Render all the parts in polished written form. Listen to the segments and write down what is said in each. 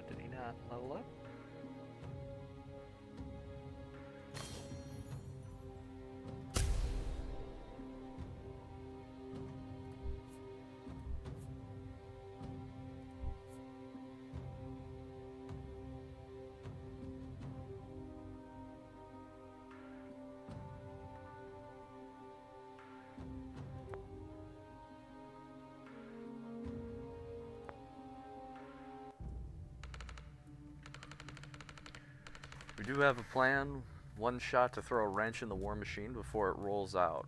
Did he not level up? We do have a plan, one shot to throw a wrench in the war machine before it rolls out.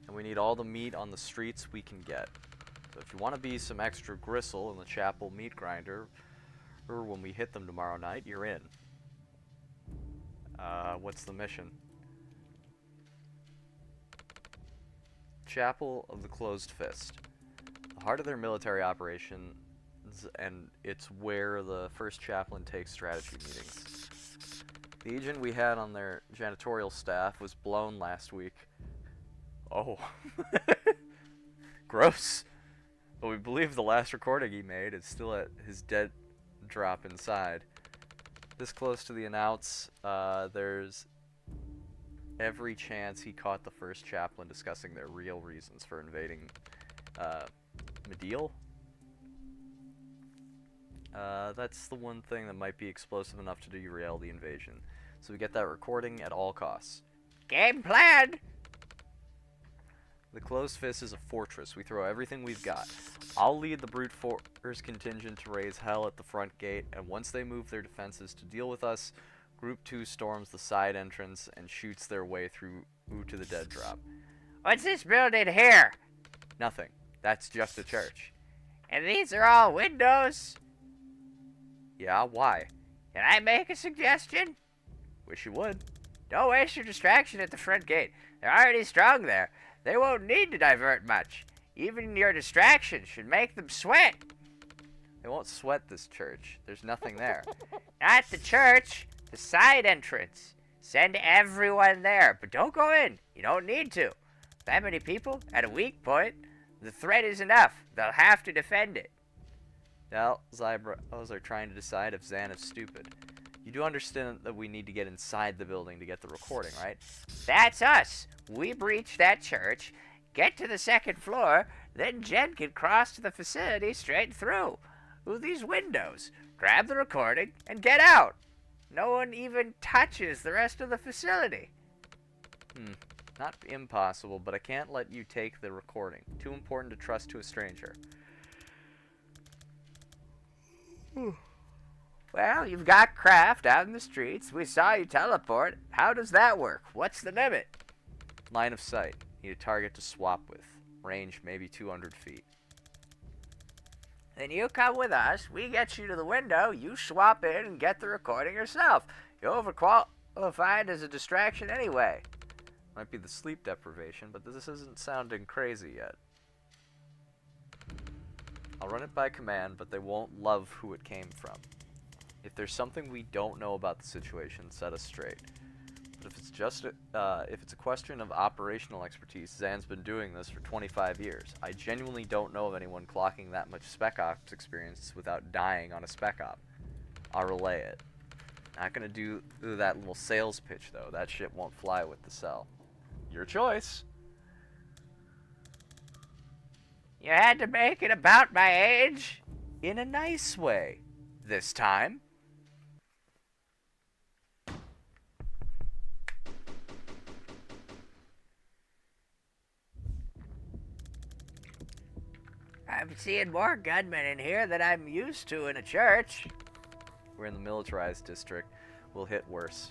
And we need all the meat on the streets we can get. So if you want to be some extra gristle in the chapel meat grinder, or when we hit them tomorrow night, you're in. What's the mission? Chapel of the Closed Fist. The heart of their military operations, and it's where the first chaplain takes strategy meetings. The agent we had on their janitorial staff was blown last week. Oh. Gross. But we believe the last recording he made is still at his dead drop inside. This close to the announce, there's every chance he caught the first chaplain discussing their real reasons for invading Medial. That's the one thing that might be explosive enough to derail the invasion. So we get that recording at all costs. Game plan! The Closed Fist is a fortress. We throw everything we've got. I'll lead the brute force contingent to raise hell at the front gate, and once they move their defenses to deal with us, Group 2 storms the side entrance and shoots their way through to the dead drop. What's this building here? Nothing. That's just a church. And these are all windows? Yeah, why? Can I make a suggestion? Wish you would. Don't waste your distraction at the front gate. They're already strong there. They won't need to divert much. Even your distraction should make them sweat. They won't sweat this church. There's nothing there. Not the church. The side entrance. Send everyone there, but don't go in. You don't need to. That many people at a weak point, the threat is enough. They'll have to defend it. Now, Zybros are trying to decide if Zan is stupid. You do understand that we need to get inside the building to get the recording, right? That's us. We breach that church, get to the second floor, then Jen can cross to the facility straight through these windows, grab the recording, and get out. No one even touches the rest of the facility. Not impossible, but I can't let you take the recording. Too important to trust to a stranger. Well, you've got Kraft out in the streets. We saw you teleport. How does that work? What's the limit? Line of sight. Need a target to swap with. Range maybe 200 feet. Then you come with us. We get you to the window. You swap in and get the recording yourself. You're overqualified as a distraction anyway. Might be the sleep deprivation, but this isn't sounding crazy yet. I'll run it by command, but they won't love who it came from. If there's something we don't know about the situation, set us straight. But if it's just if it's a question of operational expertise, Zan's been doing this for 25 years. I genuinely don't know of anyone clocking that much Spec Ops experience without dying on a Spec Op. I'll relay it. Not gonna do that little sales pitch though. That shit won't fly with the cell. Your choice. You had to make it about my age? In a nice way. This time. I'm seeing more gunmen in here than I'm used to in a church. We're in the militarized district. We'll hit worse.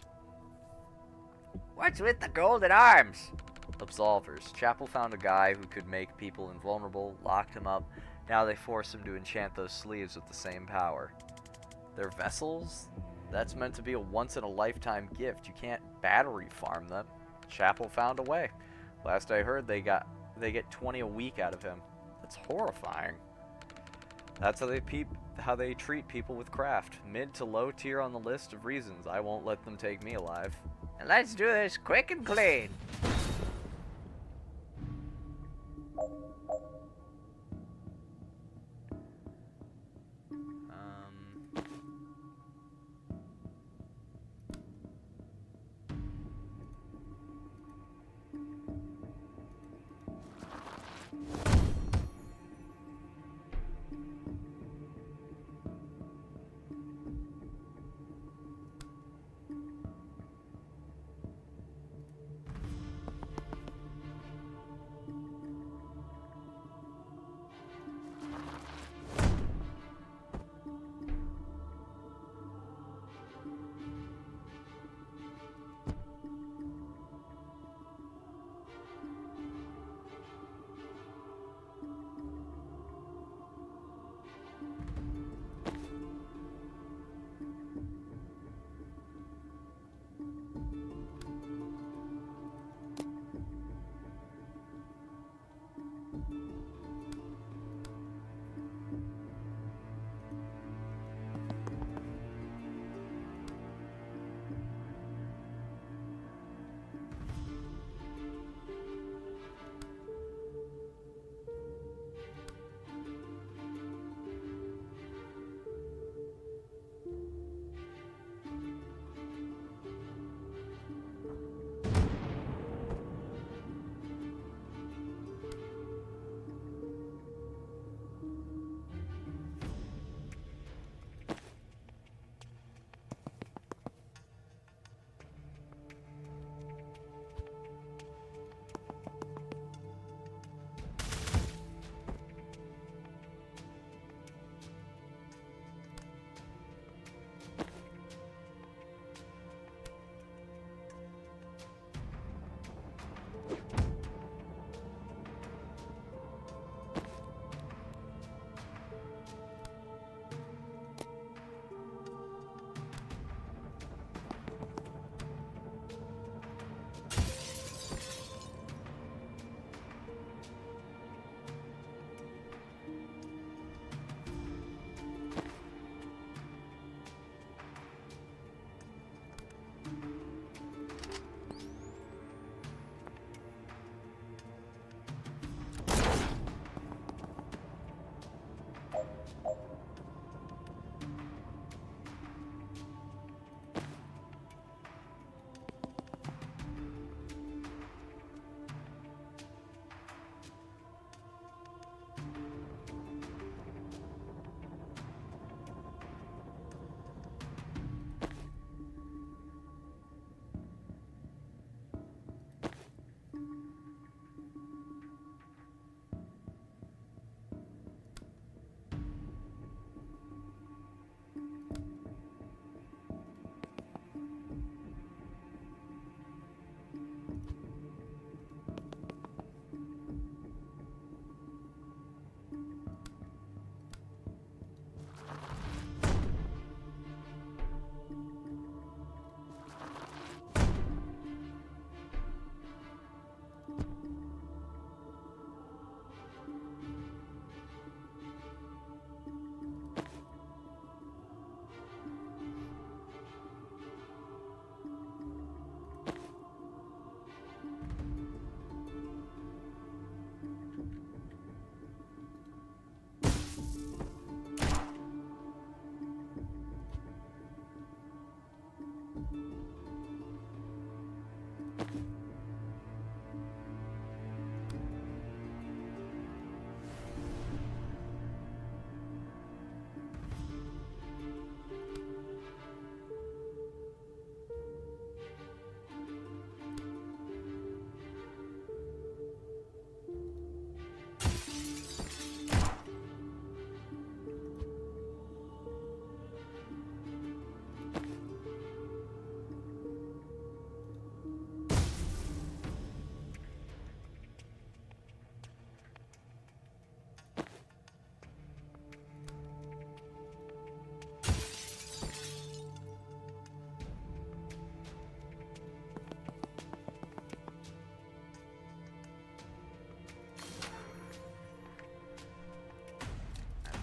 What's with the golden arms? Absolvers. Chapel found a guy who could make people invulnerable, locked him up. Now they force him to enchant those sleeves with the same power. They're vessels? That's meant to be a once-in-a-lifetime gift. You can't battery farm them. Chapel found a way. Last I heard, they get 20 a week out of him. That's horrifying. That's how they treat people with craft. Mid to low tier on the list of reasons I won't let them take me alive. And let's do this quick and clean.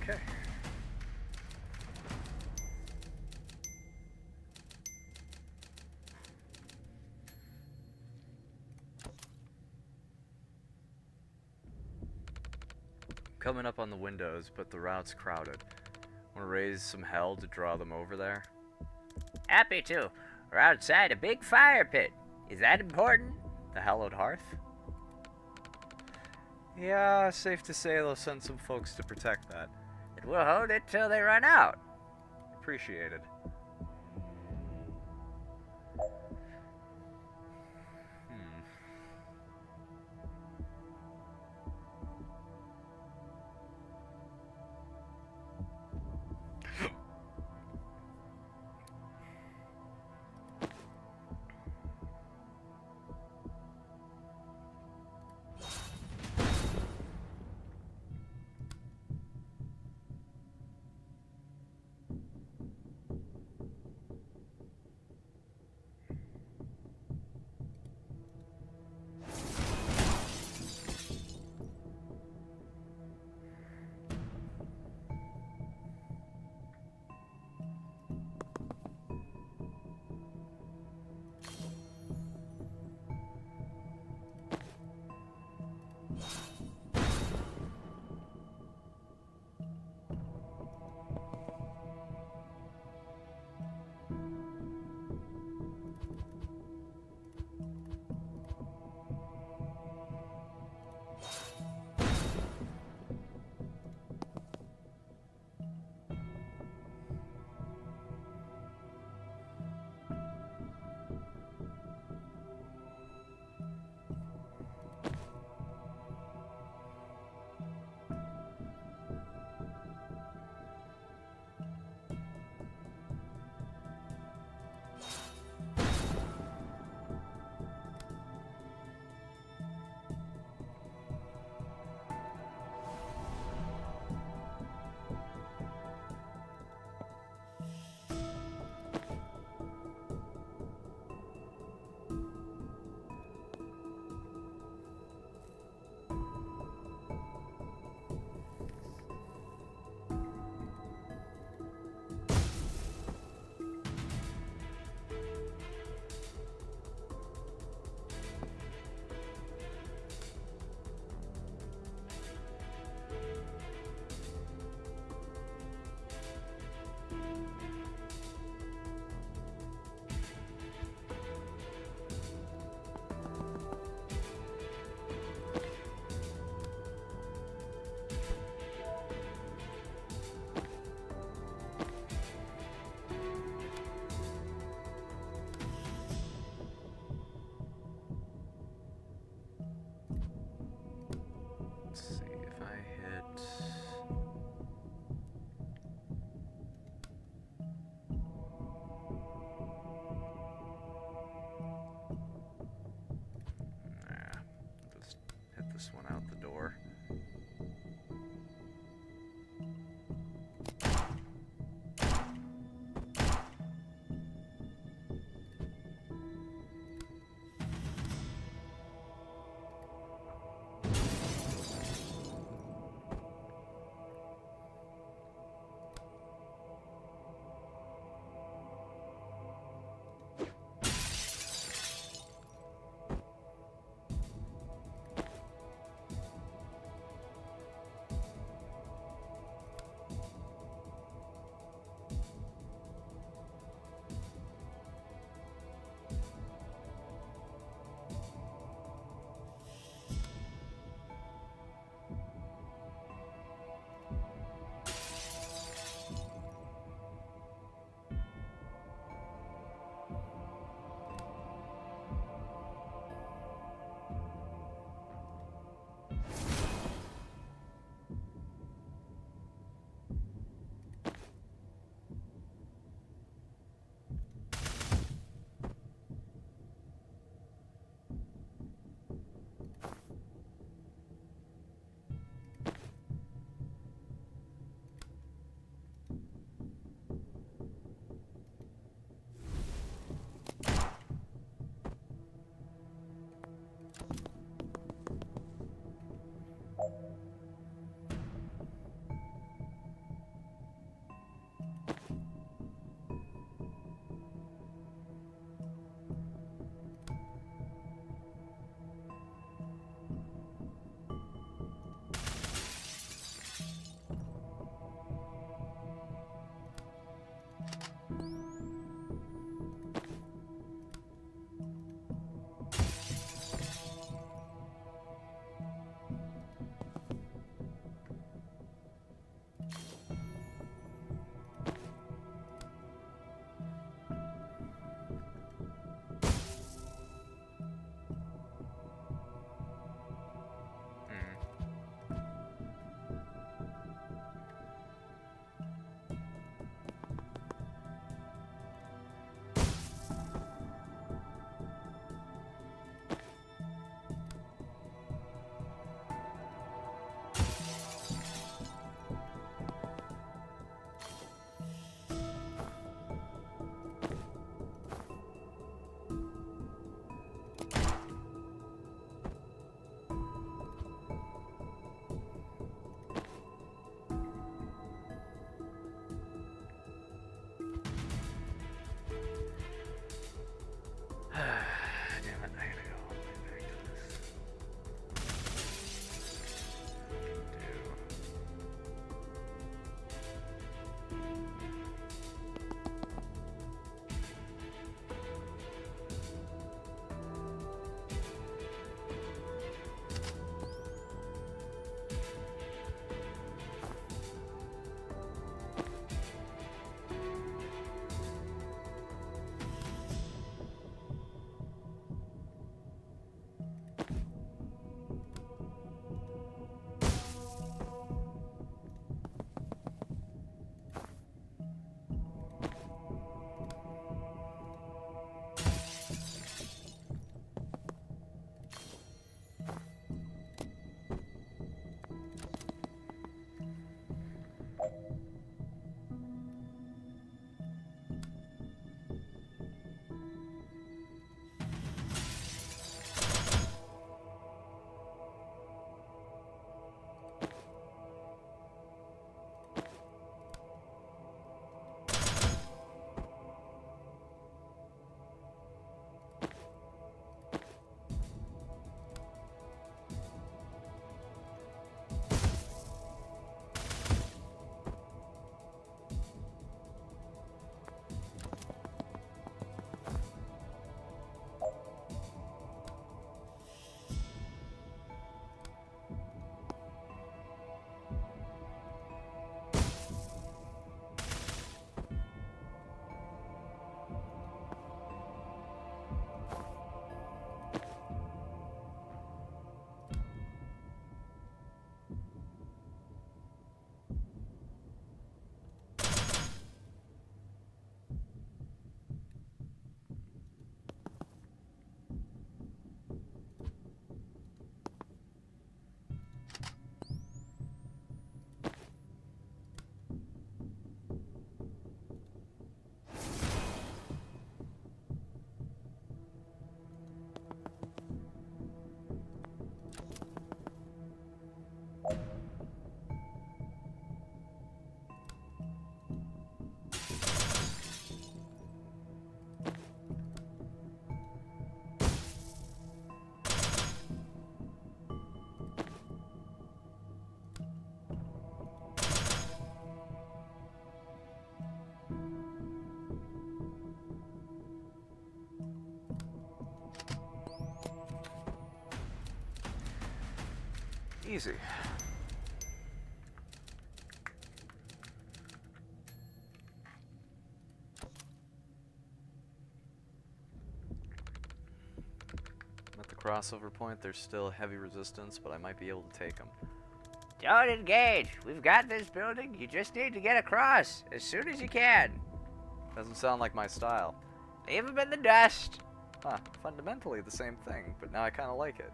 Okay. Coming up on the windows, but the route's crowded. Want to raise some hell to draw them over there? Happy to. We're outside a big fire pit. Is that important? The hallowed hearth? Yeah, safe to say they'll send some folks to protect that. And we'll hold it till they run out. Appreciated. Easy. At the crossover point, there's still heavy resistance, but I might be able to take them. Don't engage. We've got this building. You just need to get across as soon as you can. Doesn't sound like my style. Leave them in the dust. Huh, fundamentally the same thing, but now I kind of like it.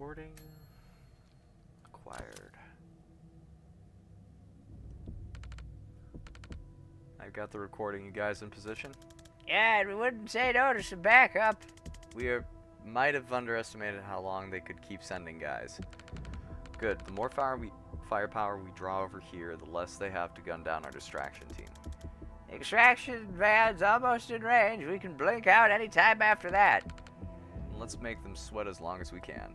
Recording acquired. I've got the recording. You guys in position? Yeah, and we wouldn't say no to some backup. Might have underestimated how long they could keep sending guys. Good. The more firepower we draw over here, the less they have to gun down our distraction team. Extraction van's almost in range. We can blink out any time after that. And let's make them sweat as long as we can.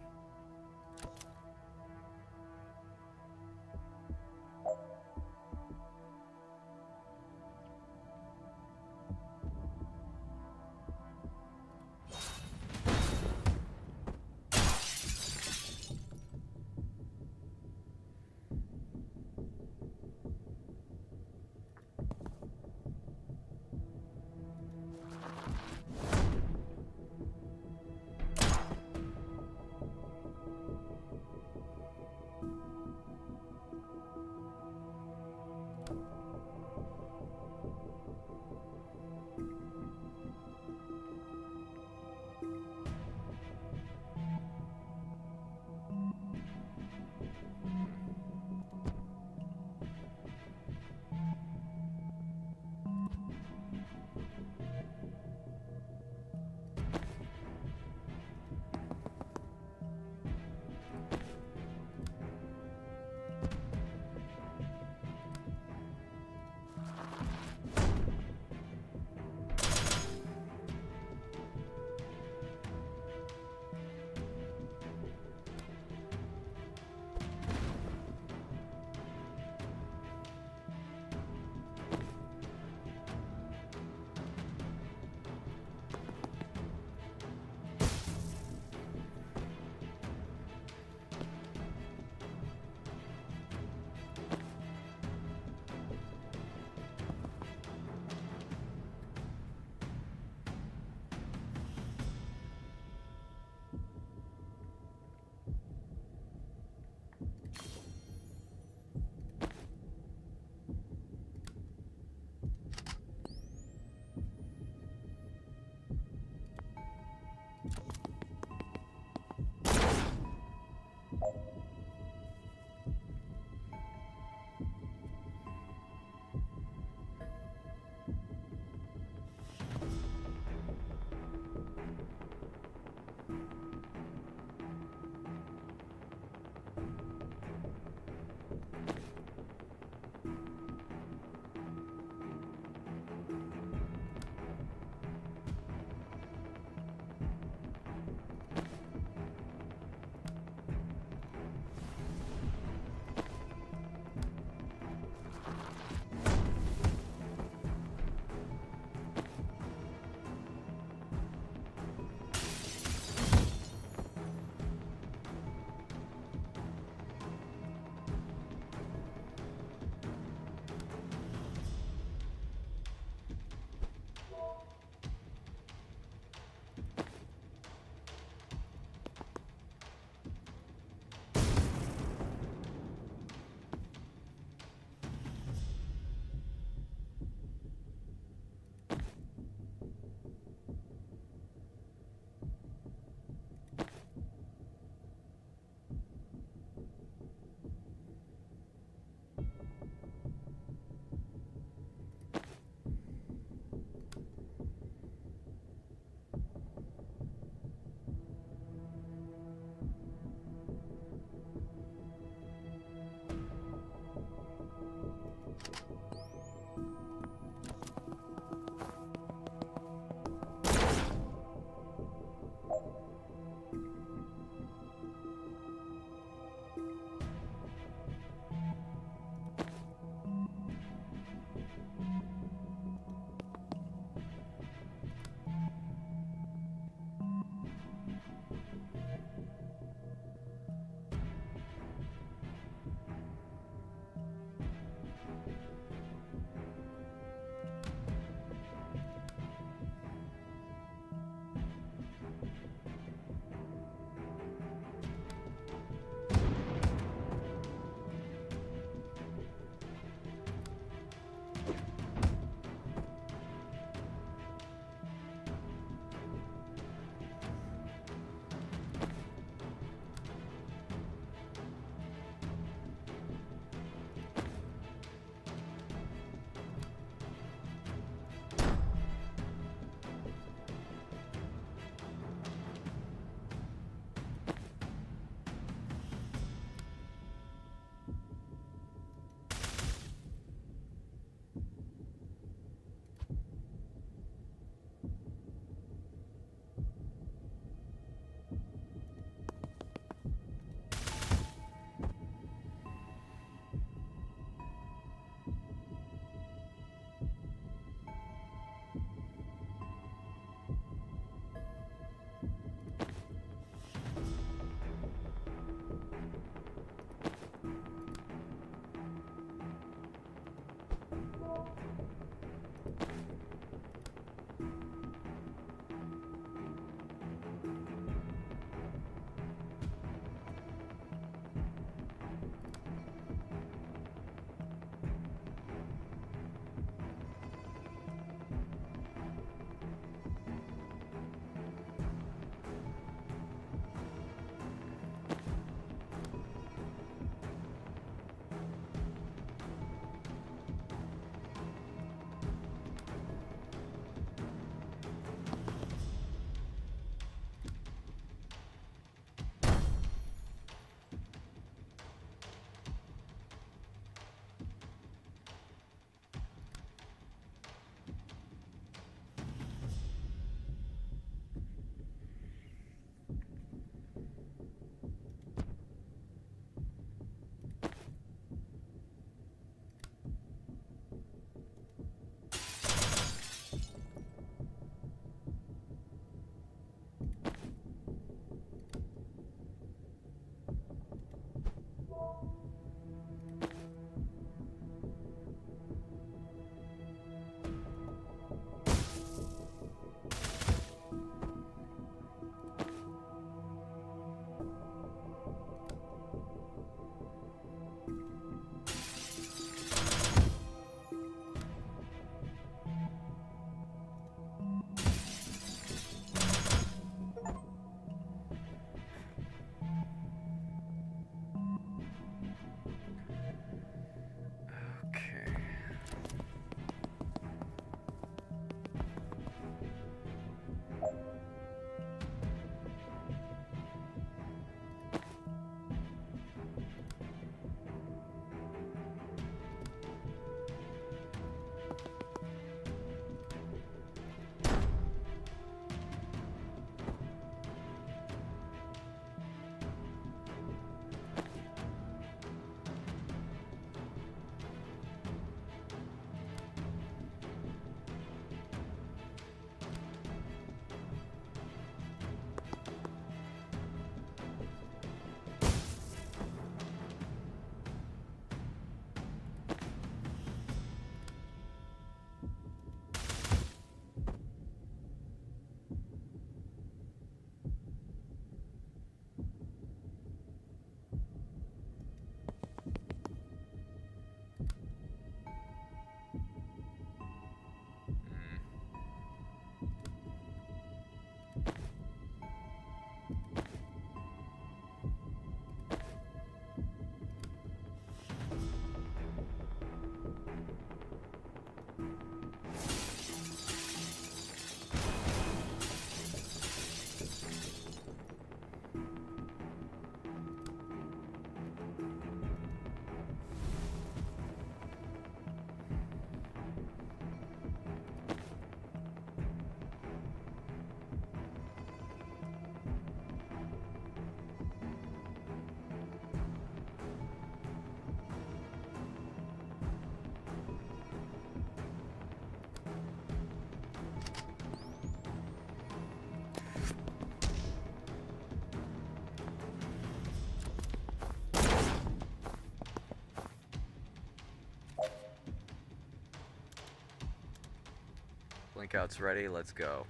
workout's ready, let's go.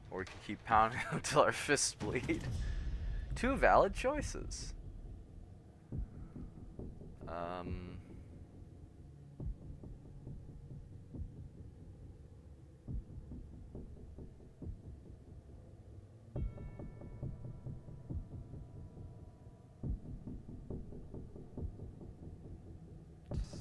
Or we can keep pounding until our fists bleed. 2 valid choices. Let's see.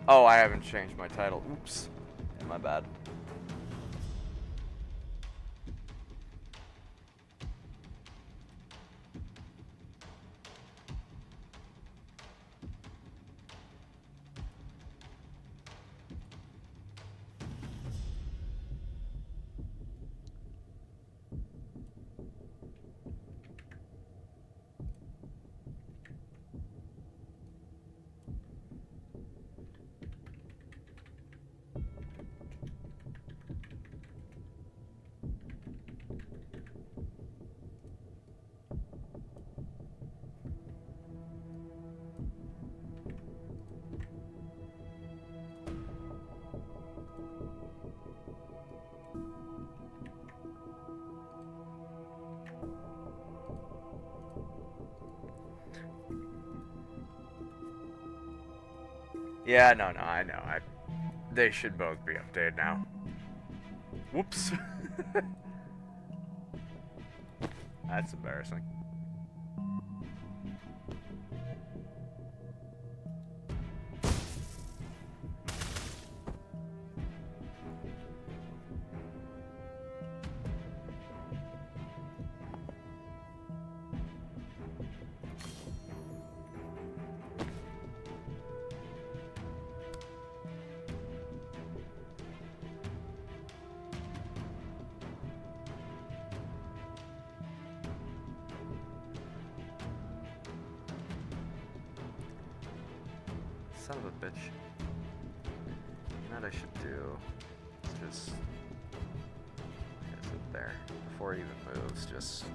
Oh, I haven't changed my title. Oops. Yeah, my bad. Yeah, no, I know. They should both be updated now. Whoops. That's embarrassing. Son of a bitch. You know what I should do? Just sit there before he even moves. Just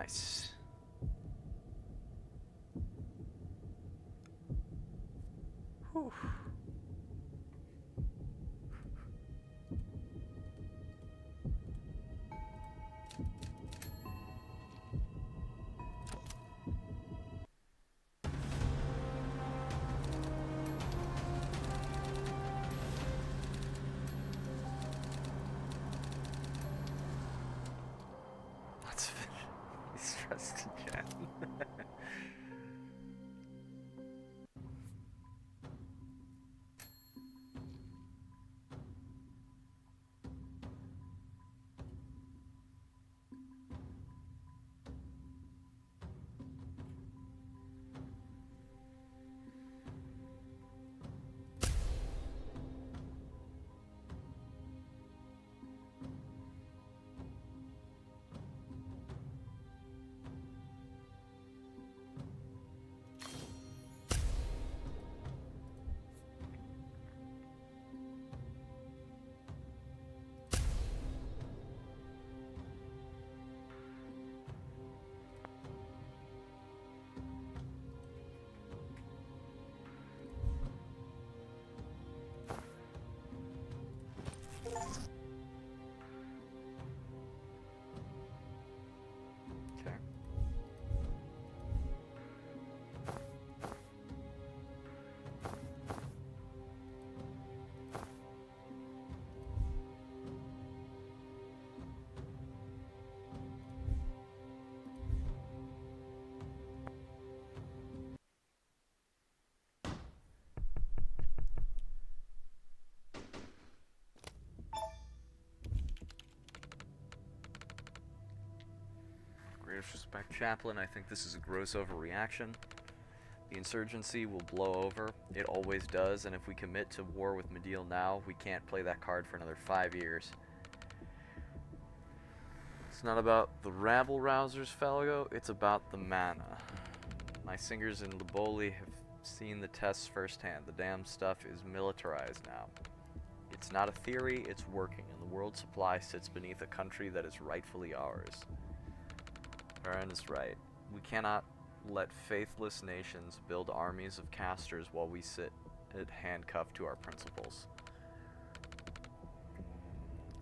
Nice. Whew. Let's finish. He's stressed again. Okay. Greatest respect, Chaplain. I think this is a gross overreaction. The insurgency will blow over. It always does, and if we commit to war with Mideel now, we can't play that card for another 5 years. It's not about the rabble-rousers, Felgo, it's about the mana. My singers in Liboli have seen the tests firsthand. The damn stuff is militarized now. It's not a theory, it's working, and the world supply sits beneath a country that is rightfully ours. Baron is right. We cannot let faithless nations build armies of casters while we sit handcuffed to our principles.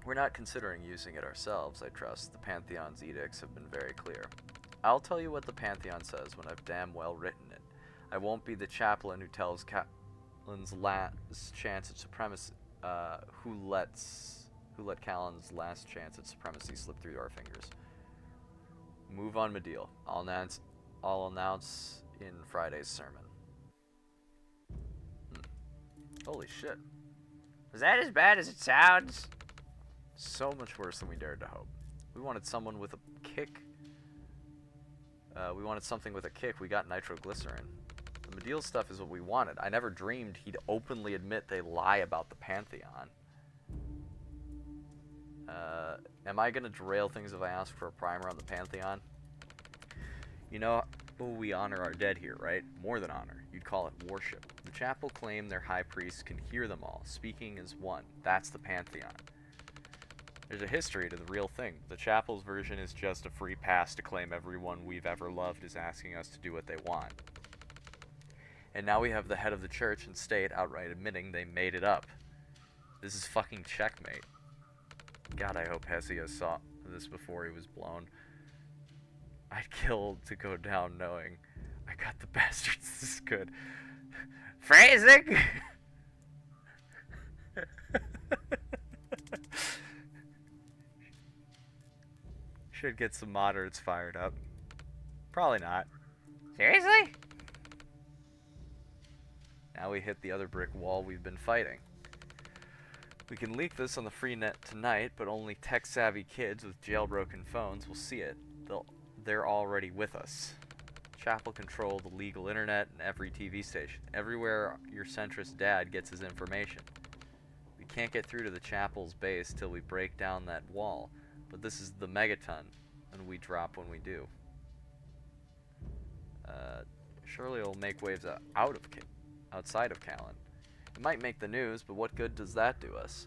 We're not considering using it ourselves, I trust. The Pantheon's edicts have been very clear. I'll tell you what the Pantheon says when I've damn well written it. I won't be the chaplain who tells Callan's last chance at supremacy, who let Callan's last chance at supremacy slip through our fingers. Move on, Mideel. I'll announce in Friday's sermon. Holy shit. Is that as bad as it sounds? So much worse than we dared to hope. We wanted someone with a kick. We wanted something with a kick. We got nitroglycerin. The Mideel stuff is what we wanted. I never dreamed he'd openly admit they lie about the Pantheon. Am I gonna derail things if I ask for a primer on the Pantheon? You know, we honor our dead here, right? More than honor. You'd call it worship. The chapel claim their high priest can hear them all, speaking as one. That's the Pantheon. There's a history to the real thing. The chapel's version is just a free pass to claim everyone we've ever loved is asking us to do what they want. And now we have the head of the church and state outright admitting they made it up. This is fucking checkmate. God, I hope Hessia saw this before he was blown. I'd kill to go down knowing I got the bastards this good. Phrasing! Should get some moderates fired up. Probably not. Seriously? Now we hit the other brick wall we've been fighting. We can leak this on the free net tonight, but only tech-savvy kids with jailbroken phones will see it. They're already with us. Chapel control the legal internet and every TV station. Everywhere your centrist dad gets his information. We can't get through to the chapel's base till we break down that wall, but this is the megaton, and we drop when we do. Surely it'll make waves outside of Callan. It might make the news, but what good does that do us?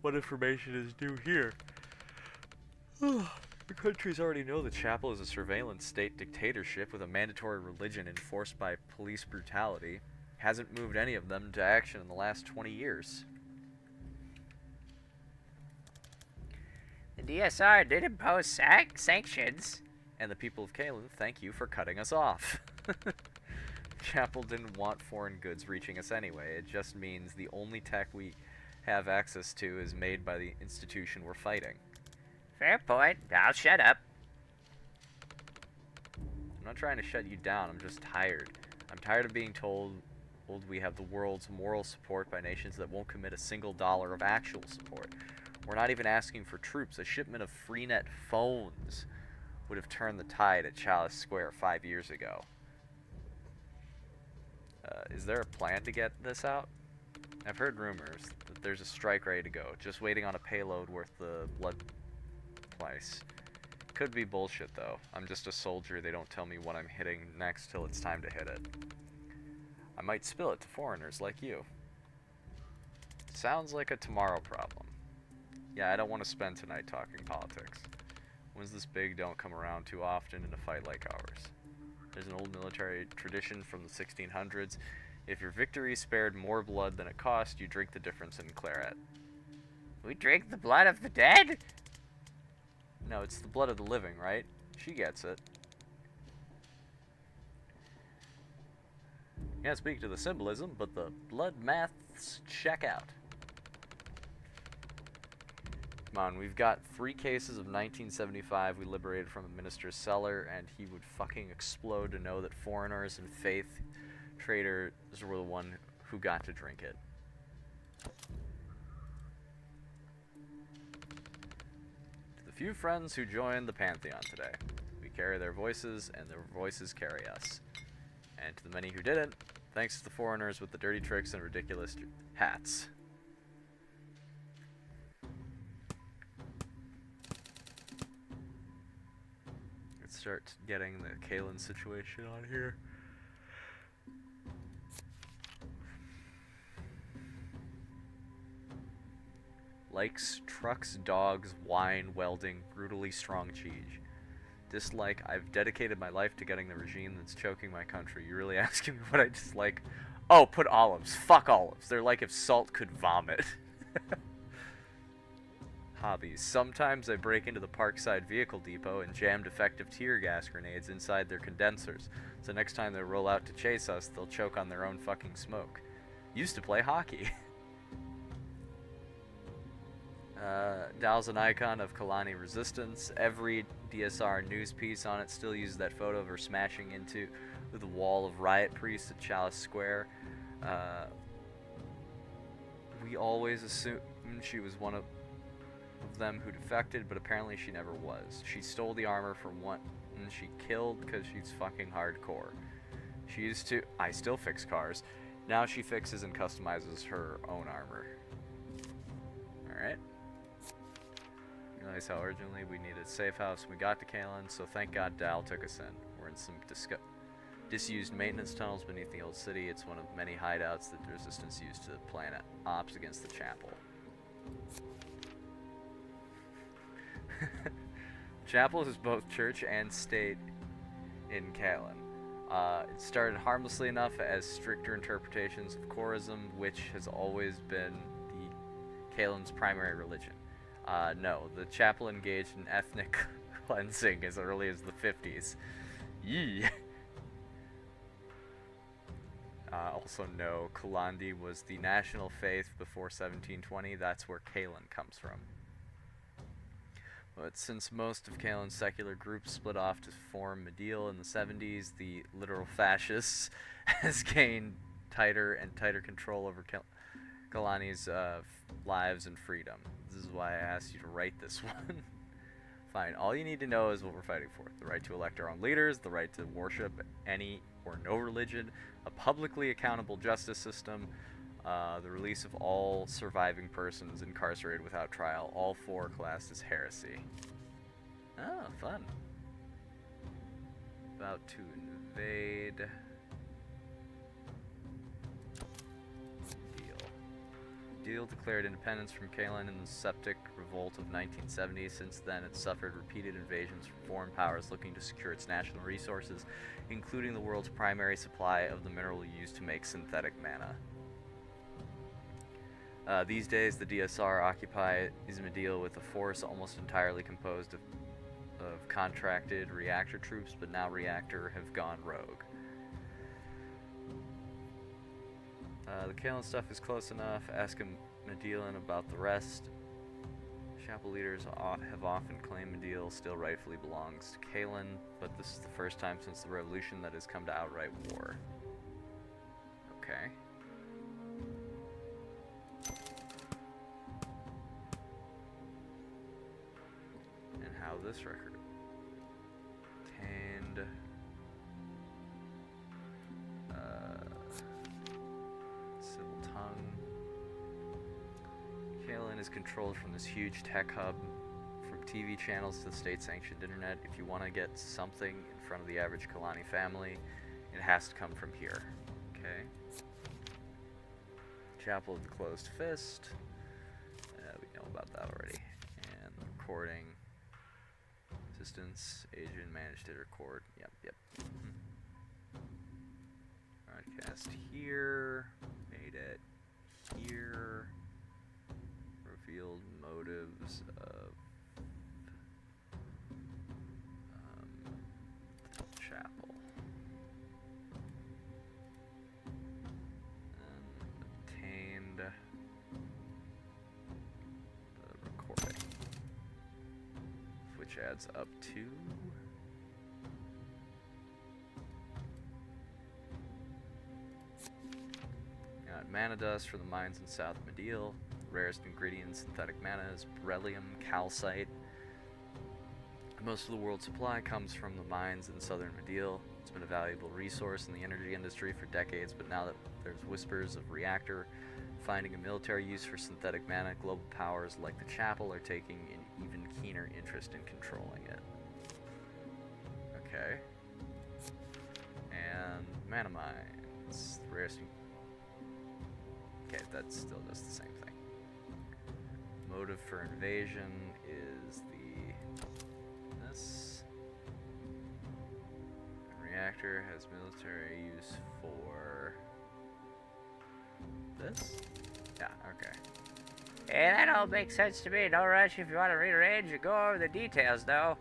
What information is due here? The countries already know the chapel is a surveillance state dictatorship with a mandatory religion enforced by police brutality. Hasn't moved any of them to action in the last 20 years. The DSR did impose sanctions. And the people of Kalen thank you for cutting us off. Chapel didn't want foreign goods reaching us anyway. It just means the only tech we have access to is made by the institution we're fighting. Fair point. I'll shut up. I'm not trying to shut you down, I'm just tired. I'm tired of being told we have the world's moral support by nations that won't commit a single dollar of actual support. We're not even asking for troops. A shipment of Freenet phones would have turned the tide at Chalice Square 5 years ago. Is there a plan to get this out? I've heard rumors that there's a strike ready to go, just waiting on a payload worth the blood price. Could be bullshit though. I'm just a soldier, they don't tell me what I'm hitting next till it's time to hit it. I might spill it to foreigners like you. Sounds like a tomorrow problem. Yeah, I don't want to spend tonight talking politics. Wins this big don't come around too often in a fight like ours. There's an old military tradition from the 1600s. If your victory spared more blood than it cost, you drink the difference in claret. We drink the blood of the dead? No, it's the blood of the living, right? She gets it. Can't speak to the symbolism, but the blood maths check out. Come on, we've got 3 cases of 1975 we liberated from a minister's cellar, and he would fucking explode to know that foreigners and faith traders were the one who got to drink it. To the few friends who joined the Pantheon today, we carry their voices, and their voices carry us. And to the many who didn't, thanks to the foreigners with the dirty tricks and ridiculous hats. Let's start getting the Kalen situation on here. Likes trucks, dogs, wine, welding, brutally strong cheese. Dislike, I've dedicated my life to getting the regime that's choking my country. You really asking me what I dislike? Oh, put olives. Fuck olives. They're like if salt could vomit. Hobbies. Sometimes I break into the Parkside Vehicle Depot and jam defective tear gas grenades inside their condensers. So next time they roll out to chase us, they'll choke on their own fucking smoke. Used to play hockey. Dal's an icon of Kalani resistance. Every DSR news piece on it still uses that photo of her smashing into the wall of riot priests at Chalice Square. We always assumed she was one of them who defected, but apparently she never was. She stole the armor from one and she killed because she's fucking hardcore. She used to... I still fix cars. Now she fixes and customizes her own armor. Alright. Realize how urgently we needed a safe house when we got to Kalen, so thank God Dal took us in. We're in some disused maintenance tunnels beneath the old city. It's one of many hideouts that the resistance used to plan ops against the chapel. Chapel is both church and state in Kalen. It started harmlessly enough as stricter interpretations of Chorism, which has always been the Kalen's primary religion. No, the chapel engaged in ethnic cleansing as early as the 50s. Yee! Also no, Kalandi was the national faith before 1720. That's where Kalen comes from. But since most of Kalen's secular groups split off to form Medial in the 70s, the literal fascists has gained tighter and tighter control over Kalani's lives and freedom. This is why I asked you to write this one. Fine, all you need to know is what we're fighting for. The right to elect our own leaders, the right to worship any or no religion, a publicly accountable justice system, the release of all surviving persons incarcerated without trial, all 4 classed as heresy. Oh, fun. About to invade. Medeal declared independence from Kalen in the Septic Revolt of 1970. Since then, it's suffered repeated invasions from foreign powers looking to secure its national resources, including the world's primary supply of the mineral used to make synthetic mana. These days, the DSR occupies Medeal with a force almost entirely composed of contracted reactor troops, but now reactor have gone rogue. The Kalen stuff is close enough. Ask him Medealan about the rest. Chapel leaders have often claimed Medeal still rightfully belongs to Kalen, but this is the first time since the revolution that has come to outright war. Okay. And how this record obtained. Civil tongue. Kalen is controlled from this huge tech hub, from TV channels to the state-sanctioned internet. If you want to get something in front of the average Kalani family, it has to come from here. Okay. Chapel of the Closed Fist. We know about that already. And the recording. Assistance agent managed to record. Yep. Broadcast here. Made it here. Revealed motives of the chapel. And obtained the recording, which adds up to mana dust for the mines in South Medeal. Rarest ingredient in synthetic mana is beryllium calcite. Most of the world's supply comes from the mines in southern Medeal. It's been a valuable resource in the energy industry for decades, but now that there's whispers of reactor finding a military use for synthetic mana, global powers like the Chapel are taking an even keener interest in controlling it. Okay. And mana mines. The rarest. Okay, that still does the same thing. Motive for invasion is this. Reactor has military use for this? Yeah, okay. Hey, that all makes sense to me. No rush if you want to rearrange or go over the details, though.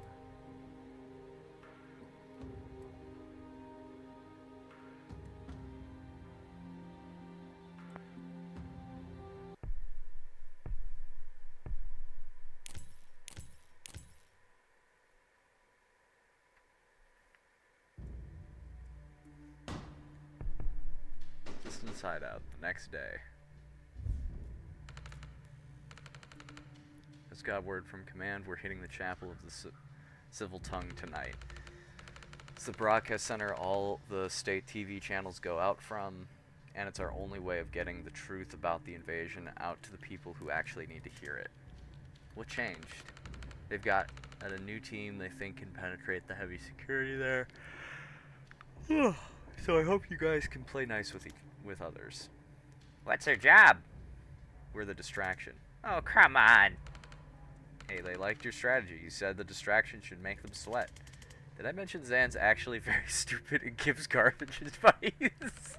Distance hideout the next day. Just got word from command we're hitting the Chapel of the Civil Tongue tonight. It's the broadcast center all the state TV channels go out from, and it's our only way of getting the truth about the invasion out to the people who actually need to hear it. What changed? They've got a new team they think can penetrate the heavy security there. So I hope you guys can play nice with others. What's her job? We're the distraction. Oh, come on. Hey, they liked your strategy. You said the distraction should make them sweat. Did I mention Zan's actually very stupid and gives garbage advice?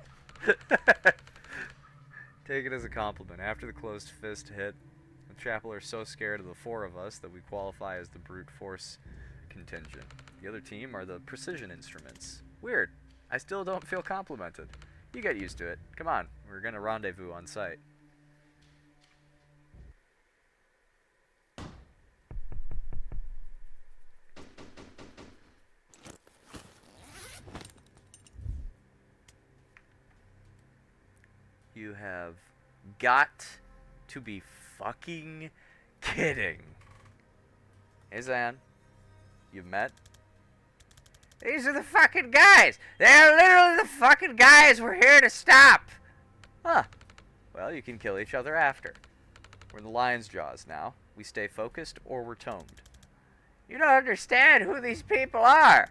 Take it as a compliment. After the closed fist hit, the Chapel are so scared of the four of us that we qualify as the brute force contingent. The other team are the precision instruments. Weird. I still don't feel complimented. You get used to it. Come on, we're gonna rendezvous on site. You have got to be fucking kidding. Hey Zan, you've met? These are the fucking guys! They're literally the fucking guys we're here to stop! Huh. Well, you can kill each other after. We're in the lion's jaws now. We stay focused or we're tomed. You don't understand who these people are.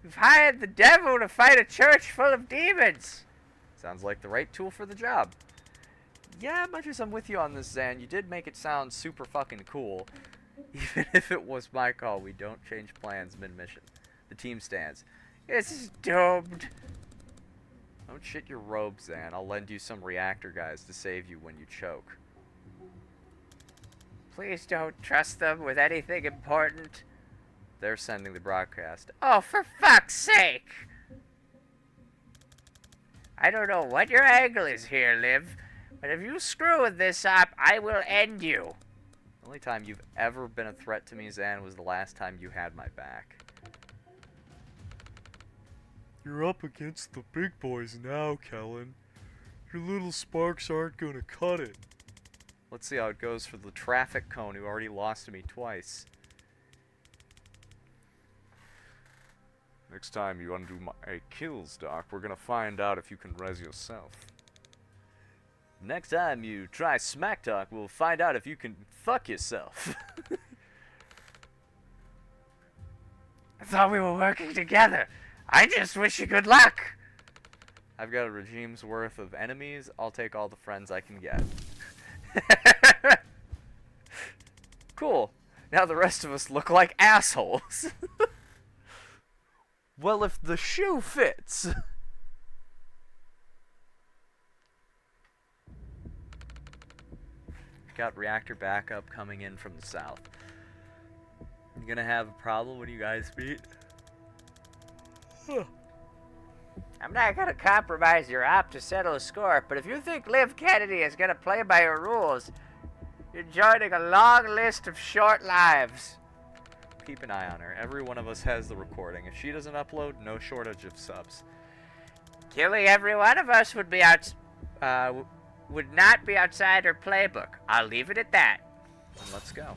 You've hired the devil to fight a church full of demons. Sounds like the right tool for the job. Yeah, much as I'm with you on this, Zan, you did make it sound super fucking cool. Even if it was my call, we don't change plans mid-mission. The team stands. This is doomed. Don't shit your robes, Zan. I'll lend you some reactor guys to save you when you choke. Please don't trust them with anything important. They're sending the broadcast. Oh, for fuck's sake! I don't know what your angle is here, Liv, but if you screw with this up, I will end you. The only time you've ever been a threat to me, Zan, was the last time you had my back. You're up against the big boys now, Kellen. Your little sparks aren't gonna cut it. Let's see how it goes for the traffic cone who already lost to me twice. Next time you undo my kills, Doc, we're gonna find out if you can res yourself. Next time you try smack talk, we'll find out if you can fuck yourself. I thought we were working together. I just wish you good luck. I've got a regime's worth of enemies. I'll take all the friends I can get. Cool. Now the rest of us look like assholes. Well, if the shoe fits. Got reactor backup coming in from the south. You gonna have a problem when you guys meet? I'm not gonna compromise your op to settle a score, but if you think Liv Kennedy is gonna play by your rules, you're joining a long list of short lives. Keep an eye on her. Every one of us has the recording. If she doesn't upload, no shortage of subs. Killing every one of us would be would not be outside her playbook. I'll leave it at that. Then let's go.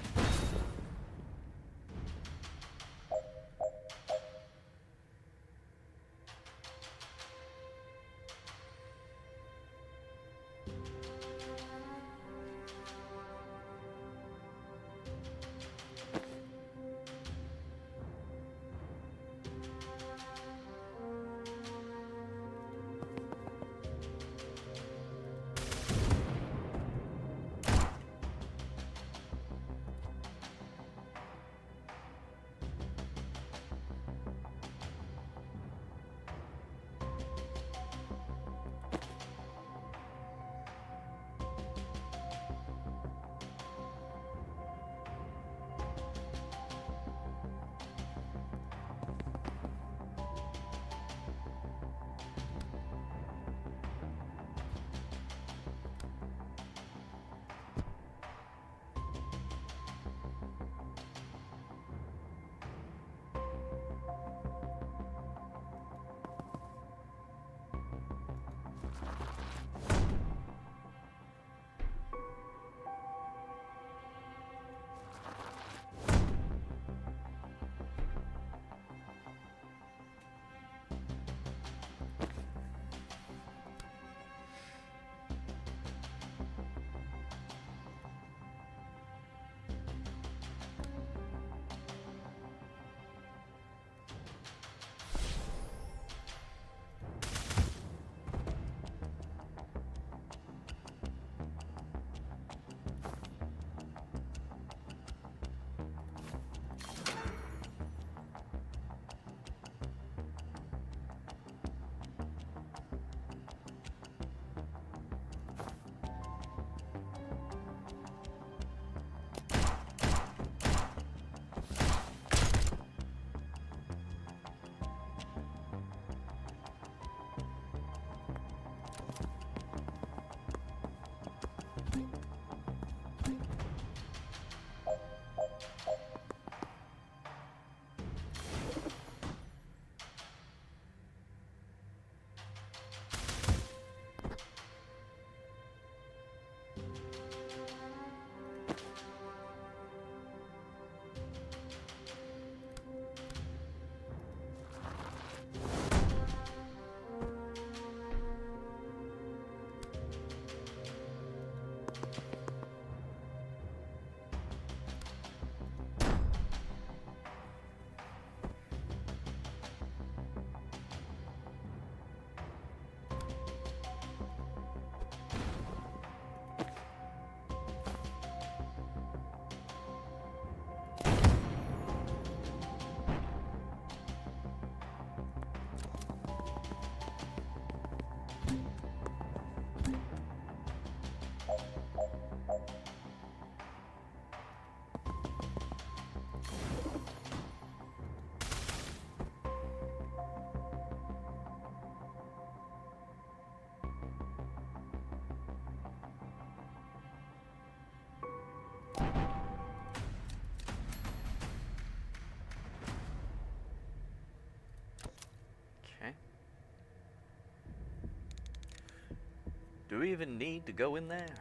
Do we even need to go in there?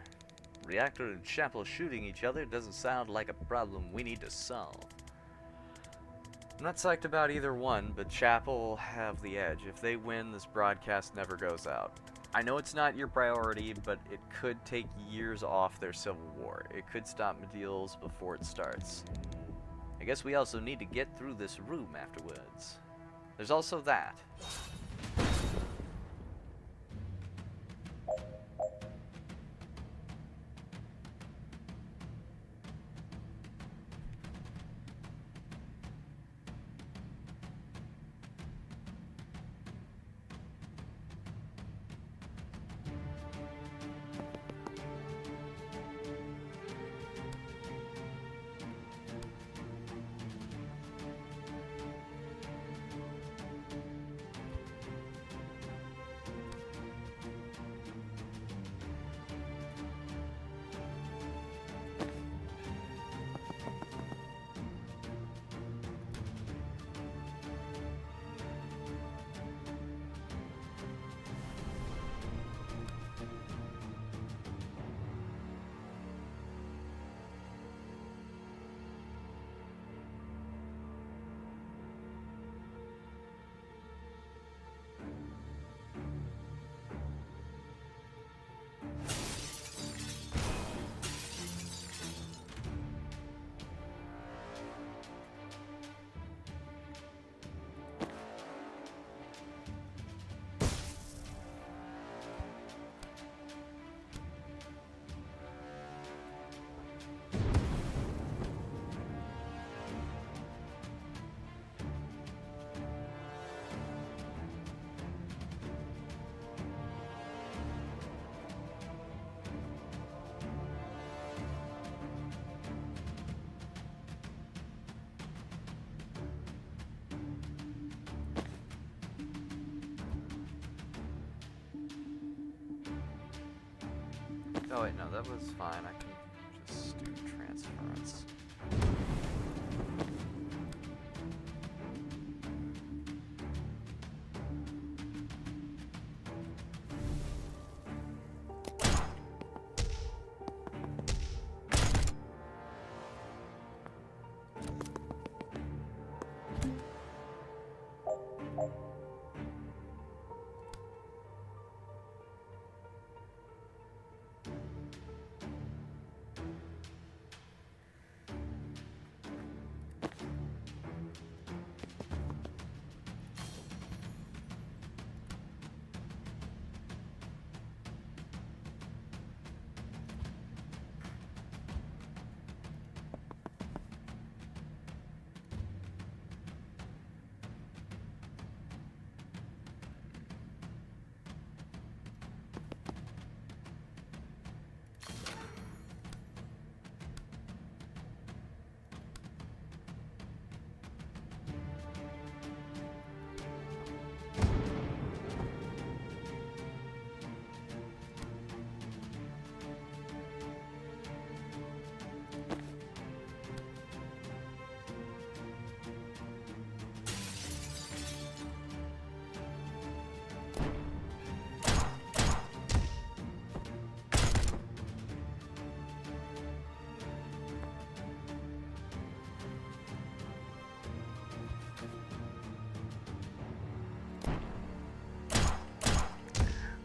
Reactor and Chapel shooting each other doesn't sound like a problem we need to solve. I'm not psyched about either one, but Chapel have the edge. If they win, this broadcast never goes out. I know it's not your priority, but it could take years off their civil war. It could stop deals before it starts. I guess we also need to get through this room afterwards. There's also that. Oh wait, no, that was fine. I can just do transference.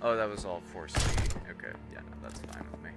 Oh, that was all 4C. Okay, yeah, no, that's fine with me.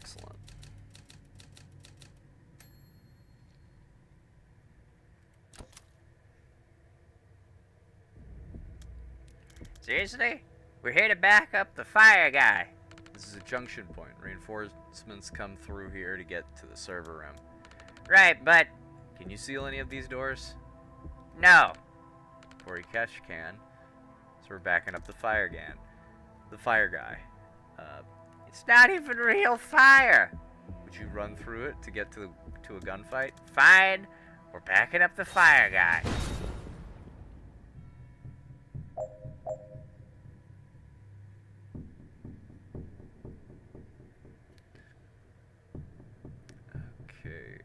Excellent. Seriously? We're here to back up the fire guy. This is a junction point. Reinforcements come through here to get to the server room. Right, but Can you seal any of these doors? no. Corey Ketch can. So we're backing up the fire guy. It's not even real fire. Would you run through it to get to a gunfight? Fine. We're backing up the fire guy. Okay.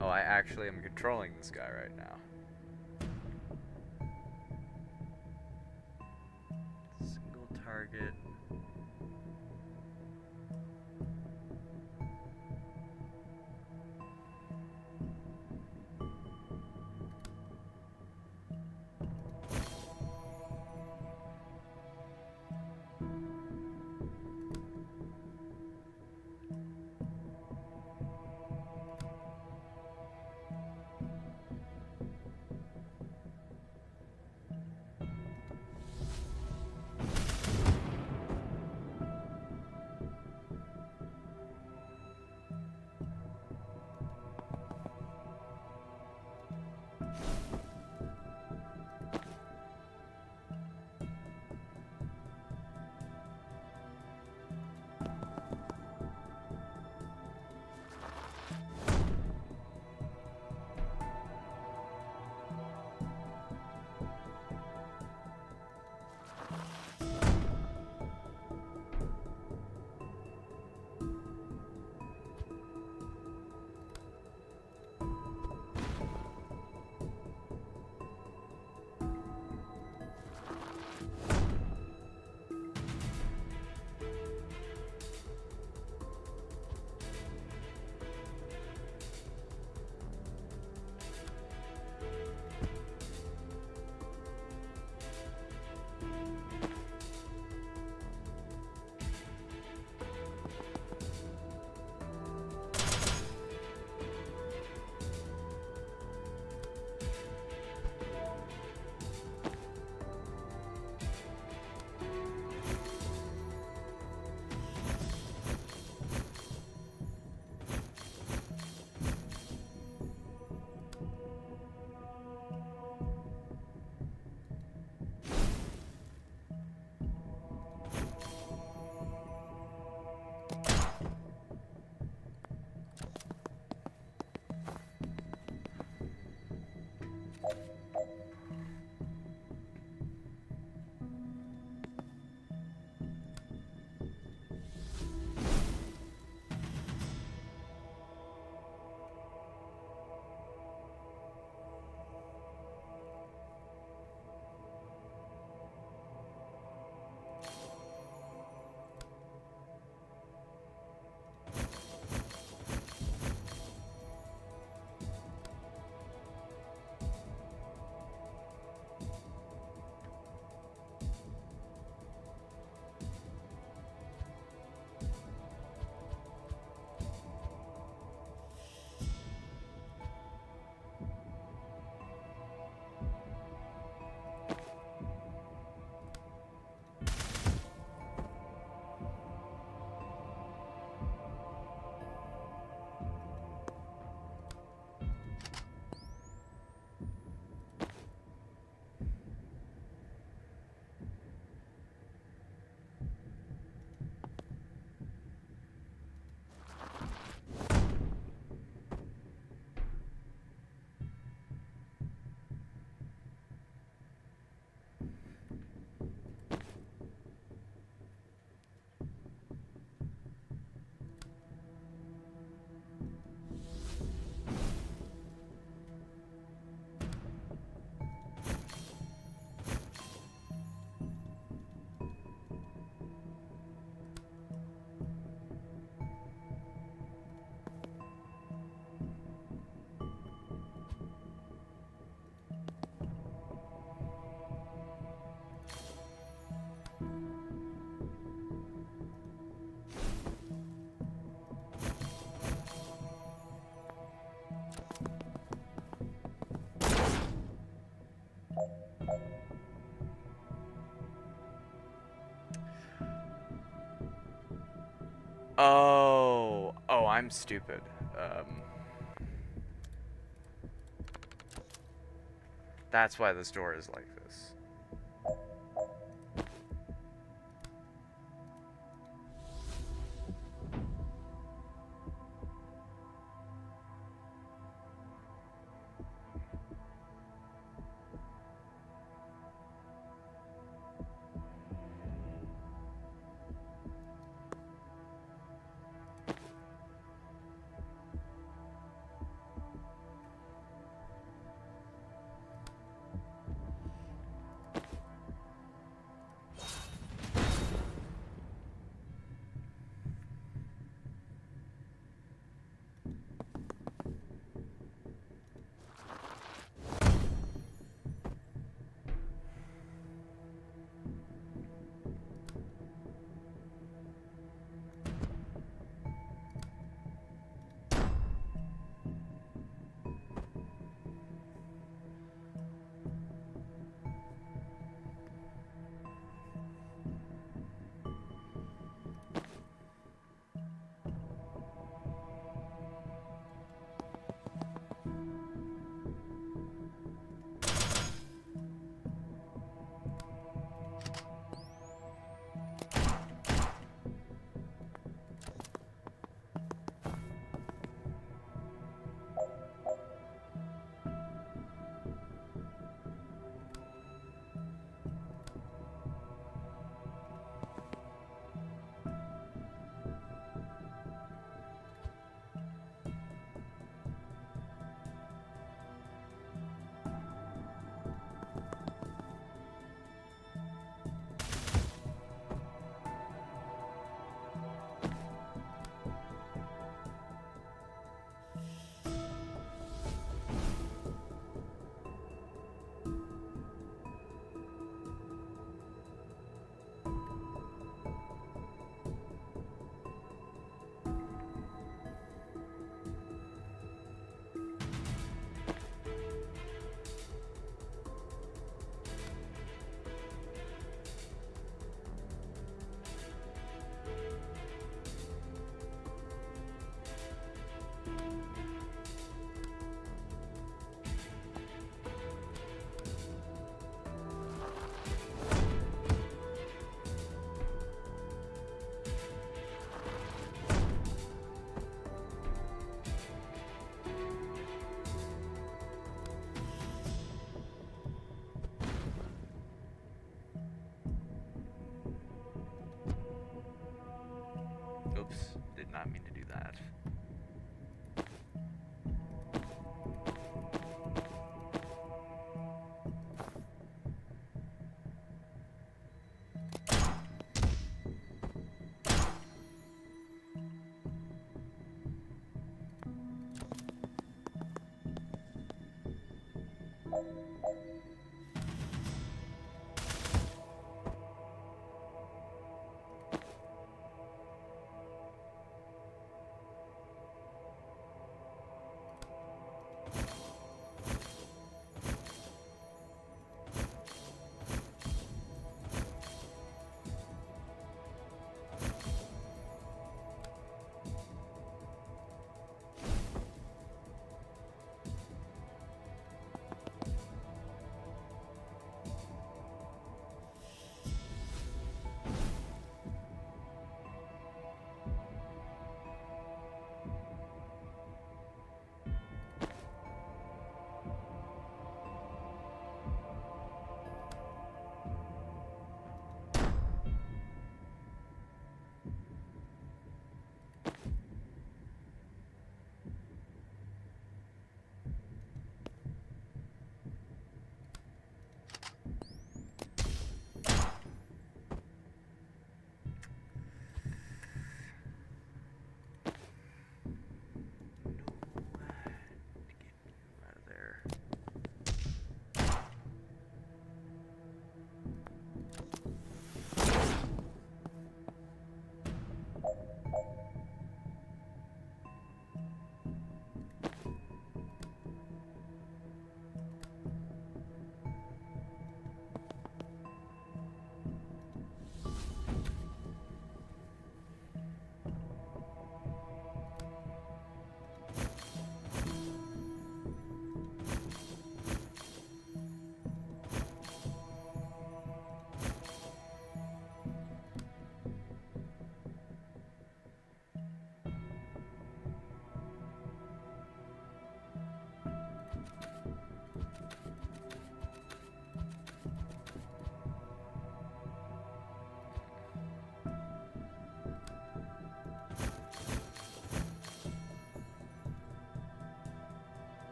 Oh, I actually am controlling this guy right now. Single target. Oh, I'm stupid. That's why this door is like this. Oops, did not mean to do that.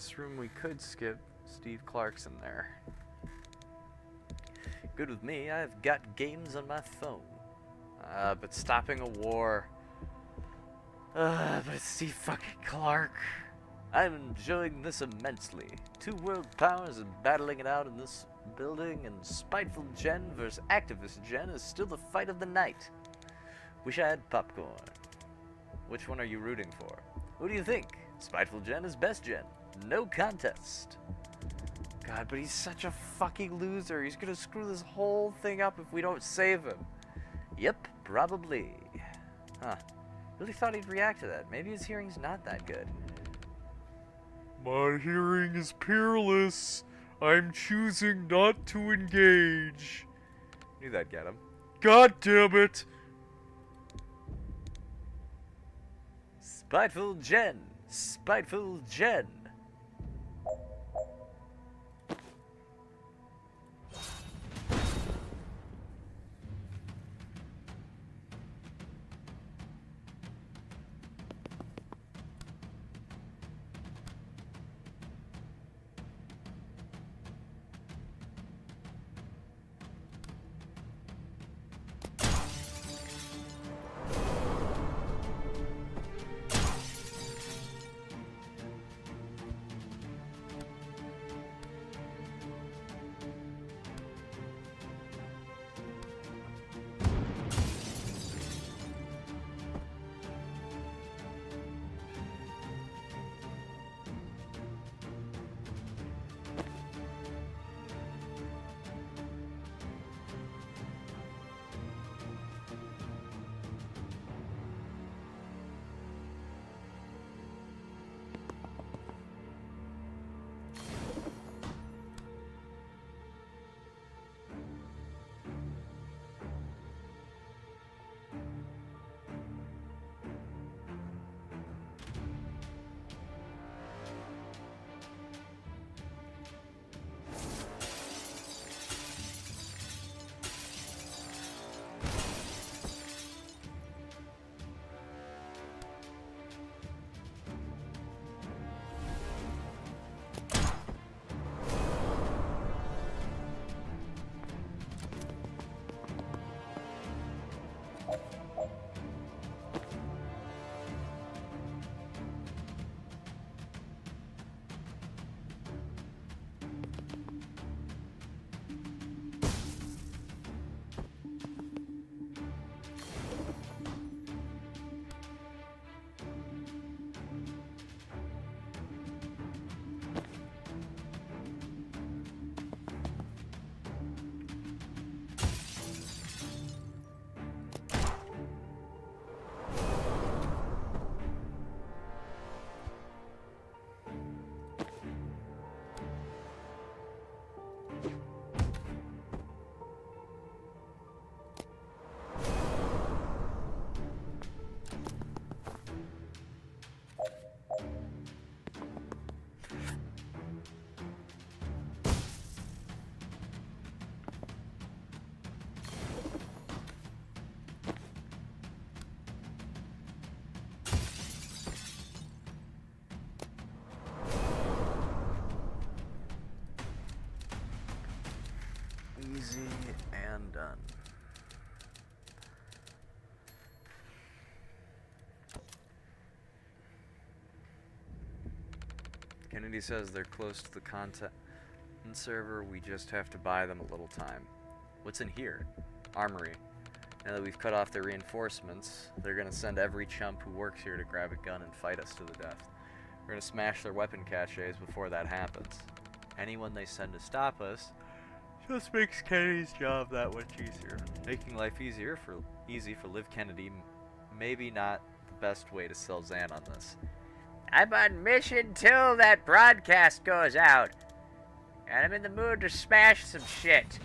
this room we could skip. Steve Clarkson there. Good with me, I've got games on my phone. But stopping a war... but it's Steve fucking Clark. I'm enjoying this immensely. Two world powers are battling it out in this building, and Spiteful Jen versus Activist Jen is still the fight of the night. Wish I had popcorn. Which one are you rooting for? Who do you think? Spiteful Jen is best Jen. No contest. God, but he's such a fucking loser. He's gonna screw this whole thing up if we don't save him. Yep, probably. Huh. Really thought he'd react to that. Maybe his hearing's not that good. My hearing is peerless. I'm choosing not to engage. Knew that'd get him. God damn it! Spiteful Jen! Spiteful Jen! Easy and done. Kennedy says they're close to the content server. We just have to buy them a little time. What's in here? Armory. Now that we've cut off their reinforcements, they're gonna send every chump who works here to grab a gun and fight us to the death. We're gonna smash their weapon caches before that happens. Anyone they send to stop us just makes Kennedy's job that much easier. Making life easy for Liv Kennedy, maybe not the best way to sell Zan on this. I'm on mission till that broadcast goes out. And I'm in the mood to smash some shit.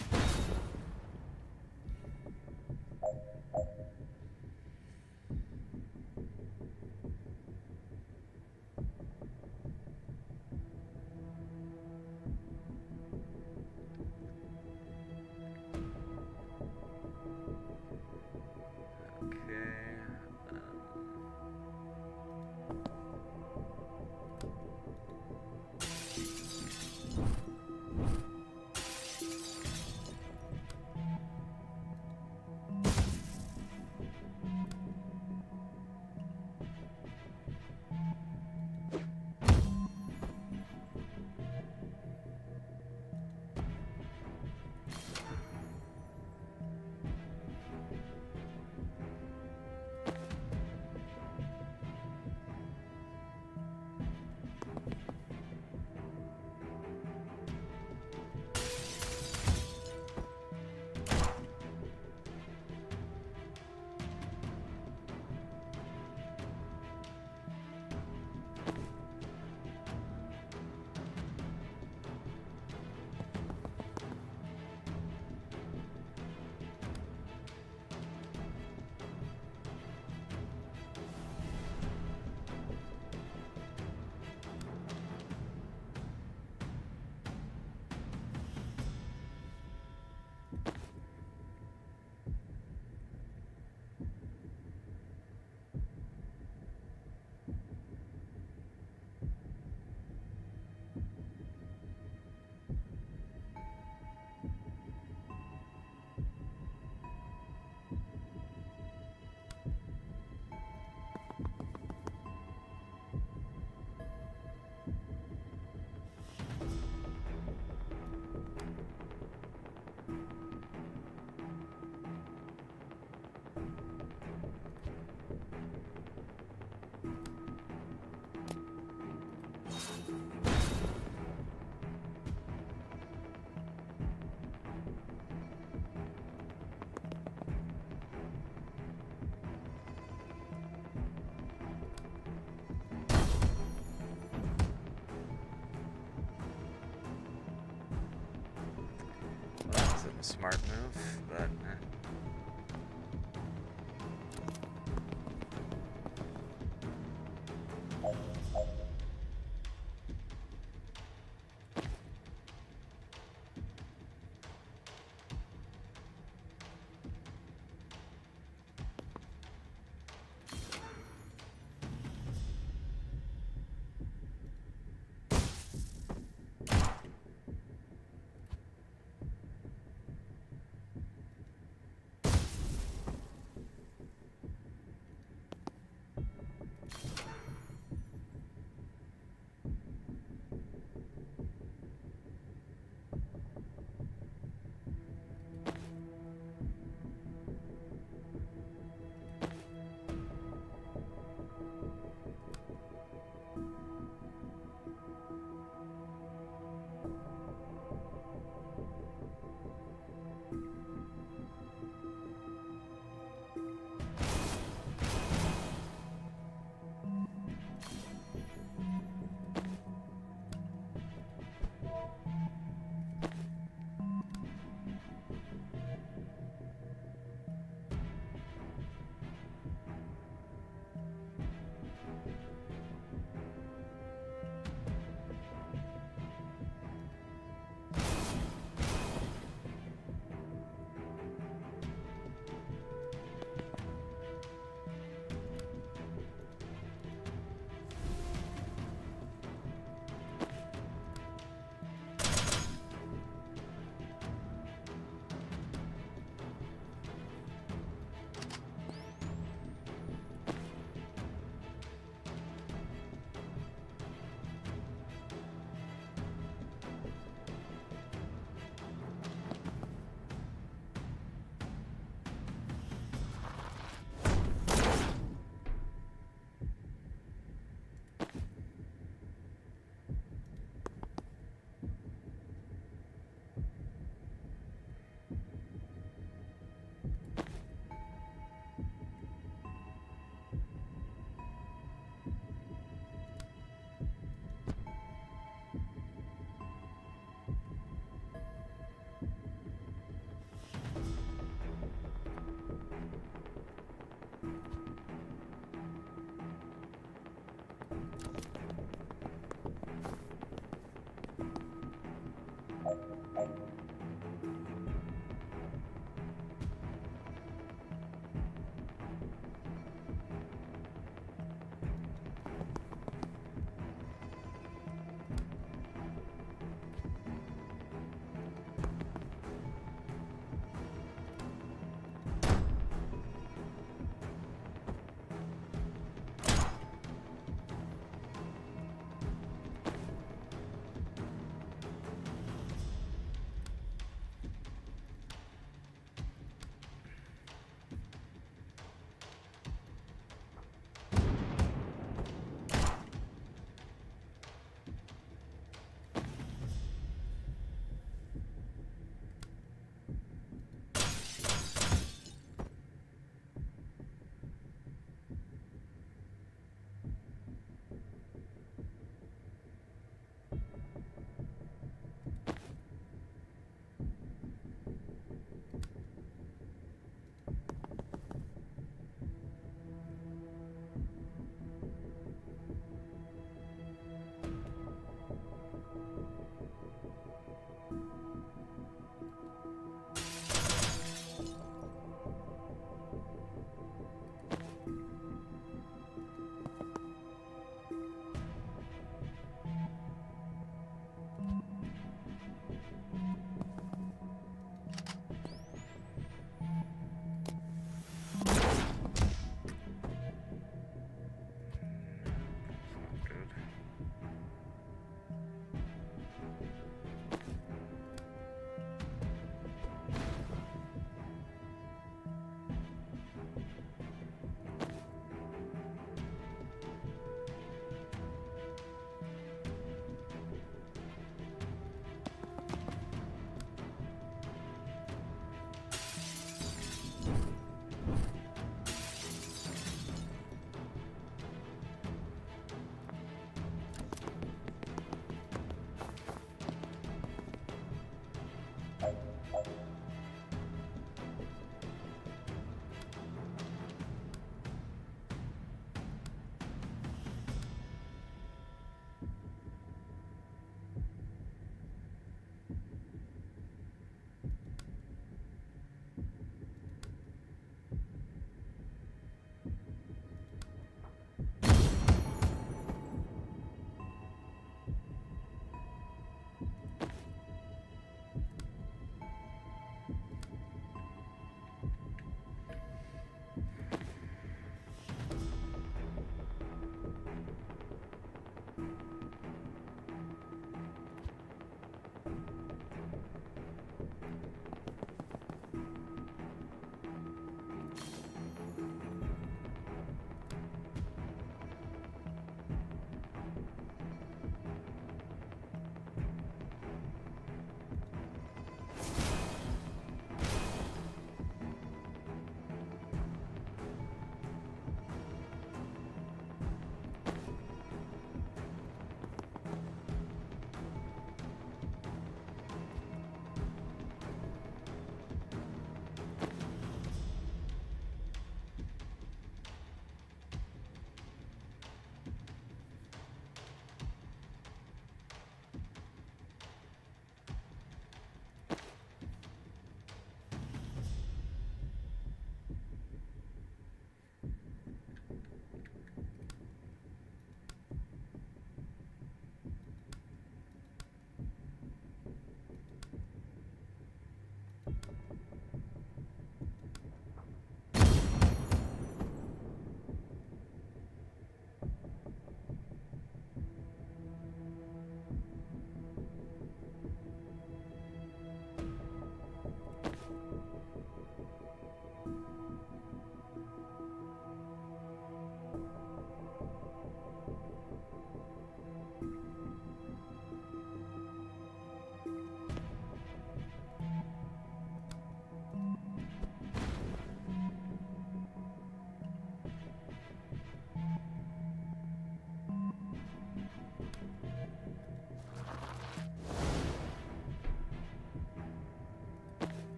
a smart move, but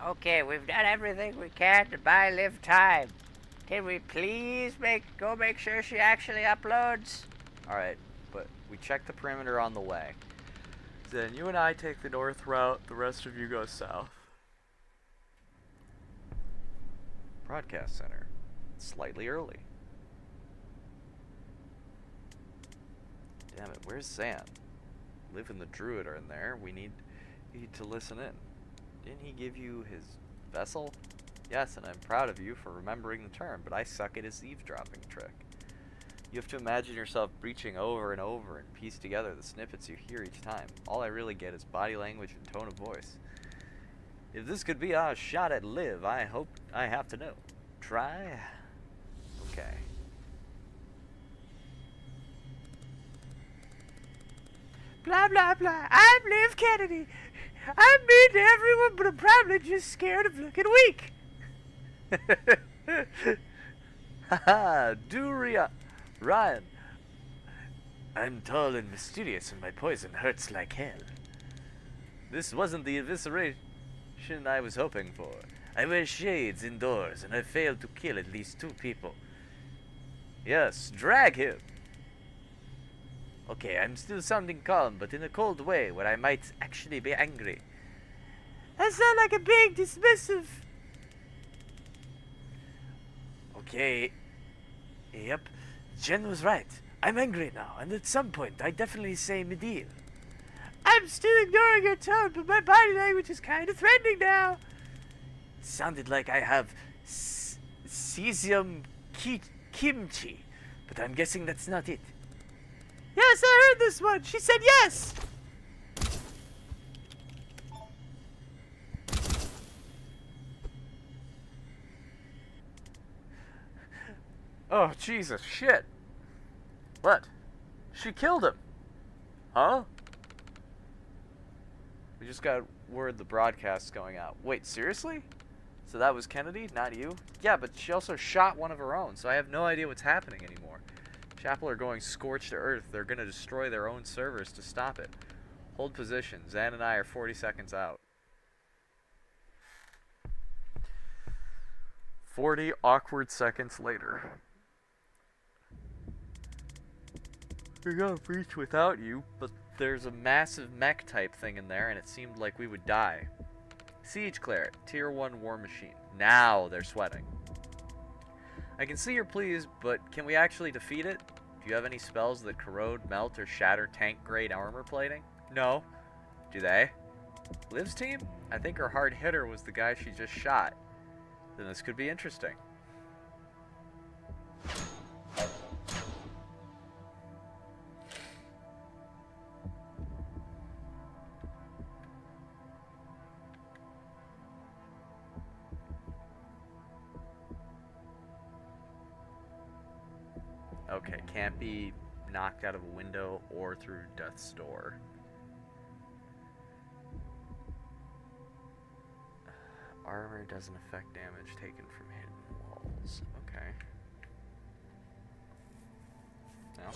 Okay, we've done everything we can to buy Liv time. Can we please go make sure she actually uploads? Alright, but we checked the perimeter on the way. Then you and I take the north route, the rest of you go south. Broadcast center. Slightly early. Damn it, where's Zan? Liv and the druid are in there. We need to listen in. Didn't he give you his vessel? Yes, and I'm proud of you for remembering the term, but I suck at his eavesdropping trick. You have to imagine yourself breaching over and over and piece together the snippets you hear each time. All I really get is body language and tone of voice. If this could be our shot at Liv, I hope I have to know. Try? Okay. Blah, blah, blah. I'm Liv Kennedy. I'm mean to everyone, but I'm probably just scared of looking weak. Haha, Ryan. I'm tall and mysterious, and my poison hurts like hell. This wasn't the evisceration I was hoping for. I wear shades indoors, and I failed to kill at least 2 people. Yes, drag him. Okay, I'm still sounding calm, but in a cold way, where I might actually be angry. That sounds like a big dismissive. Okay. Yep, Jen was right. I'm angry now, and at some point, I definitely say Medivh. I'm still ignoring your tone, but my body language is kind of threatening now. Sounded like I have cesium kimchi, but I'm guessing that's not it. Yes, I heard this one. She said yes. Oh, Jesus, shit. What? She killed him. Huh? We just got word the broadcast's going out. Wait, seriously? So that was Kennedy, not you? Yeah, but she also shot one of her own, so I have no idea what's happening anymore. Chapel are going scorched to earth. They're going to destroy their own servers to stop it. Hold position. Zan and I are 40 seconds out. 40 awkward seconds later. We're gonna breach without you, but there's a massive mech type thing in there, and it seemed like we would die. Siege Cleric, Tier 1 War Machine. Now they're sweating. I can see your pleas, but can we actually defeat it? Do you have any spells that corrode, melt, or shatter tank-grade armor plating? No. Do they? Liv's team? I think her hard hitter was the guy she just shot. Then this could be interesting. Okay, can't be knocked out of a window or through death's door. Armor doesn't affect damage taken from hidden walls. Okay. Now.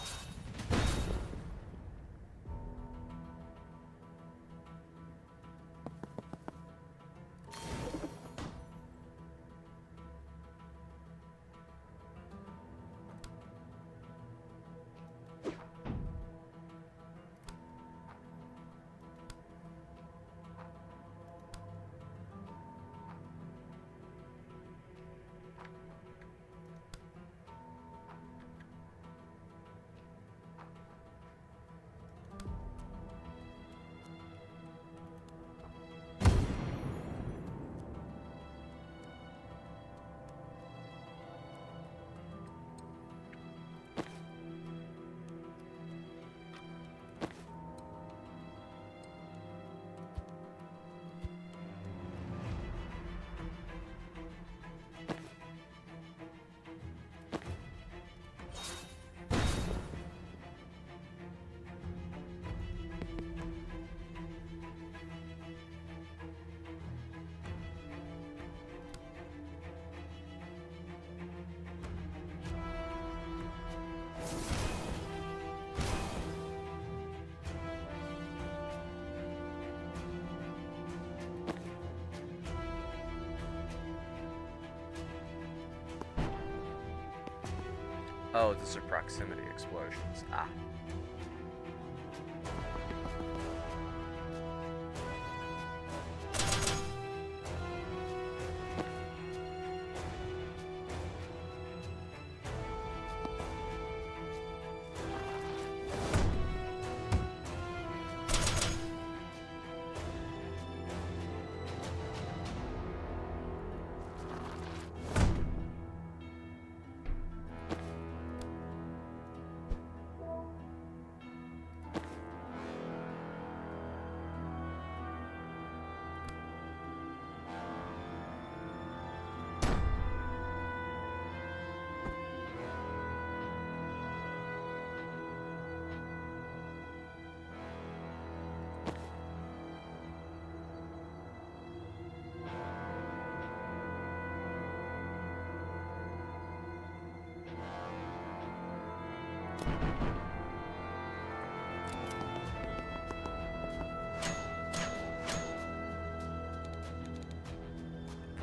Oh, these are proximity explosions. Ah.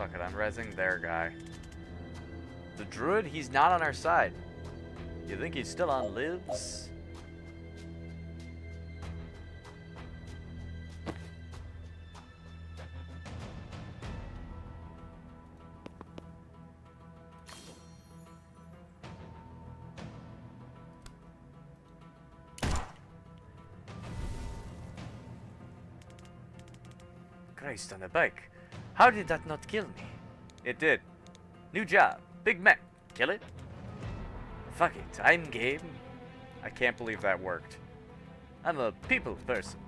Fuck it, I'm rezzing their guy. The druid, he's not on our side. You think he's still on lives? Christ on a bike. How did that not kill me? It did. New job. Big Mac. Kill it? Fuck it. I'm game. I can't believe that worked. I'm a people person.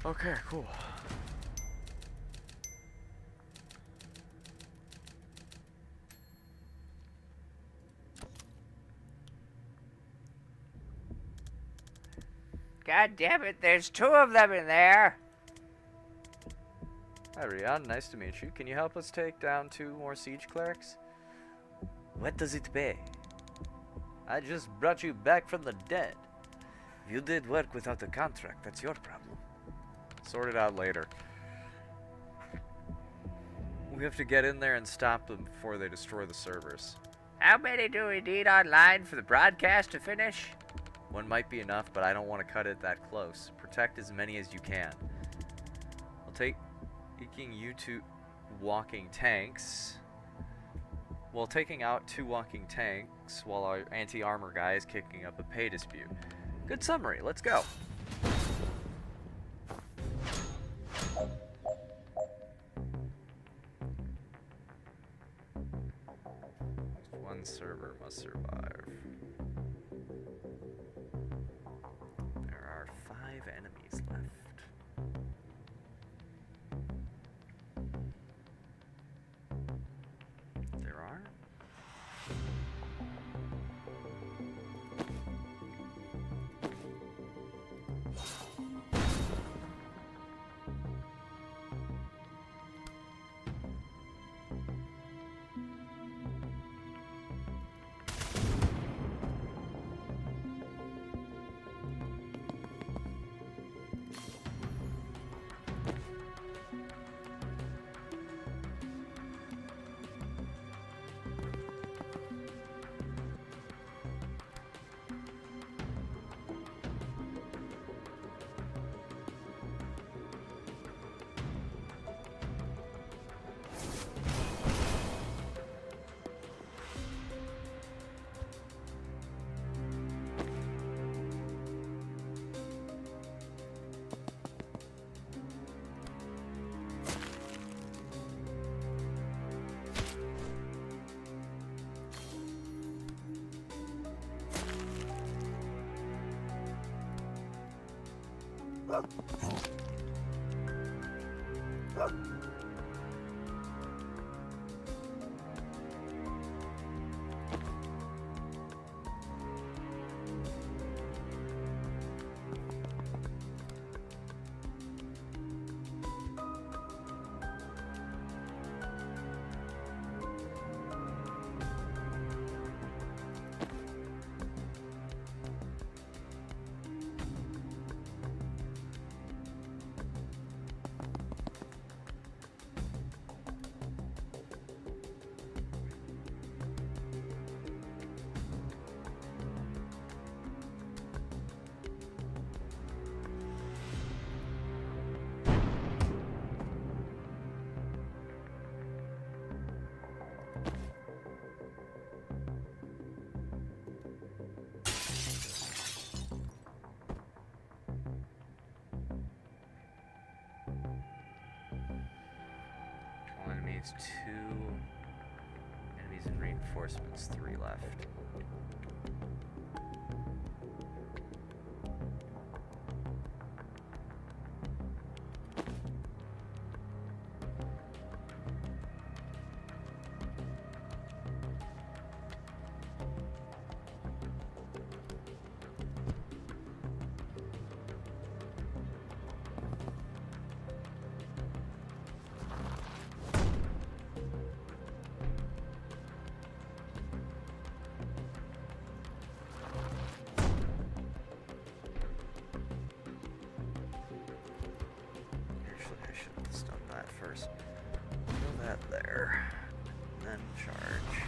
Okay, cool. God damn it, there's 2 of them in there. Hi, Rion. Nice to meet you. Can you help us take down 2 more siege clerics? What does it pay? I just brought you back from the dead. You did work without a contract. That's your problem. Sort it out later. We have to get in there and stop them before they destroy the servers. How many do we need online for the broadcast to finish? 1 might be enough, but I don't want to cut it that close. Protect as many as you can. I'll taking you 2 walking tanks. Well, taking out 2 walking tanks while our anti-armor guy is kicking up a pay dispute. Good summary. Let's go. One server must survive. There are 5 enemies left. There are? Enemies 2. Enemies and reinforcements 3 left. Actually, I should have just done that first. Throw that there. Then charge.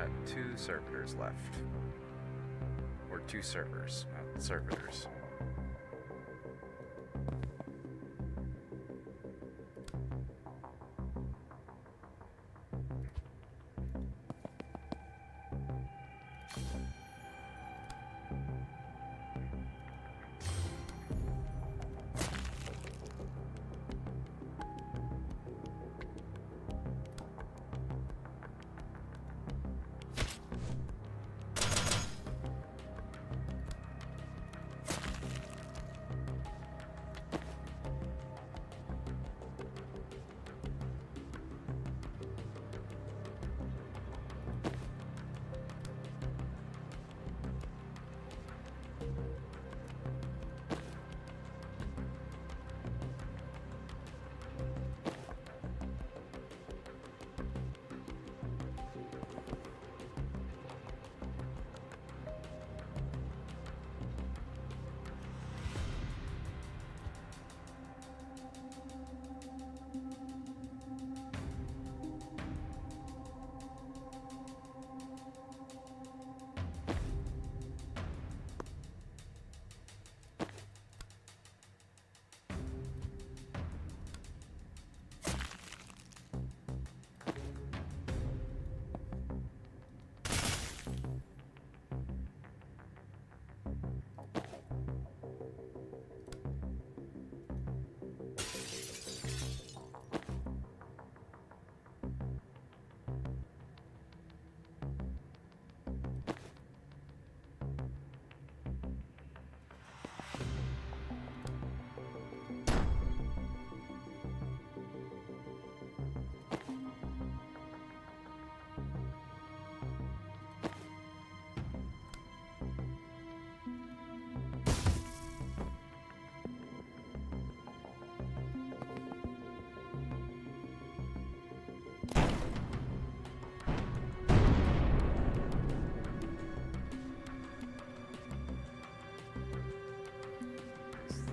got 2 servitors left. Or 2 servers, not servitors.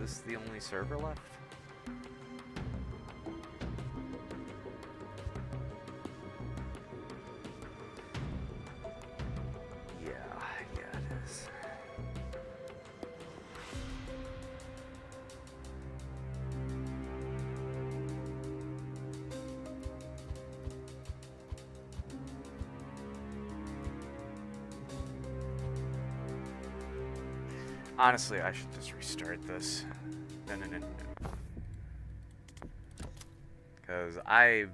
Is this the only server left? Yeah, it is. Honestly, I should just restart this. No. Because I...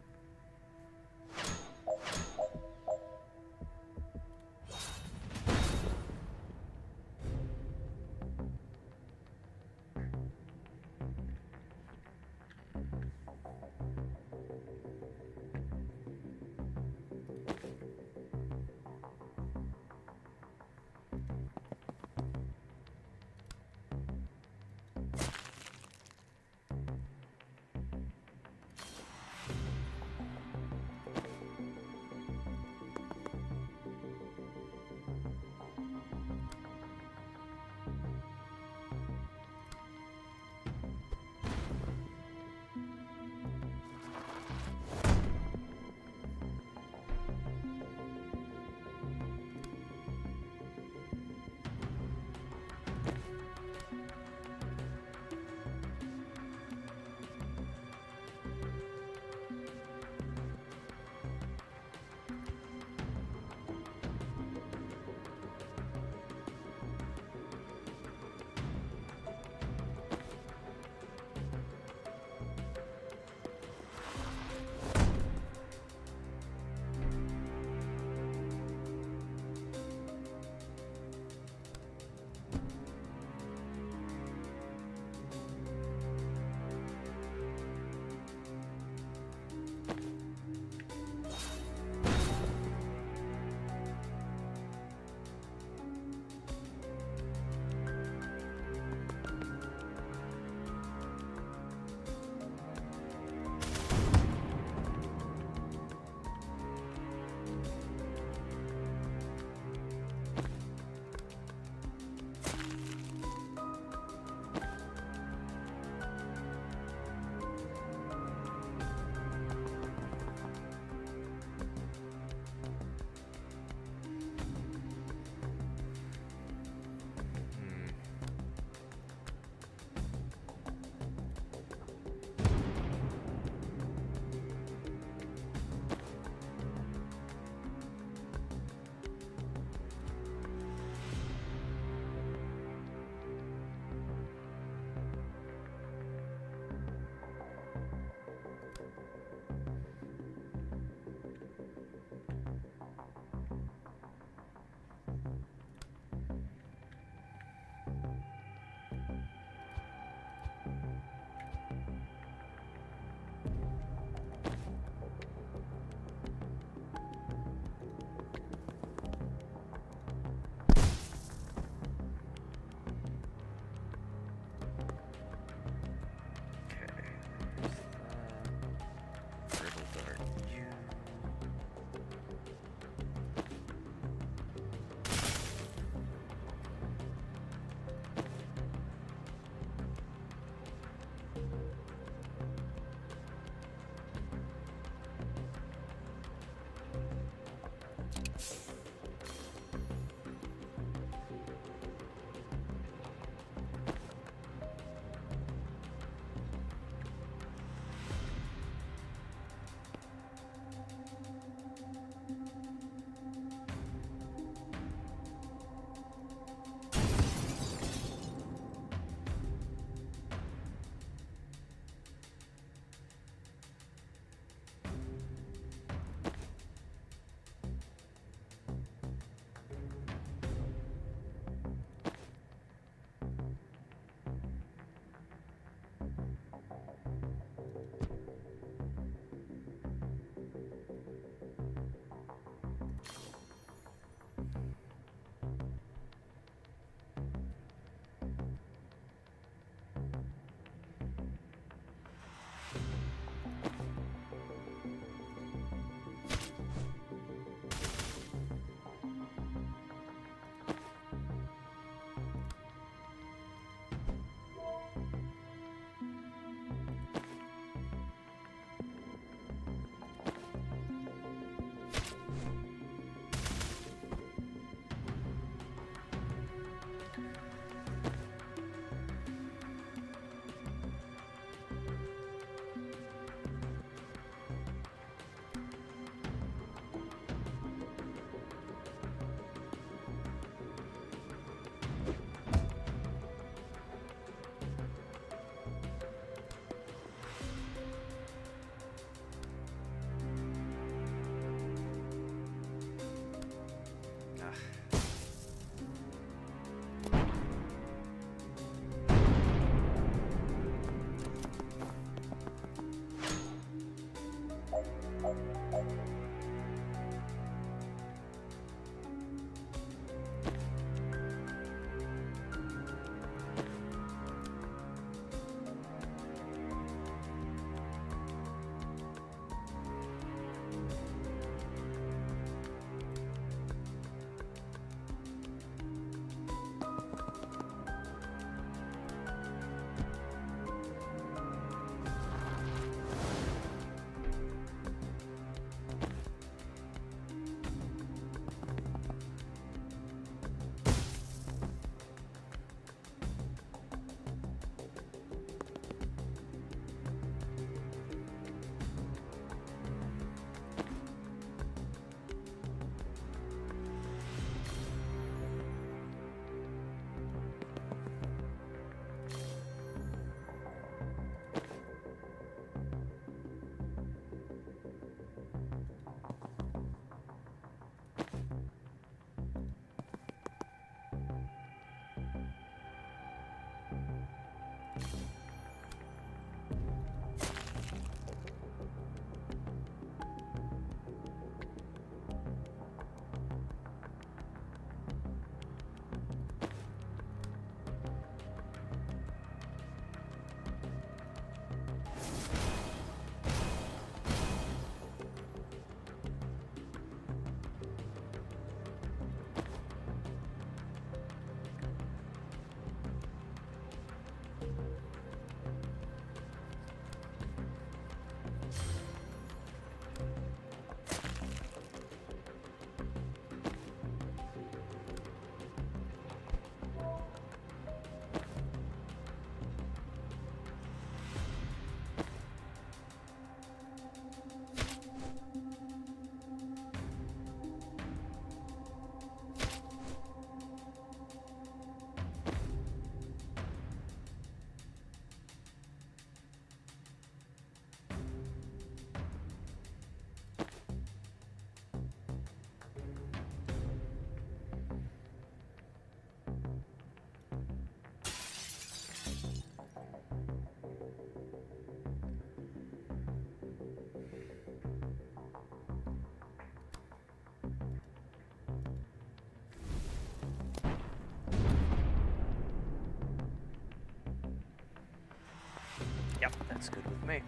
Yep, that's good with me.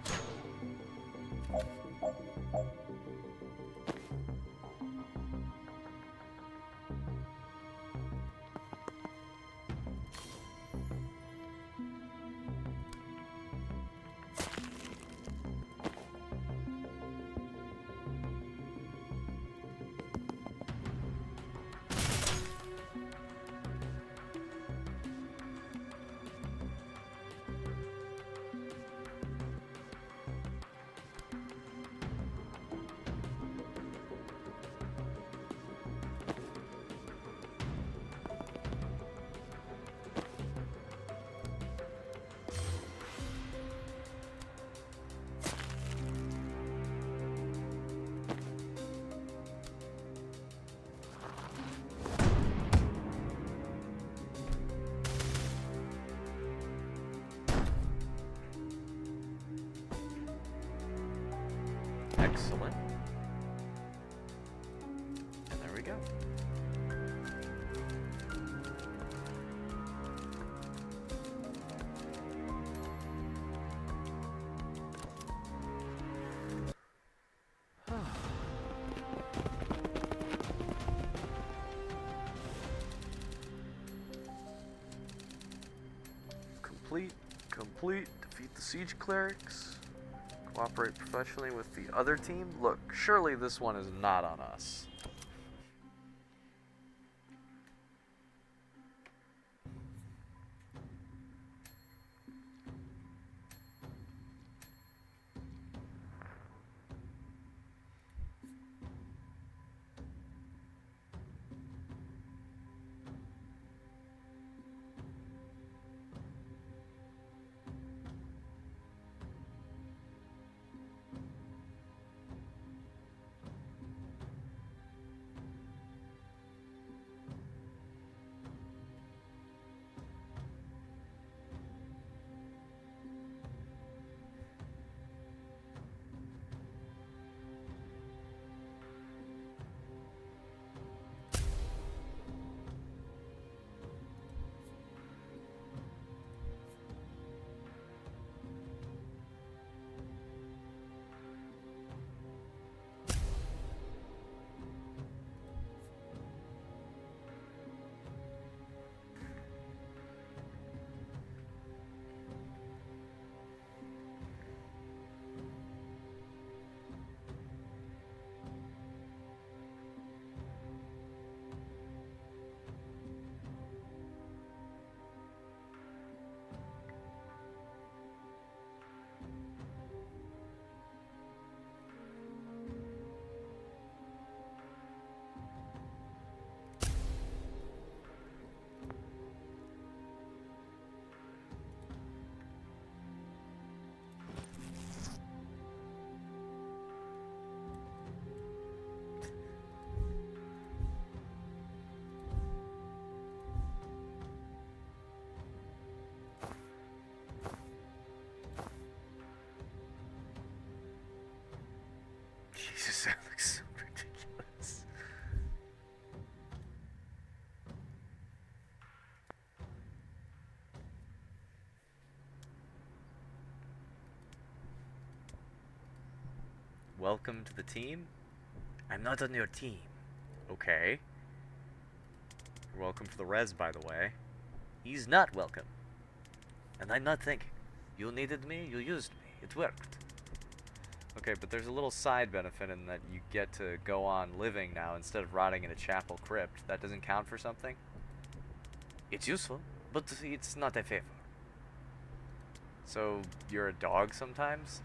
Excellent. And there we go. Complete. Defeat the siege clerics. Cooperate professionally with the other team. Look, surely this one is not on us. Jesus, that looks so ridiculous. Welcome to the team? I'm not on your team. Okay. You're welcome to the res, by the way. He's not welcome. And I'm not thinking. You needed me, you used me. It worked. Okay, but there's a little side benefit in that you get to go on living now instead of rotting in a chapel crypt. That doesn't count for something? It's useful, but it's not a favor. So, you're a dog sometimes?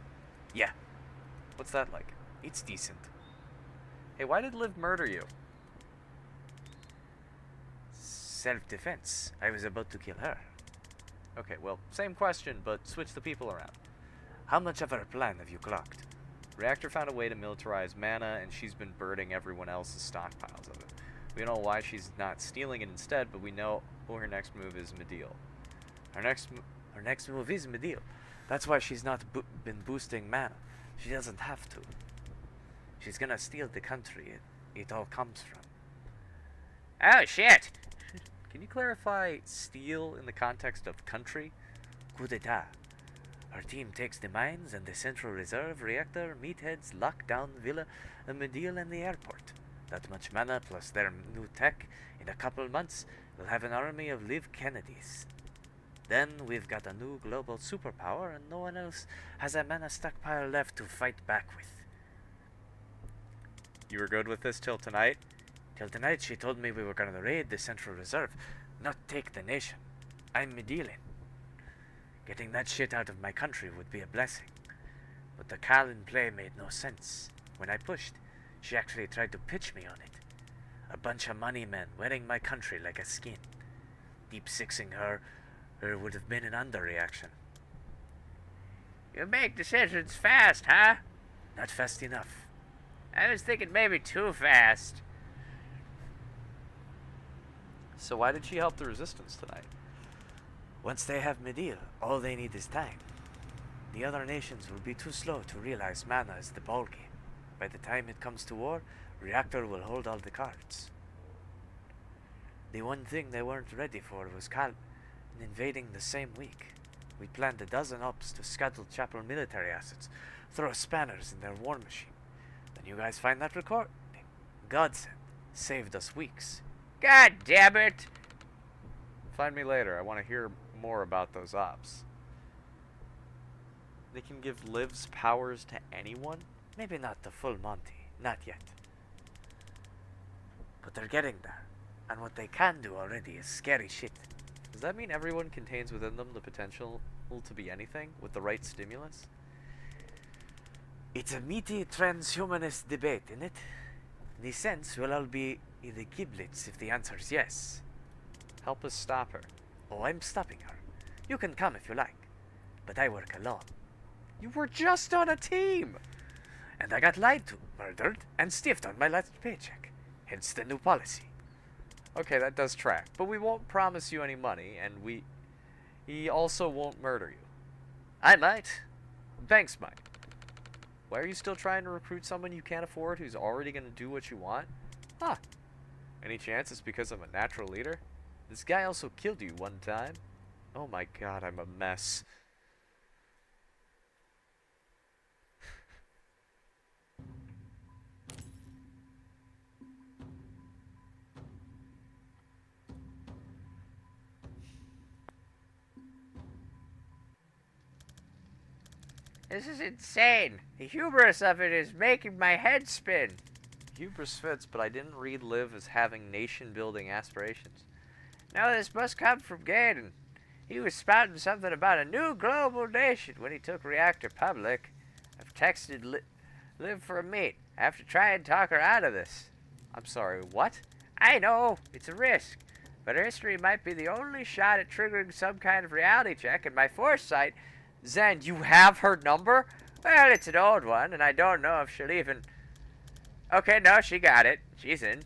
Yeah. What's that like? It's decent. Hey, why did Liv murder you? Self-defense. I was about to kill her. Okay, well, same question, but switch the people around. How much of our plan have you clocked? Reactor found a way to militarize mana, and she's been birding everyone else's stockpiles of it. We don't know why she's not stealing it instead, but we know her next move is Mediel. Her next move is Mediel. That's why she's not been boosting mana. She doesn't have to. She's gonna steal the country it all comes from. Oh, shit! Can you clarify steal in the context of country? Coup d'etat. Our team takes the mines and the Central Reserve reactor, meatheads, lockdown villa, a Mediel and the airport. That much mana plus their new tech, in a couple months, we'll have an army of Liv Kennedys. Then we've got a new global superpower and no one else has a mana stockpile left to fight back with. You were good with this till tonight? Till tonight she told me we were gonna raid the Central Reserve, not take the nation. I'm Medielin. Getting that shit out of my country would be a blessing. But the call in play made no sense. When I pushed, she actually tried to pitch me on it. A bunch of money men wearing my country like a skin. Deep sixing her would have been an underreaction. You make decisions fast, huh? Not fast enough. I was thinking maybe too fast. So why did she help the resistance tonight? Once they have Mediel, all they need is time. The other nations will be too slow to realize mana is the ballgame. By the time it comes to war, Reactor will hold all the cards. The one thing they weren't ready for was Cal invading the same week. We planned a dozen ops to scuttle Chapel military assets, throw spanners in their war machine. Then you guys find that recording. Godsend. Saved us weeks. God damn it! Find me later. I want to hear more about those ops. They can give Liv's powers to anyone? Maybe not the full Monty. Not yet. But they're getting there. And what they can do already is scary shit. Does that mean everyone contains within them the potential to be anything with the right stimulus? It's a meaty transhumanist debate, isn't it? In the sense, we'll all be in the giblets if the answer's yes. Help us stop her. Oh, I'm stopping her. You can come if you like. But I work alone. You were just on a team! And I got lied to, murdered, and stiffed on my last paycheck. Hence the new policy. Okay, that does track. But we won't promise you any money, and he also won't murder you. I might. Banks might. Why are you still trying to recruit someone you can't afford who's already going to do what you want? Huh. Any chance it's because I'm a natural leader? This guy also killed you one time. Oh my god, I'm a mess. This is insane. The hubris of it is making my head spin. Hubris fits, but I didn't read Liv as having nation-building aspirations. No, this must come from Gaiden. He was spouting something about a new global nation when he took Reactor public. I've texted Liv for a meet. I have to try and talk her out of this. I'm sorry, what? I know, it's a risk. But her history might be the only shot at triggering some kind of reality check, and my foresight... Zen, you have her number? Well, it's an old one, and I don't know if she'll even... Okay, no, she got it. She's in.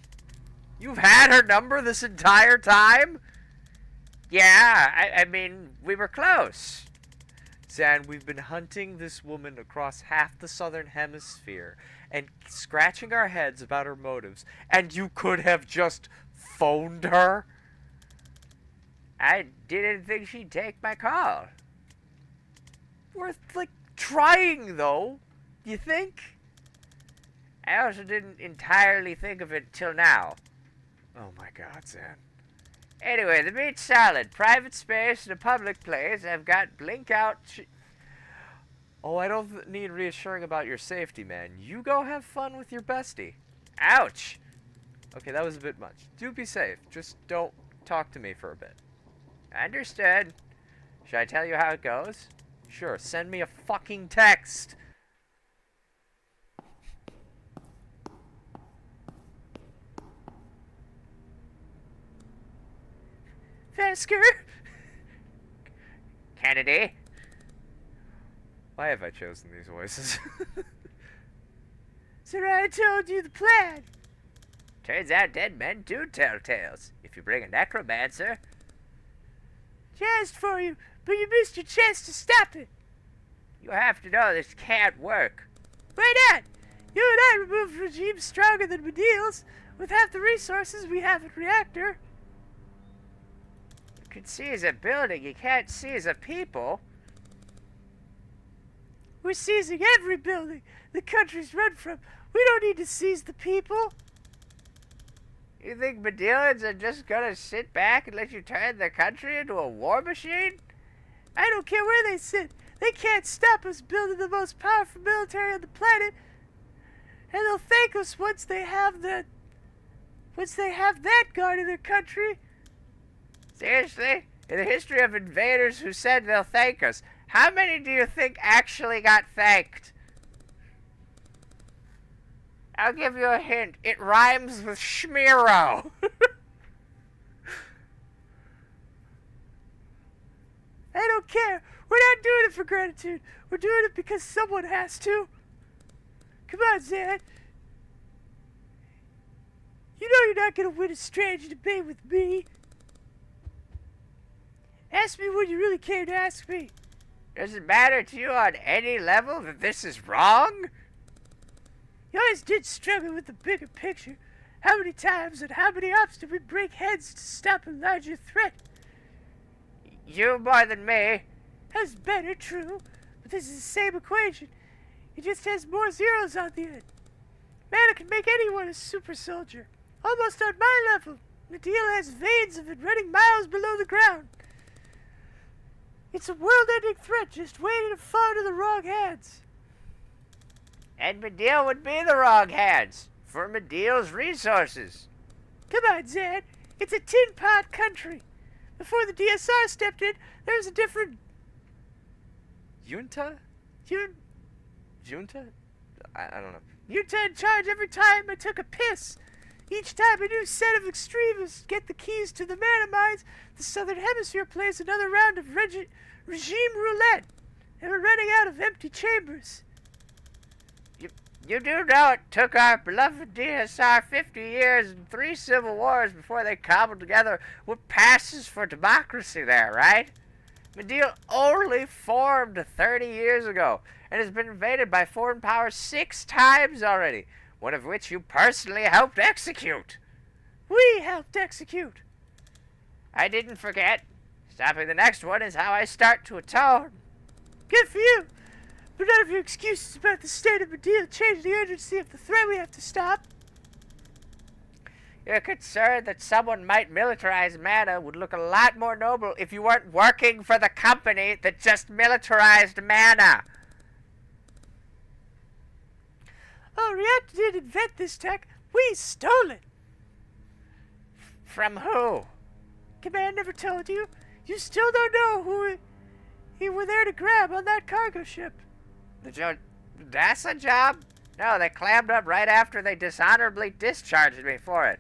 You've had her number this entire time? Yeah, I mean, we were close. Zan, we've been hunting this woman across half the southern hemisphere and scratching our heads about her motives, and you could have just phoned her? I didn't think she'd take my call. Worth, like, trying, though. You think? I also didn't entirely think of it till now. Oh my god, Zan. Anyway, the meat's solid. Private space and a public place. I've got blink out. Oh, I don't need reassuring about your safety, man. You go have fun with your bestie. Ouch! Okay, that was a bit much. Do be safe. Just don't talk to me for a bit. Understood. Should I tell you how it goes? Sure, send me a fucking text. Vesker? Kennedy? Why have I chosen these voices? Sir, I told you the plan. Turns out dead men do tell tales. If you bring a necromancer. Just for you, but you missed your chance to stop it. You have to know this can't work. Why not? You and I removed regimes stronger than Medeal's with half the resources we have at Reactor. You can seize a building, you can't seize a people. We're seizing every building the country's run from. We don't need to seize the people. You think Medealians are just gonna sit back and let you turn the country into a war machine? I don't care where they sit. They can't stop us building the most powerful military on the planet. And they'll thank us once they have that guarding their country. Seriously? In the history of invaders who said they'll thank us, how many do you think actually got thanked? I'll give you a hint. It rhymes with Schmiro. I don't care. We're not doing it for gratitude. We're doing it because someone has to. Come on, Zan. You know you're not going to win a strange debate with me. Ask me when you really care to ask me. Does it matter to you on any level that this is wrong? You always did struggle with the bigger picture. How many times and how many ups did we break heads to stop a larger threat? You more than me. That's better, true. But this is the same equation. It just has more zeros on the end. Mana can make anyone a super soldier. Almost on my level. Medeal has veins of it running miles below the ground. It's a world-ending threat just waiting to fall into the wrong hands. And Medeal would be the wrong hands for Medeal's resources. Come on, Zan. It's a tin pot country. Before the DSR stepped in, there was a different... Junta? Junta? I don't know. Junta in charge every time I took a piss. Each time a new set of extremists get the keys to the mana mines, the Southern Hemisphere plays another round of regime roulette. And we're running out of empty chambers. You do know it took our beloved DSR 50 years and 3 civil wars before they cobbled together what passes for democracy there, right? Medeal only formed 30 years ago and has been invaded by foreign powers 6 times already, one of which you personally helped execute. We helped execute. I didn't forget. Stopping the next one is how I start to atone. Good for you. But none of your excuses about the state of Medeal change the urgency of the threat we have to stop. You're concerned that someone might militarize mana would look a lot more noble if you weren't working for the company that just militarized mana. Oh, Reactor didn't invent this tech. We stole it. From who? Command never told you. You still don't know who you were there to grab on that cargo ship. The NASA job? No, they clammed up right after they dishonorably discharged me for it.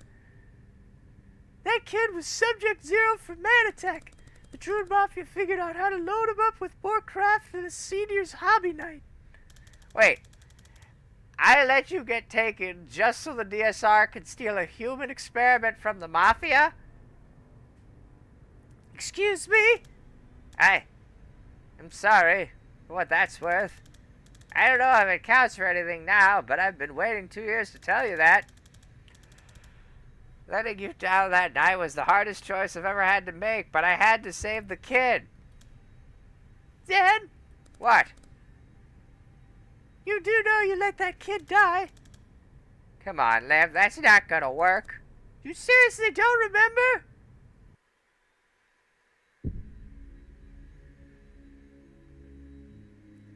That kid was Subject Zero for Manatech. The Druid Mafia figured out how to load him up with more craft than a senior's hobby night. Wait, I let you get taken just so the DSR could steal a human experiment from the Mafia? Excuse me? I'm sorry. for what that's worth. I don't know if it counts for anything now, but I've been waiting 2 years to tell you that. Letting you down that night was the hardest choice I've ever had to make, but I had to save the kid. Dad, What? you do know you let that kid die. Come on, Liv, that's not gonna work. You seriously don't remember?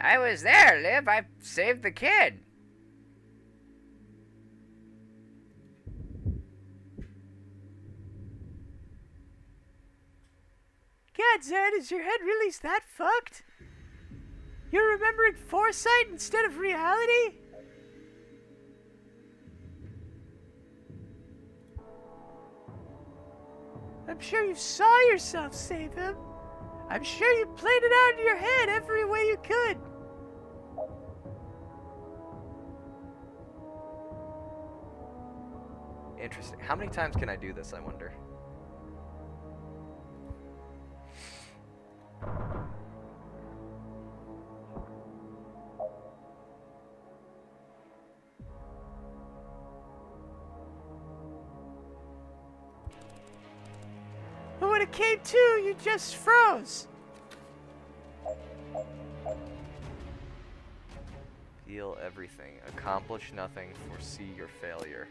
I was there, Liv. I saved the kid. God, Zed, is your head really that fucked? You're remembering foresight instead of reality? I'm sure you saw yourself save him. I'm sure you played it out in your head every way you could. Interesting. How many times can I do this, I wonder? But when it came to, you just froze. Feel everything. Accomplish nothing. Foresee your failure.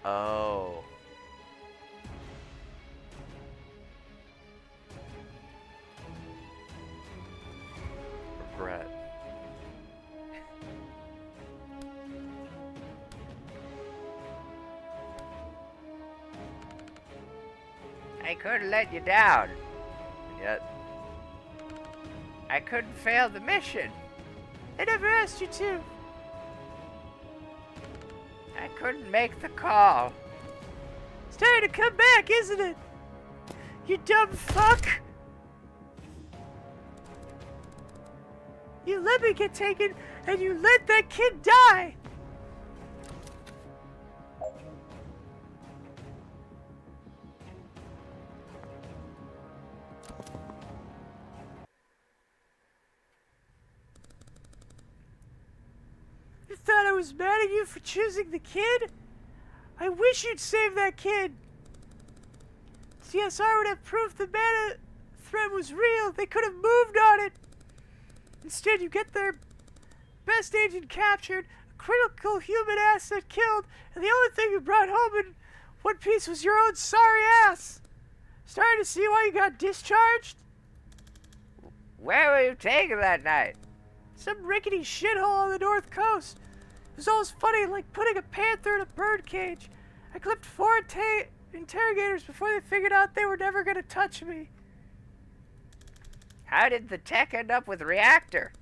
Oh. Regret. I couldn't let you down. And yet, I couldn't fail the mission. I never asked you to. I couldn't make the call. It's time to come back, isn't it? You dumb fuck. You let me get taken, and you let that kid die. You thought I was mad at you for choosing the kid? I wish you'd save that kid. CSR would have proof the mana threat was real. They could have moved on it. Instead, you get their best agent captured, a critical human asset killed, and the only thing you brought home in one piece was your own sorry ass. Starting to see why you got discharged? Where were you taken that night? Some rickety shithole on the north coast. It was always funny, like putting a panther in a bird cage. I clipped 4 interrogators before they figured out they were never gonna touch me. How did the tech end up with Reactor?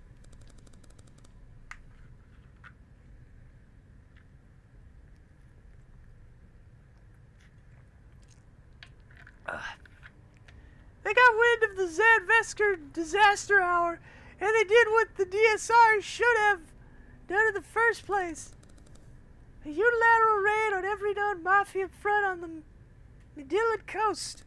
They got wind of the Zan Vesker disaster hour, and they did what the DSR should have done in the first place. A unilateral raid on every known mafia front on the Midland coast.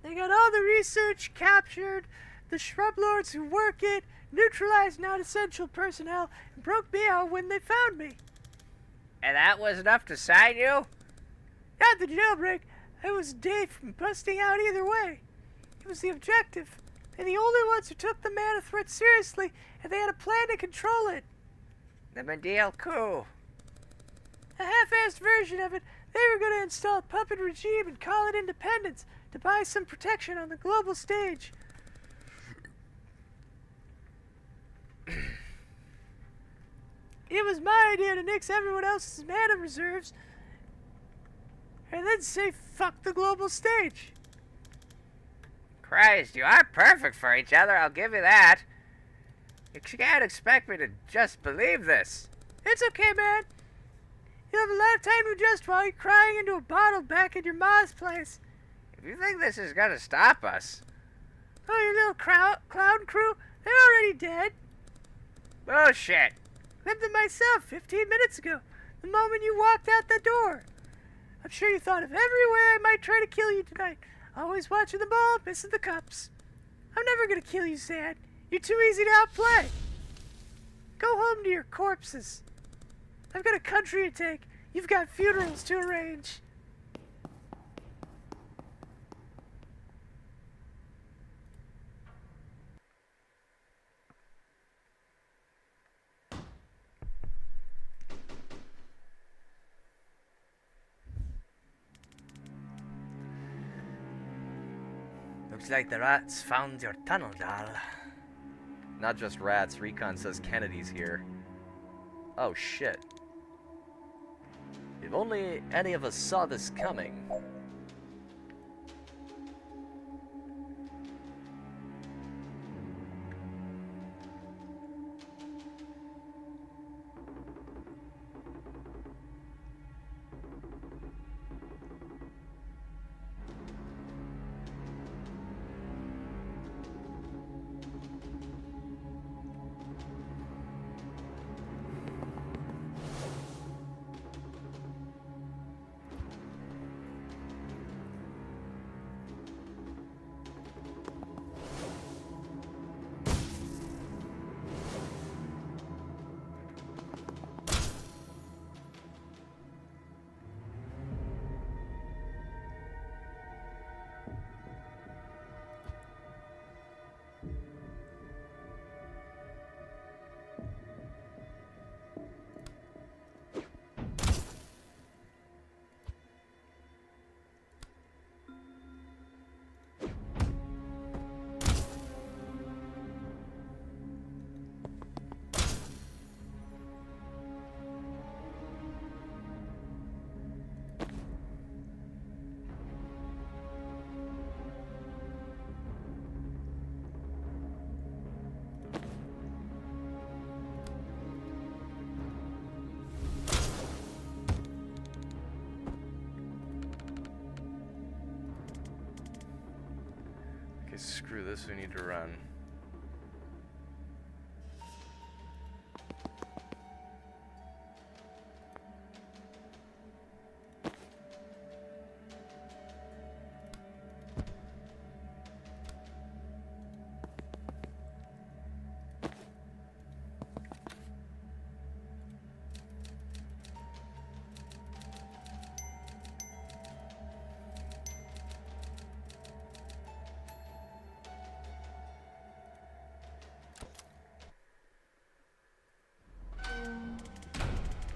They got all the research captured, the shrub lords who work it, neutralized non-essential personnel, and broke me out when they found me. And that was enough to sign you? Not the jailbreak. I was a day from busting out either way. It was the objective. They're the only ones who took the mana threat seriously, and they had a plan to control it. The Medial coup. A half-assed version of it. They were going to install a puppet regime and call it independence to buy some protection on the global stage. It was my idea to nix everyone else's mana reserves and then say fuck the global stage. Christ, you are perfect for each other, I'll give you that. You can't expect me to just believe this. It's okay, man. You'll have a lot of time to adjust while you're crying into a bottle back at your ma's place. If you think this is gonna stop us... Oh, your little clown crew? They're already dead. Bullshit. Grabbed them myself 15 minutes ago, the moment you walked out the door. I'm sure you thought of every way I might try to kill you tonight. Always watching the ball, missing the cups. I'm never gonna kill you, Sad. You're too easy to outplay. Go home to your corpses. I've got a country to take. You've got funerals to arrange. Looks like the rats found your tunnel, Dal. Not just rats, Recon says Kennedy's here. Oh shit. If only any of us saw this coming. Okay, screw this, we need to run.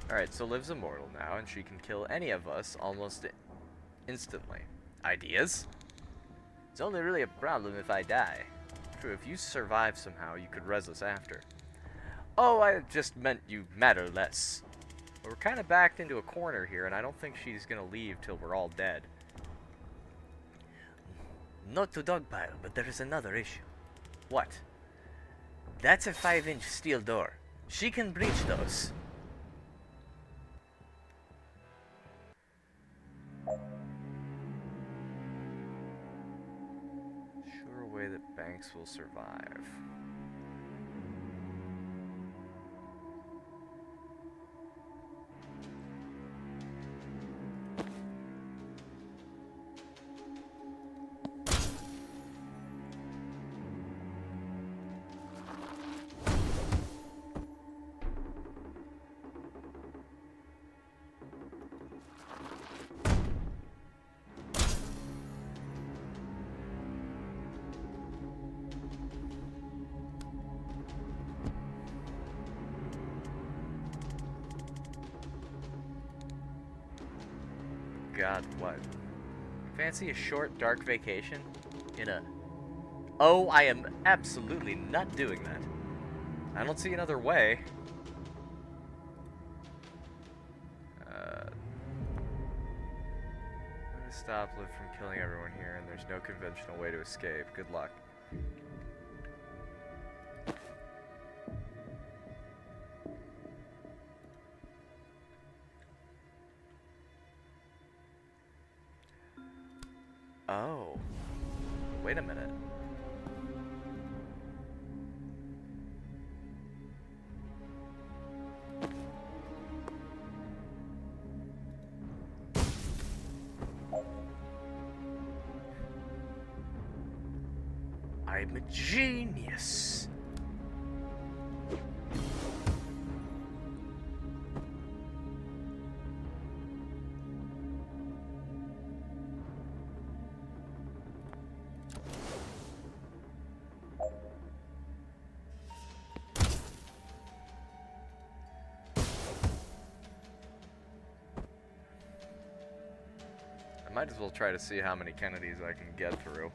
Alright, so Liv's immortal now, and she can kill any of us almost instantly. Ideas? It's only really a problem if I die. True, if you survive somehow, you could res us after. Oh, I just meant you matter less. But we're kind of backed into a corner here, and I don't think she's gonna leave till we're all dead. Not to dogpile, but there is another issue. What? That's a 5-inch steel door. She can breach those. Sure way that Banks will survive. God, what? Fancy a short, dark vacation? In a... Oh, I am absolutely not doing that. I don't see another way. I'm gonna stop Liv from killing everyone here, and there's no conventional way to escape. Good luck. Oh. Wait a minute. I'm a genius. I might as well try to see how many Kennedys I can get through.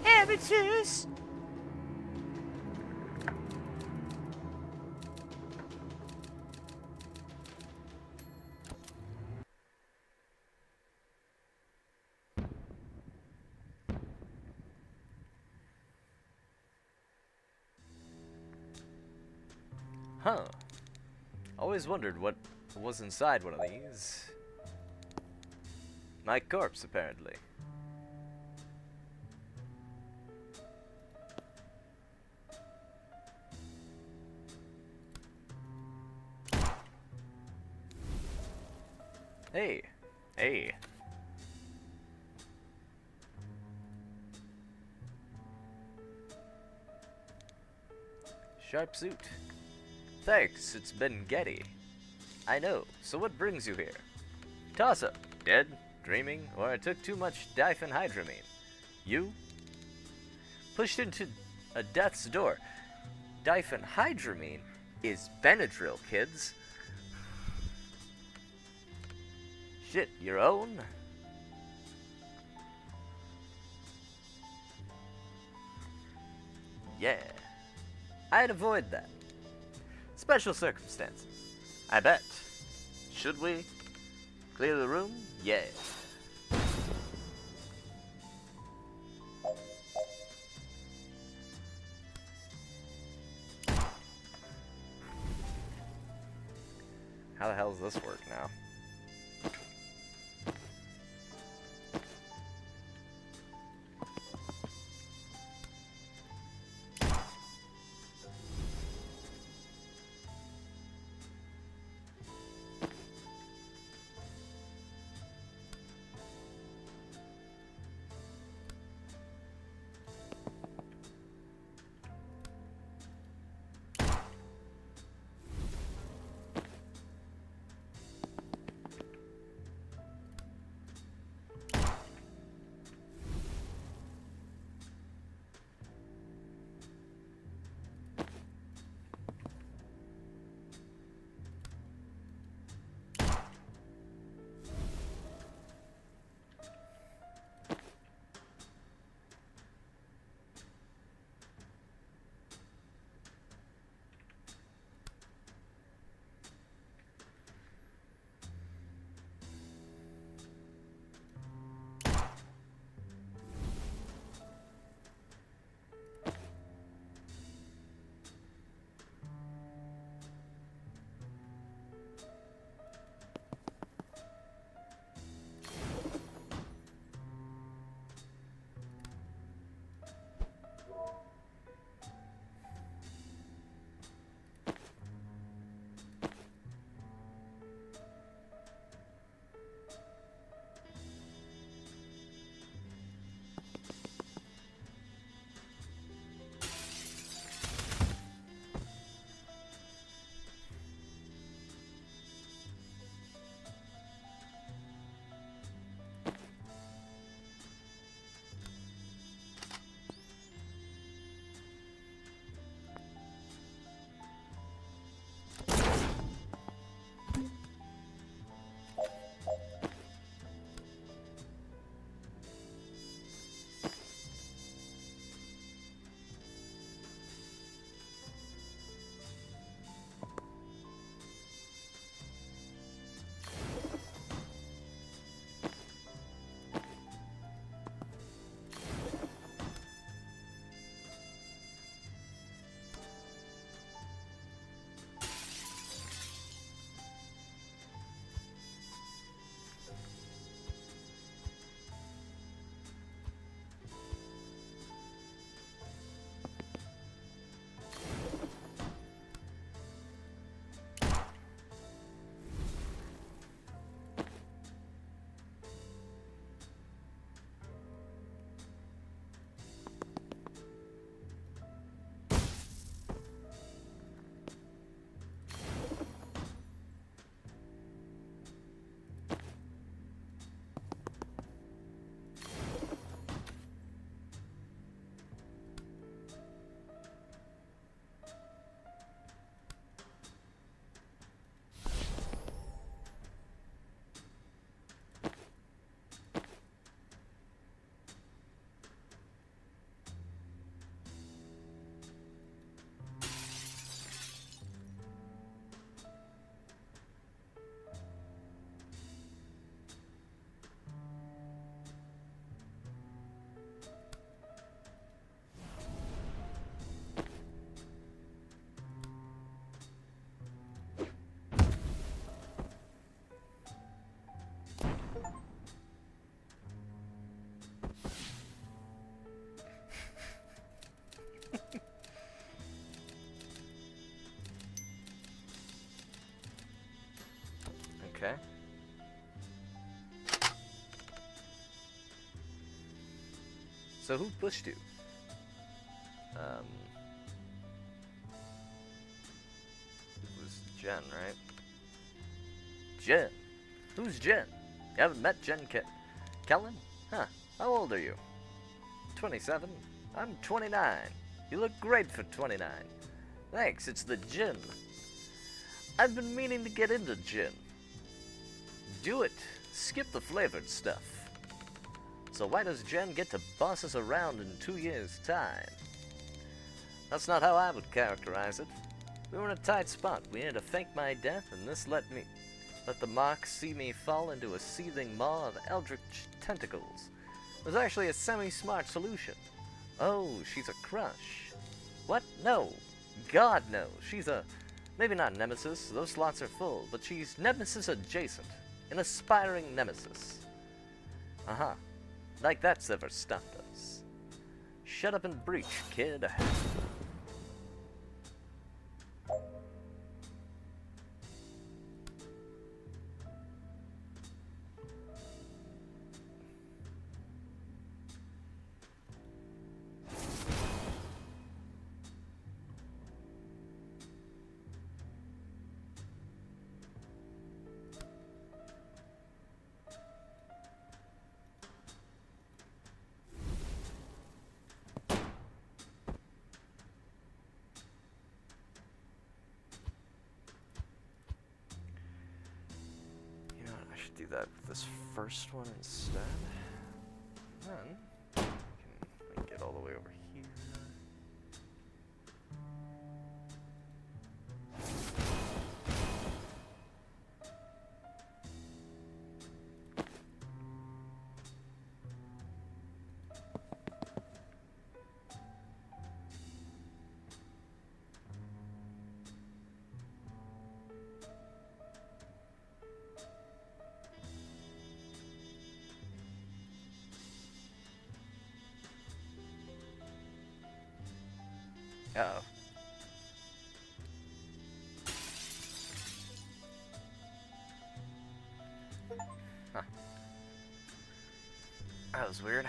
Amateurs! Huh. Always wondered what was inside one of these. My corpse, apparently. Hey. Hey. Sharp suit. Thanks, it's Ben Getty. I know, so what brings you here? Toss-up. Dead? Dreaming? Or I took too much diphenhydramine? You? Pushed into a death's door. Diphenhydramine is Benadryl, kids. Shit, your own? Yeah. I'd avoid that. Special circumstances. I bet. Should we? Clear the room? Yeah. How the hell does this work now? Okay. So who pushed you? It was Jen, right? Jen? Who's Jen? You haven't met Jen Kellen? Huh. How old are you? 27. I'm 29. You look great for 29. Thanks, it's the gin. I've been meaning to get into gin. Do it. Skip the flavored stuff. So why does Jen get to boss us around in 2 years' time? That's not how I would characterize it. We were in a tight spot. We had to fake my death, and this let the mark see me fall into a seething maw of eldritch tentacles. It was actually a semi-smart solution. Oh, she's a crush. What? No. God, no. She's a... maybe not nemesis. Those slots are full. But she's nemesis adjacent. An aspiring nemesis. Uh-huh. Like that's ever stopped us. Shut up and breach, kid. Do that with this first one instead. Then we can get all the way over here. Uh-oh. Huh. That was weird.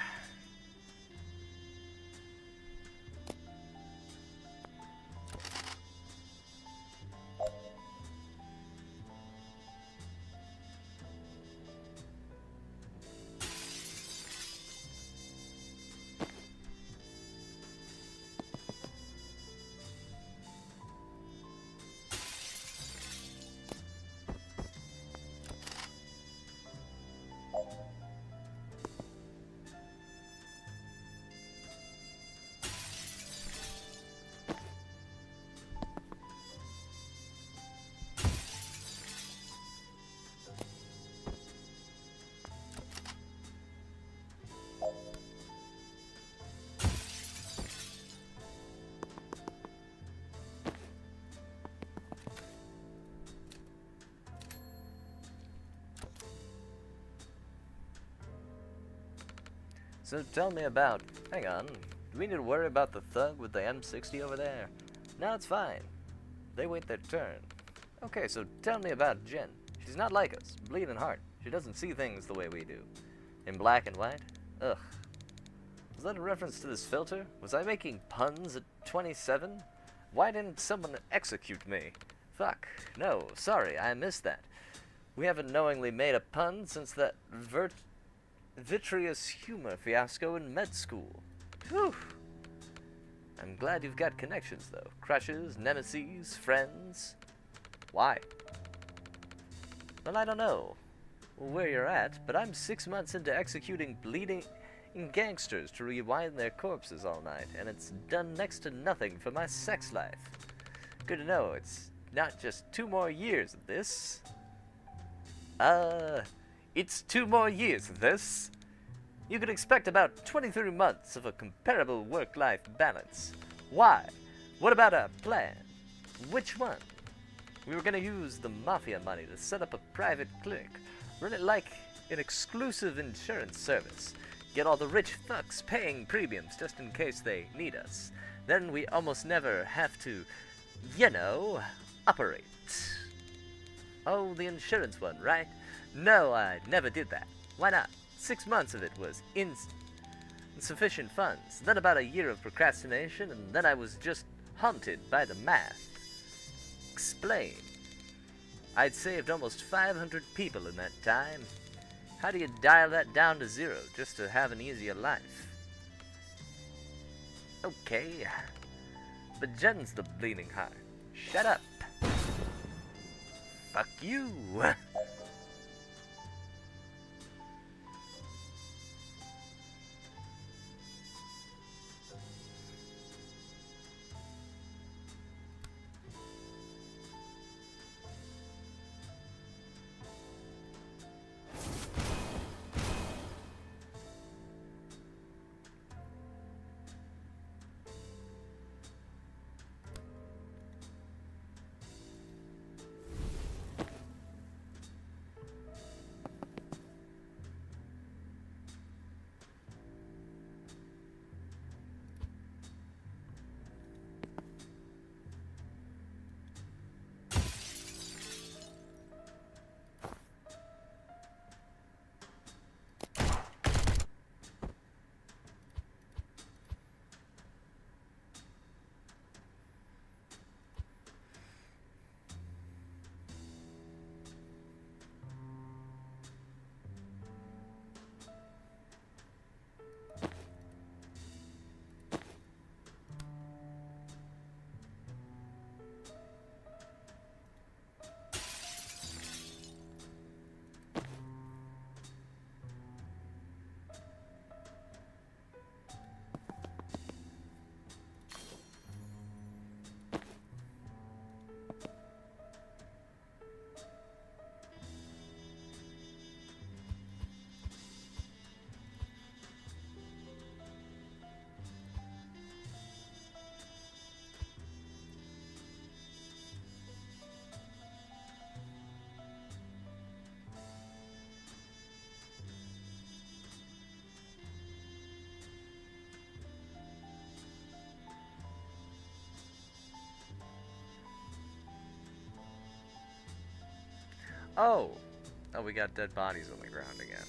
So tell me about... Hang on. Do we need to worry about the thug with the M60 over there? No, it's fine. They wait their turn. Okay, so tell me about Jen. She's not like us. Bleeding heart. She doesn't see things the way we do. In black and white? Ugh. Was that a reference to this filter? Was I making puns at 27? Why didn't someone execute me? Fuck. No, sorry, I missed that. We haven't knowingly made a pun since that vitreous humor fiasco in med school. Whew. I'm glad you've got connections, though. Crushes, nemesis, friends. Why? Well, I don't know where you're at, but I'm 6 months into executing bleeding gangsters to rewind their corpses all night, and it's done next to nothing for my sex life. Good to know it's not just 2 more years of this. It's 2 more years of this. You can expect about 23 months of a comparable work-life balance. Why? What about our plan? Which one? We were going to use the mafia money to set up a private clinic, run it like an exclusive insurance service, get all the rich fucks paying premiums just in case they need us. Then we almost never have to, you know, operate. Oh, the insurance one, right? No, I never did that. Why not? 6 months of it was insufficient funds, then about a year of procrastination, and then I was just haunted by the math. Explain. I'd saved almost 500 people in that time. How do you dial that down to 0 just to have an easier life? Okay, but Jen's the bleeding heart. Shut up. Fuck you. Oh. Oh, we got dead bodies on the ground again.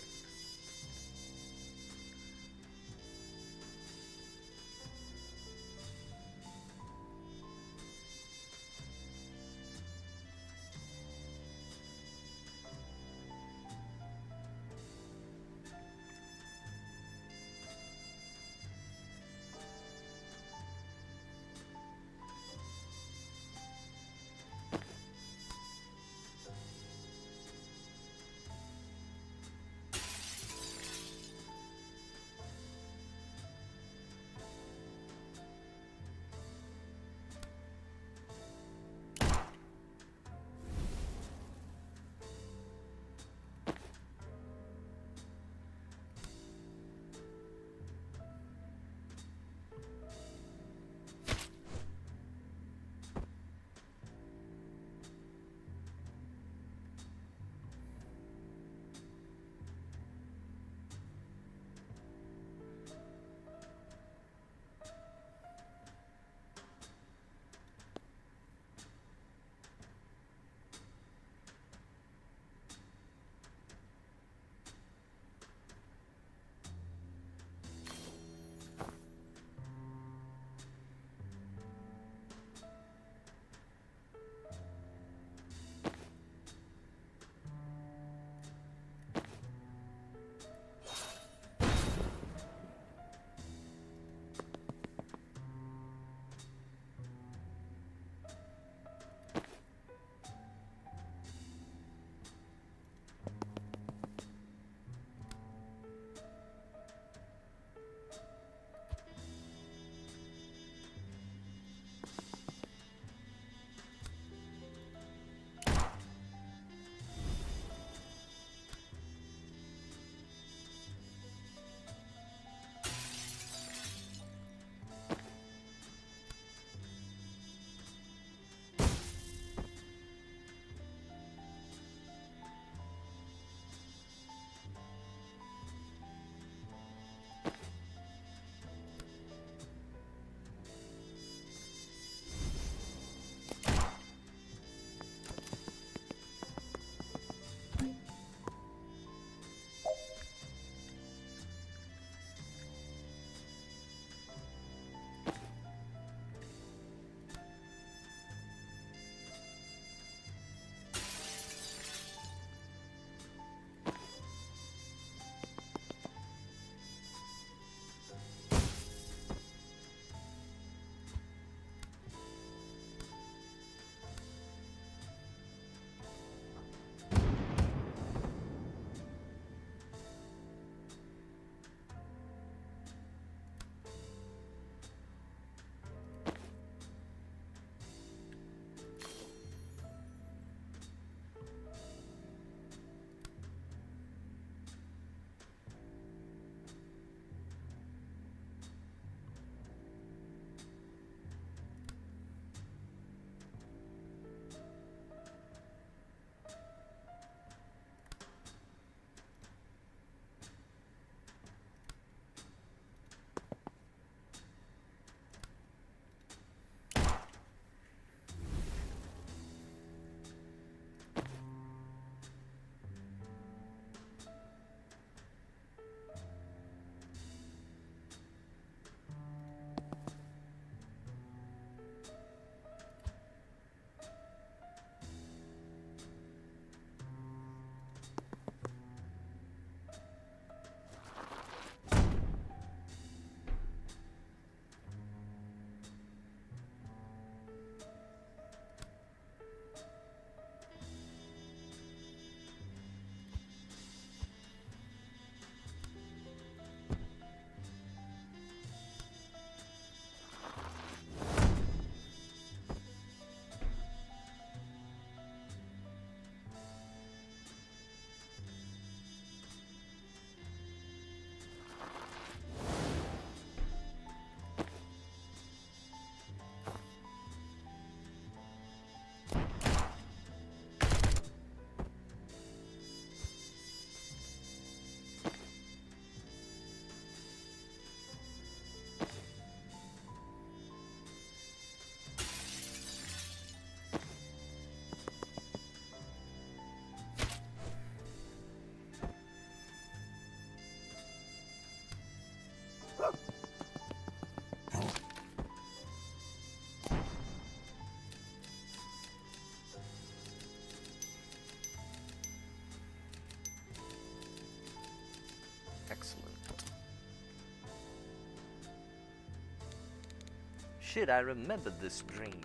shit, I remembered this dream.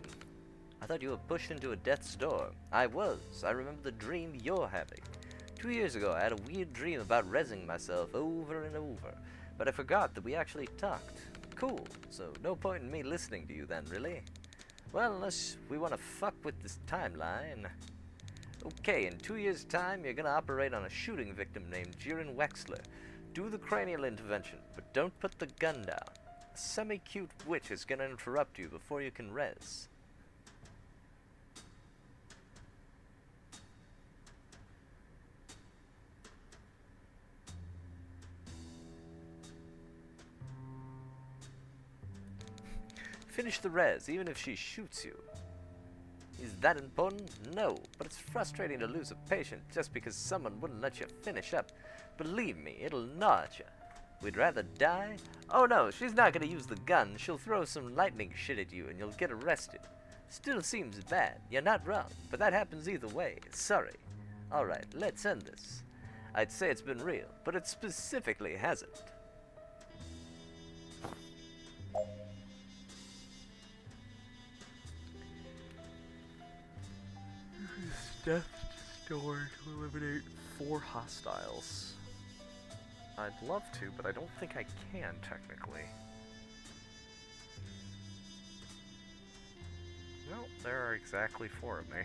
I thought you were pushed into a death's door. I was. I remember the dream you're having. 2 years ago, I had a weird dream about rezzing myself over and over, but I forgot that we actually talked. Cool, so no point in me listening to you then, really? Well, unless we want to fuck with this timeline. Okay, in 2 years' time, you're gonna operate on a shooting victim named Jiren Wexler. Do the cranial intervention, but don't put the gun down. A semi-cute witch is gonna interrupt you before you can res. Finish the res, even if she shoots you. Is that important? No, but it's frustrating to lose a patient just because someone wouldn't let you finish up. Believe me, it'll gnaw at you. We'd rather die? Oh no, she's not gonna use the gun. She'll throw some lightning shit at you and you'll get arrested. Still seems bad. You're not wrong, but that happens either way. Sorry. Alright, let's end this. I'd say it's been real, but it specifically hasn't. Death door to eliminate 4 hostiles. I'd love to, but I don't think I can, technically. No, there are exactly 4 of me.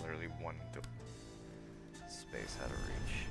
Literally one space out of reach.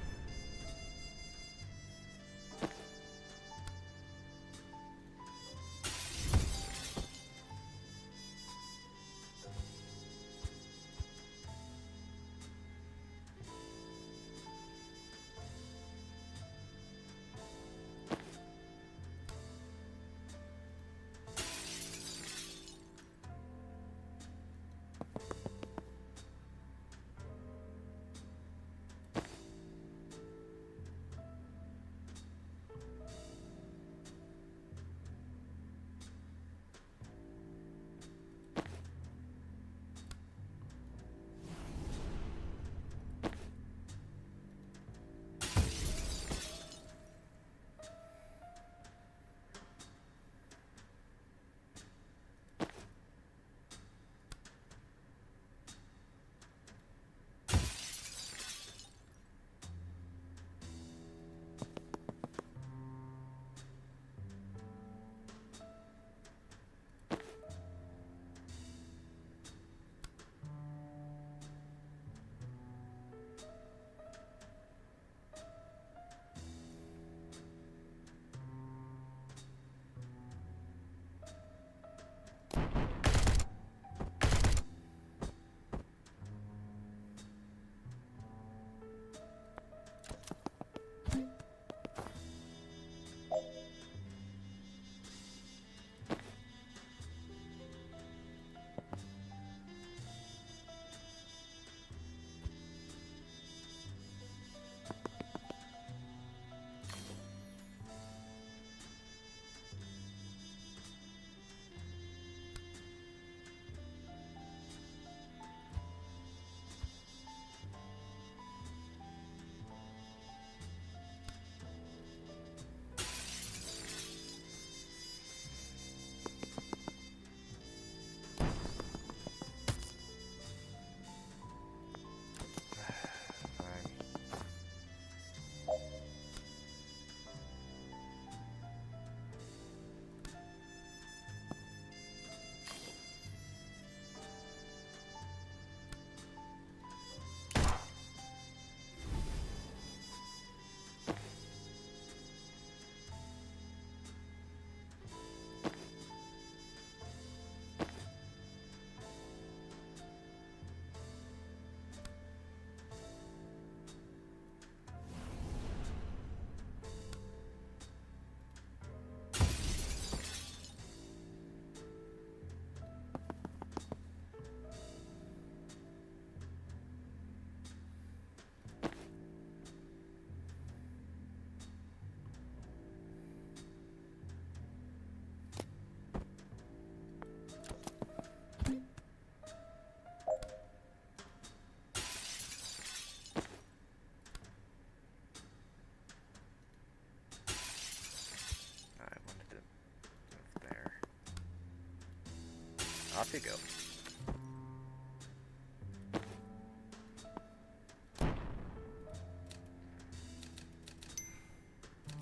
off you go.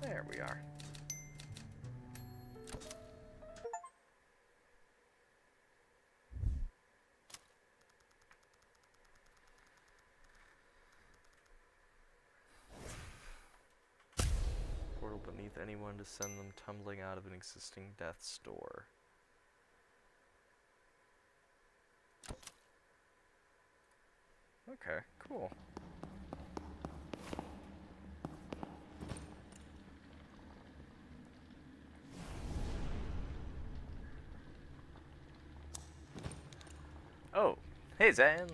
There we are. Portal beneath anyone to send them tumbling out of an existing death's door. Okay, cool. Oh, hey Zan.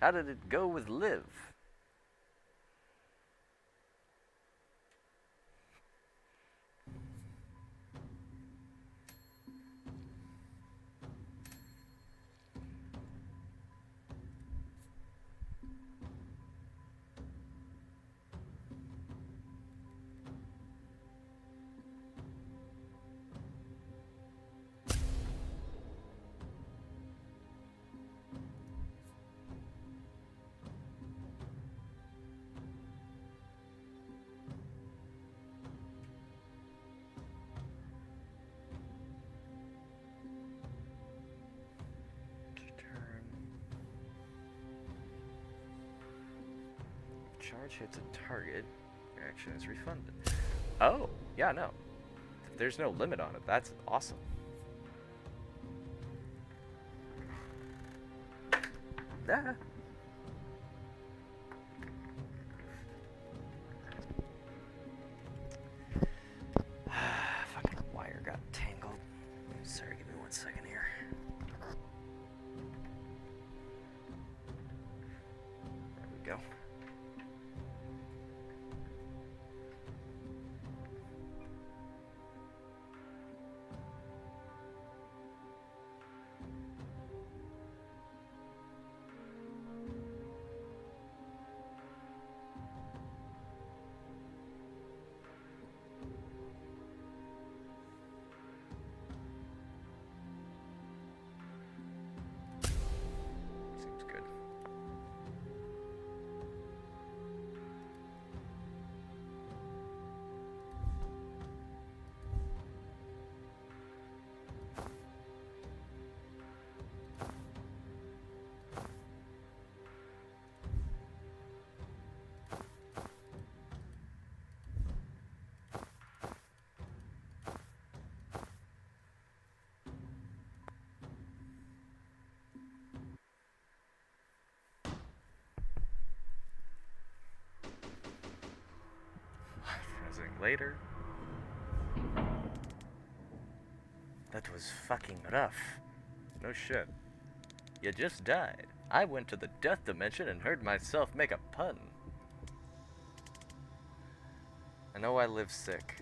How did it go with Liv? Charge hits a target, your action is refunded. Oh, yeah, no. There's no limit on it. That's awesome. Ah. Fucking wire got tangled. Sorry, give me 1 second here. There we go. Seems good. Pressing later. That was fucking rough. No shit. You just died. I went to the death dimension and heard myself make a pun. I know I live sick.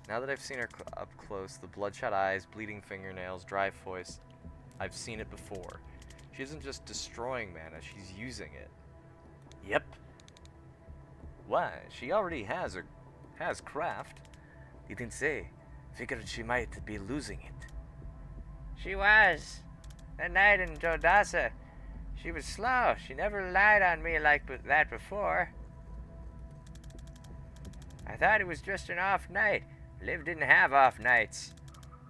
Now that I've seen her up close, the bloodshot eyes, bleeding fingernails, dry voice, I've seen it before. She isn't just destroying mana, she's using it. Yep. Why? She already has craft. Didn't say. Figured she might be losing it. She was. That night in Jodasa, she was slow. She never relied on me like that before. I thought it was just an off night. Liv didn't have off nights.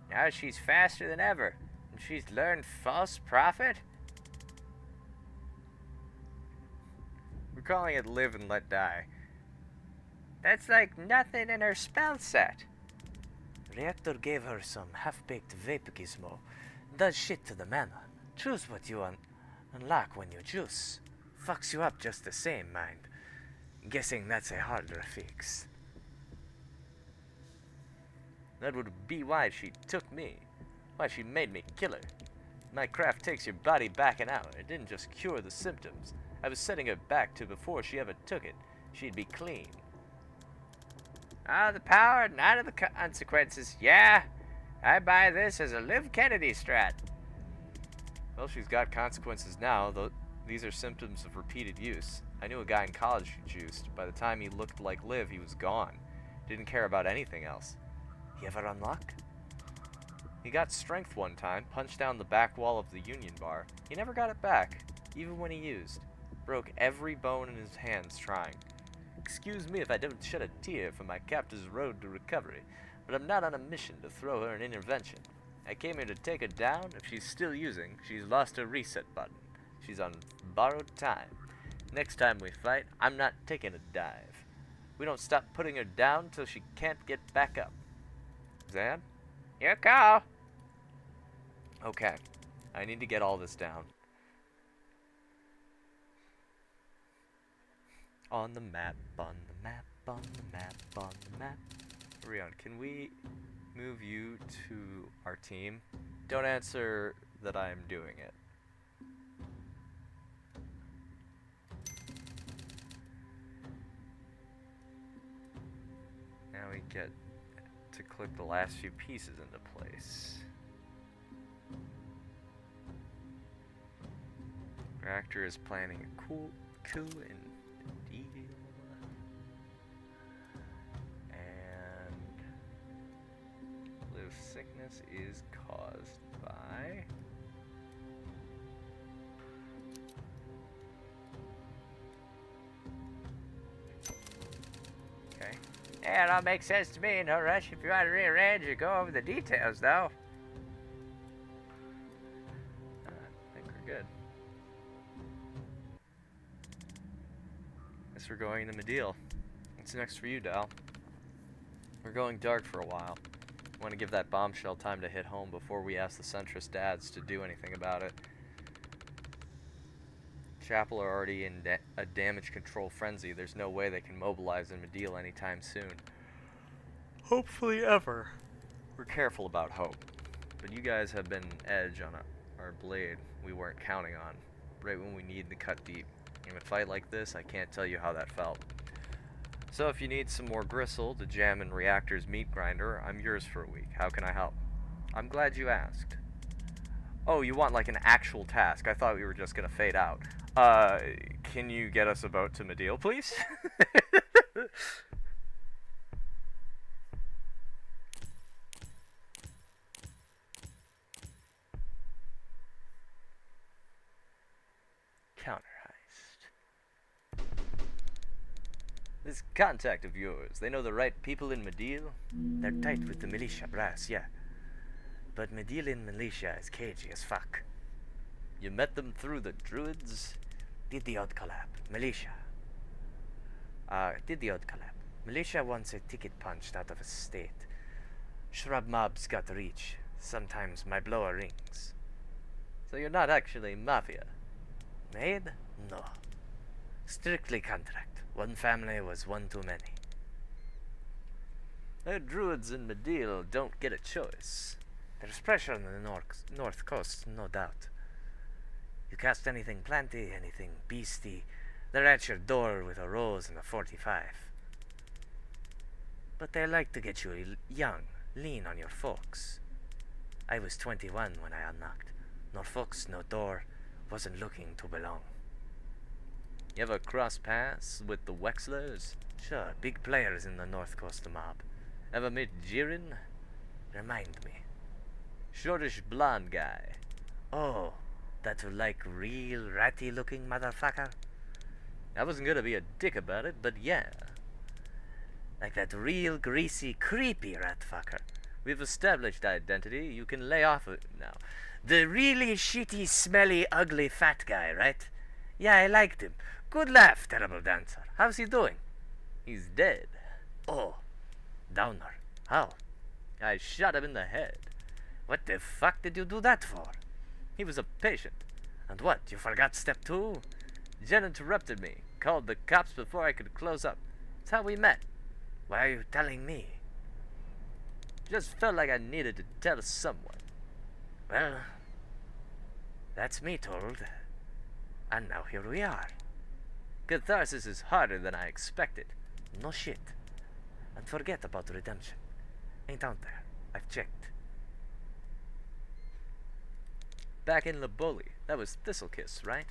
Now she's faster than ever, and she's learned false prophet. We're calling it live and let die. That's like nothing in her spell set. Reactor gave her some half-baked vape gizmo. Does shit to the mana. Choose what you unlock when you juice. Fucks you up just the same, mind. Guessing that's a harder fix. That would be why she took me. Why she made me kill her. My craft takes your body back an hour. It didn't just cure the symptoms. I was setting her back to before she ever took it. She'd be clean. Oh, the power, none of the consequences. Yeah, I buy this as a Liv Kennedy strat. Well, she's got consequences now, though these are symptoms of repeated use. I knew a guy in college who juiced. By the time he looked like Liv, he was gone. Didn't care about anything else. You ever unlock? He got strength one time, punched down the back wall of the Union Bar. He never got it back, even when he used. Broke every bone in his hands trying. Excuse me if I don't shed a tear for my captor's road to recovery, but I'm not on a mission to throw her an intervention. I came here to take her down. If she's still using, she's lost her reset button. She's on borrowed time. Next time we fight, I'm not taking a dive. We don't stop putting her down till she can't get back up. Zan? Your call. Okay. I need to get all this down. On the map, on the map, on the map, on the map. Rion, can we move you to our team? Don't answer that I am doing it. Now we get to click the last few pieces into place. Reactor is planning a coup in deal. And live sickness is caused by okay. Yeah, it all makes sense to me. No rush. If you want to rearrange or go over the details, though. I think we're good. Guess we're going to Medill. What's next for you, Dal? We're going dark for a while. Want to give that bombshell time to hit home before we ask the centrist dads to do anything about it. Chapel are already in a damage control frenzy. There's no way they can mobilize in Medill anytime soon. Hopefully ever. We're careful about hope. But you guys have been edge on our blade we weren't counting on. Right when we need to cut deep. In a fight like this, I can't tell you how that felt. So if you need some more gristle to jam in Reactor's meat grinder, I'm yours for a week. How can I help? I'm glad you asked. Oh, you want like an actual task. I thought we were just gonna fade out. Can you get us a boat to Medill, please? Counter heist. This contact of yours, they know the right people in Medill? They're tight with the militia brass, yeah. But Medillin militia is cagey as fuck. You met them through the Druids? Did the odd collab. Militia. Did the odd collab. Militia wants a ticket punched out of a state. Shrub mobs got reach. Sometimes my blower rings. So you're not actually Mafia? Maid? No. Strictly contract. One family was one too many. The Druids in Medill don't get a choice. There's pressure on the north coast, no doubt. You cast anything planty, anything beastie, they're at your door with a rose and a 45. But they like to get you young, lean on your folks. I was 21 when I unlocked. No folks, no door, wasn't looking to belong. You ever cross paths with the Wexlers? Sure, big players in the north coast mob. Ever meet Jiren? Remind me. Shortish blonde guy. Oh, that like real ratty looking motherfucker? I wasn't gonna be a dick about it, but yeah. Like that real greasy, creepy rat fucker. We've established identity, you can lay off it now. The really shitty, smelly, ugly fat guy, right? Yeah, I liked him. Good laugh, terrible dancer. How's he doing? He's dead. Oh, downer. How? I shot him in the head. What the fuck did you do that for? He was a patient. And what, you forgot step 2? Jen interrupted me, called the cops before I could close up. That's how we met. Why are you telling me? Just felt like I needed to tell someone. Well, that's me told. And now here we are. Catharsis is harder than I expected. No shit. And forget about redemption. Ain't out there. I've checked. Back in Laboli, that was Thistlekiss, right?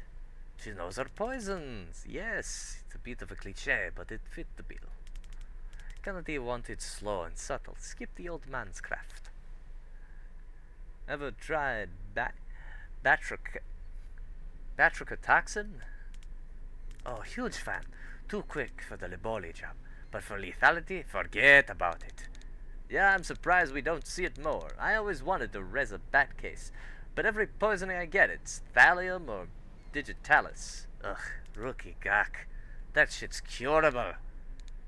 She knows her poisons. Yes, it's a bit of a cliche, but it fit the bill. Kennedy wanted slow and subtle. Skip the old man's craft. Ever tried batrachotoxin? Oh, huge fan. Too quick for the Liboli job. But for lethality, forget about it. Yeah, I'm surprised we don't see it more. I always wanted to res a bat case, but every poisoning I get, it's thallium or digitalis. Ugh, rookie gawk. That shit's curable.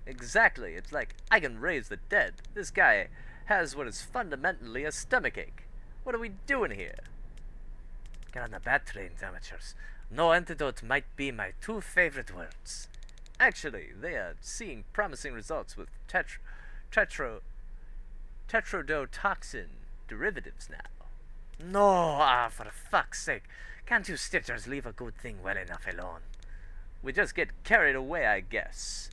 Exactly, it's like I can raise the dead. This guy has what is fundamentally a stomachache. What are we doing here? Get on the bat trains, amateurs. No antidote might be my two favorite words. Actually, they are seeing promising results with tetrodotoxin derivatives now. No, for fuck's sake. Can't you stitchers leave a good thing well enough alone? We just get carried away, I guess.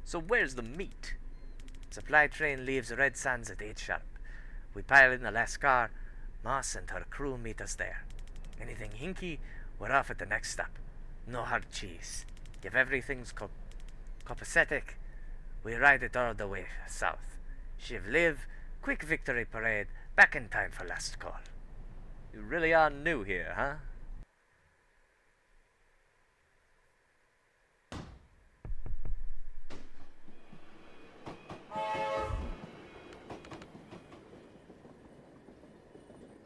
So where's the meat? Supply train leaves Red Sands at 8 sharp. We pile in the last car. Moss and her crew meet us there. Anything hinky, we're off at the next stop. No hard cheese. If everything's copacetic, we ride it all the way south. Shiv live, quick victory parade, back in time for last call. You really are new here, huh?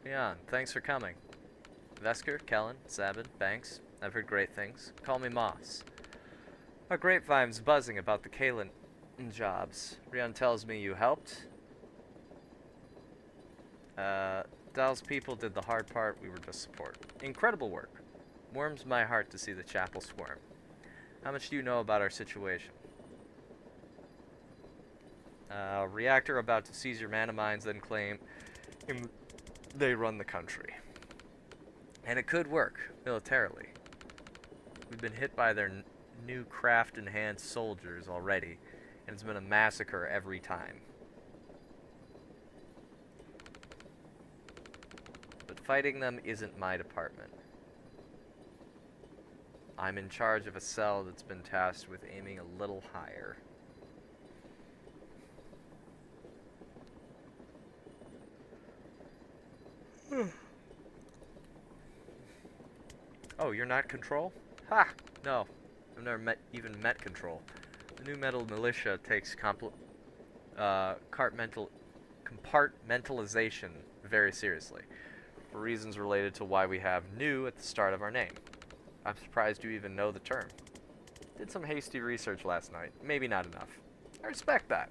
Yeah, thanks for coming. Vesker, Kellen, Sabin, Banks, I've heard great things. Call me Moss. Our grapevine's buzzing about the Kalen jobs. Rion tells me you helped. Dal's people did the hard part, we were just support. Incredible work. Warms my heart to see the chapel squirm. How much do you know about our situation? Reactor about to seize your mana mines, then claim they run the country. And it could work, militarily. We've been hit by their new craft-enhanced soldiers already, and it's been a massacre every time. But fighting them isn't my department. I'm in charge of a cell that's been tasked with aiming a little higher. Oh, you're not Control? Ha! No. I've never even met Control. The new metal militia takes compartmentalization very seriously, for reasons related to why we have new at the start of our name. I'm surprised you even know the term. Did some hasty research last night. Maybe not enough. I respect that.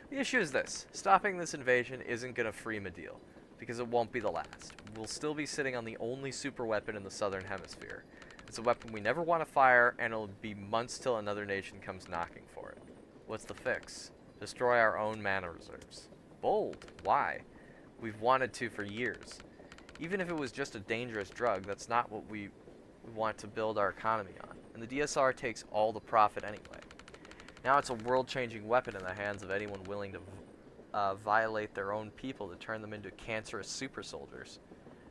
The issue is this. Stopping this invasion isn't going to free Mideel, because it won't be the last. We'll still be sitting on the only super weapon in the southern hemisphere. It's a weapon we never want to fire, and it'll be months till another nation comes knocking for it. What's the fix? Destroy our own mana reserves. Bold. Why? We've wanted to for years. Even if it was just a dangerous drug, that's not what we want to build our economy on. And the DSR takes all the profit anyway. Now it's a world-changing weapon in the hands of anyone willing to violate their own people to turn them into cancerous super soldiers.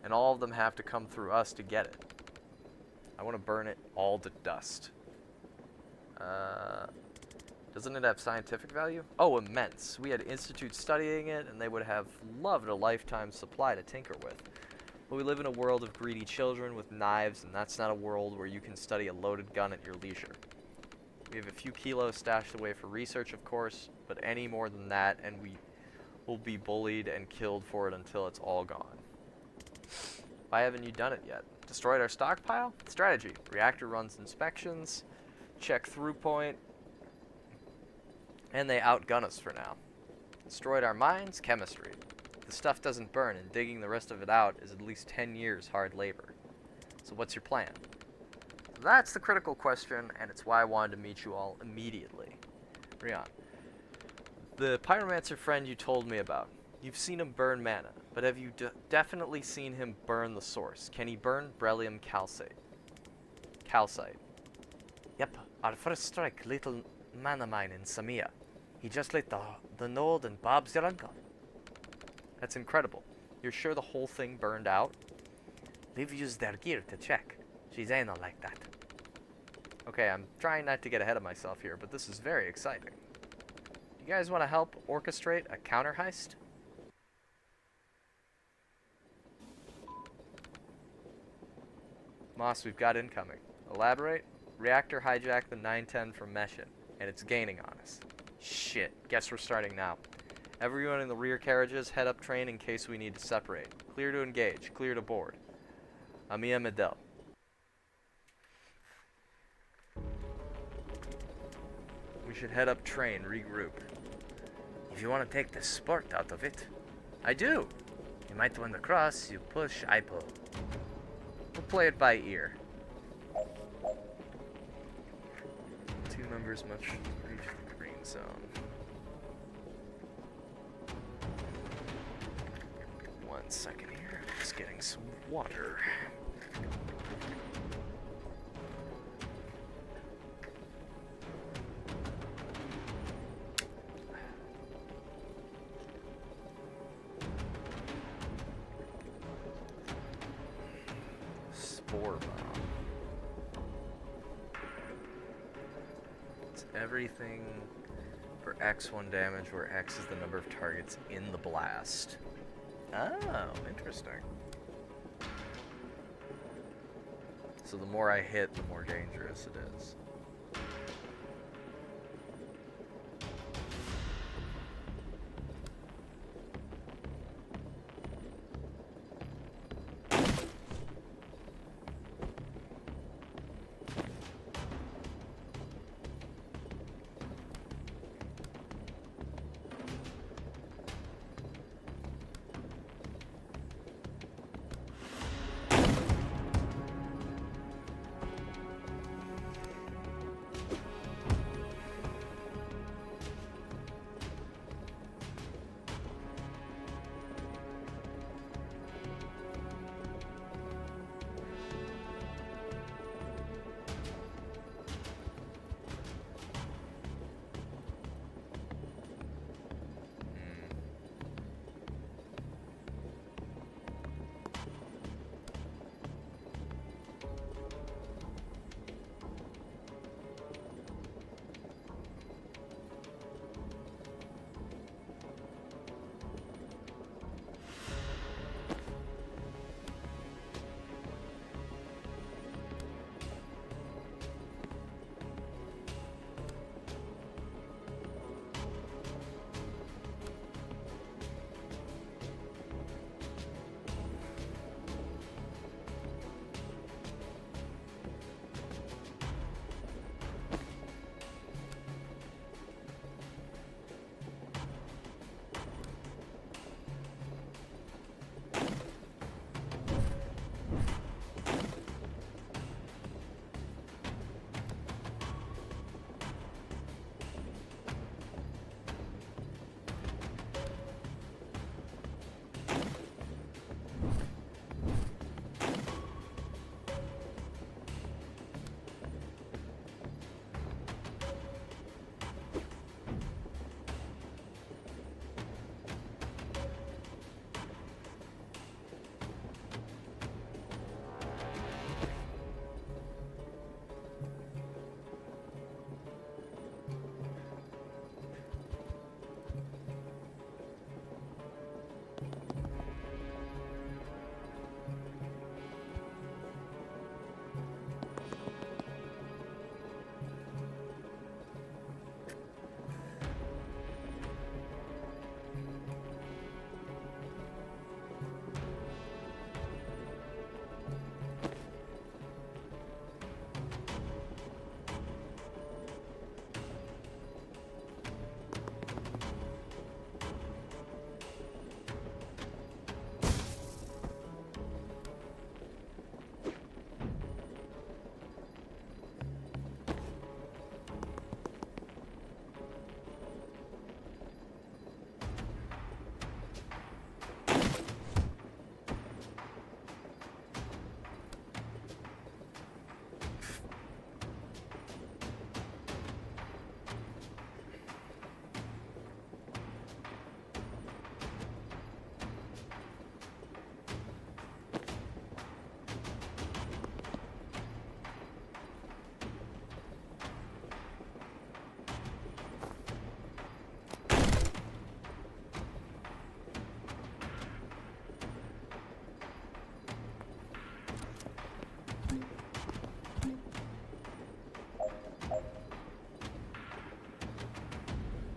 And all of them have to come through us to get it. I want to burn it all to dust. Doesn't it have scientific value? Oh, immense. We had institutes studying it, and they would have loved a lifetime supply to tinker with. But we live in a world of greedy children with knives, and that's not a world where you can study a loaded gun at your leisure. We have a few kilos stashed away for research, of course, but any more than that, and we will be bullied and killed for it until it's all gone. Why haven't you done it yet? Destroyed our stockpile? Strategy. Reactor runs inspections, check through point, and they outgun us for now. Destroyed our mines? Chemistry. The stuff doesn't burn, and digging the rest of it out is at least 10 years hard labor. So what's your plan? That's the critical question, and it's why I wanted to meet you all immediately. Rion, the pyromancer friend you told me about, you've seen him burn mana, but have you definitely seen him burn the source? Can he burn beryllium calcite? Yep, our first strike, little mana mine in Samia. He just lit the node and Bob's your uncle. That's incredible. You're sure the whole thing burned out? Liv used their gear to check. She's anal like that. Okay, I'm trying not to get ahead of myself here, but this is very exciting. You guys want to help orchestrate a counter heist? Moss, we've got incoming. Elaborate? Reactor hijacked the 910 from Meshin, and it's gaining on us. Shit. Guess we're starting now. Everyone in the rear carriages, head up train in case we need to separate. Clear to engage. Clear to board. Amia Medel. We should head up train, regroup. If you want to take the sport out of it, I do! you might win the cross, you push, I pull. We'll play it by ear. 2 members must reach the green zone. One second here. Just getting some water. Spore bomb. It's everything for X1 damage, where X is the number of targets in the blast. Oh, interesting. So the more I hit, the more dangerous it is.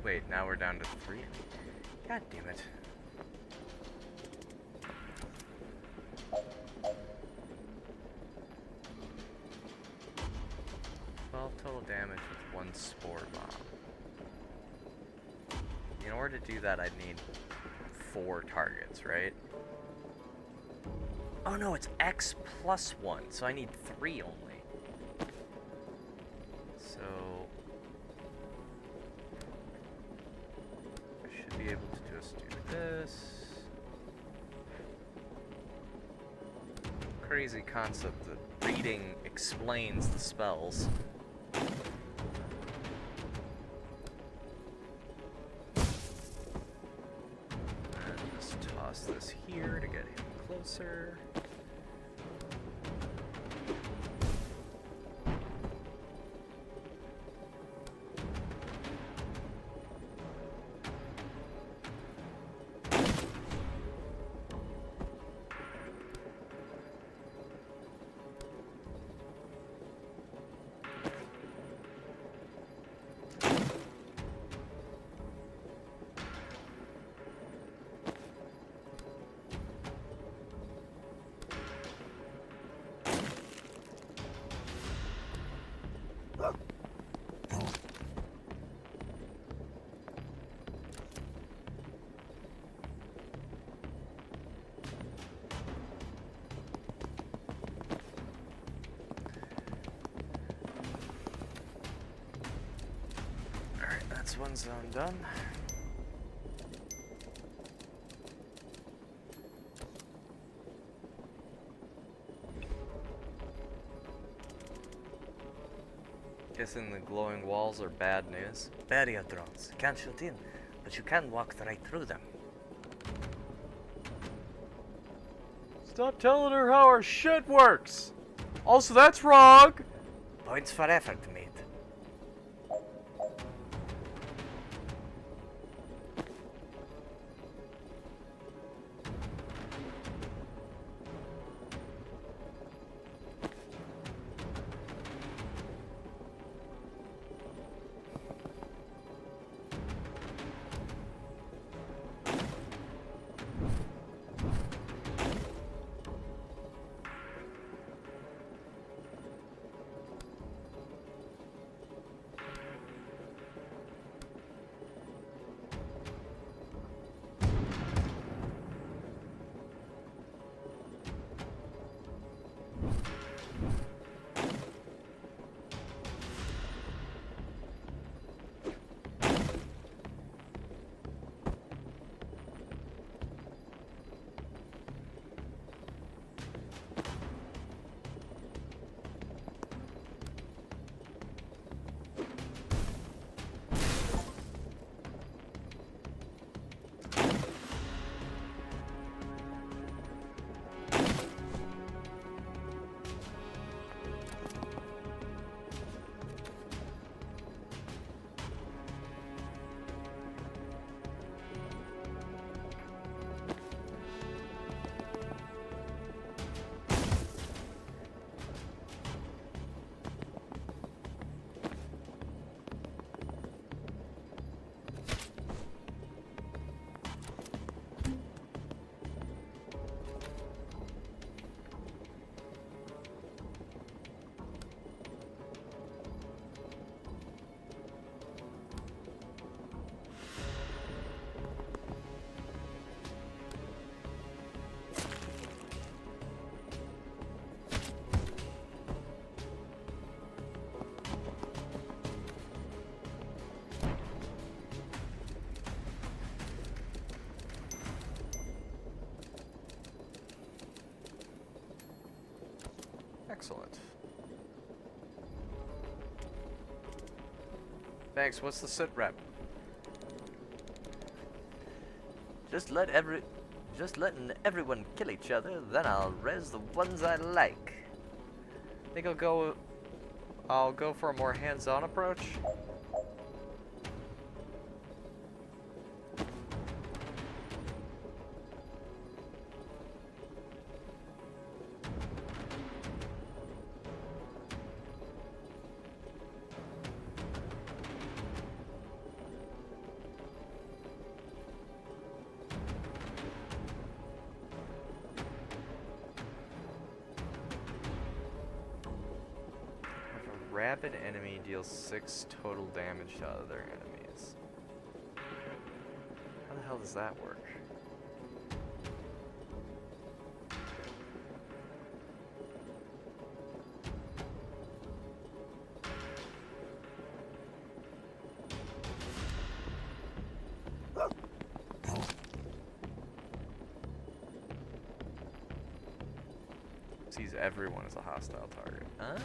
Wait, now we're down to 3. God damn it. 12 total damage with 1 spore bomb. In order to do that, I'd need 4 targets, right? Oh no, it's X plus 1, so I need 3 only. So I should be able to just do this. Crazy concept that reading explains the spells. And just toss this here to get him closer. That's one zone done. Guessing the glowing walls are bad news. Barrier drones. Can't shoot in, but you can walk right through them. Stop telling her how our shit works! Also, that's wrong! Points for effort, mate. Excellent. Thanks, what's the sit rep? Just letting everyone kill each other, then I'll res the ones I like. Think I'll go for a more hands-on approach. Grab an enemy, deals 6 total damage to other enemies. How the hell does that work? Sees everyone as a hostile target. Ah.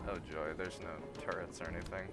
Oh joy, there's no turrets or anything.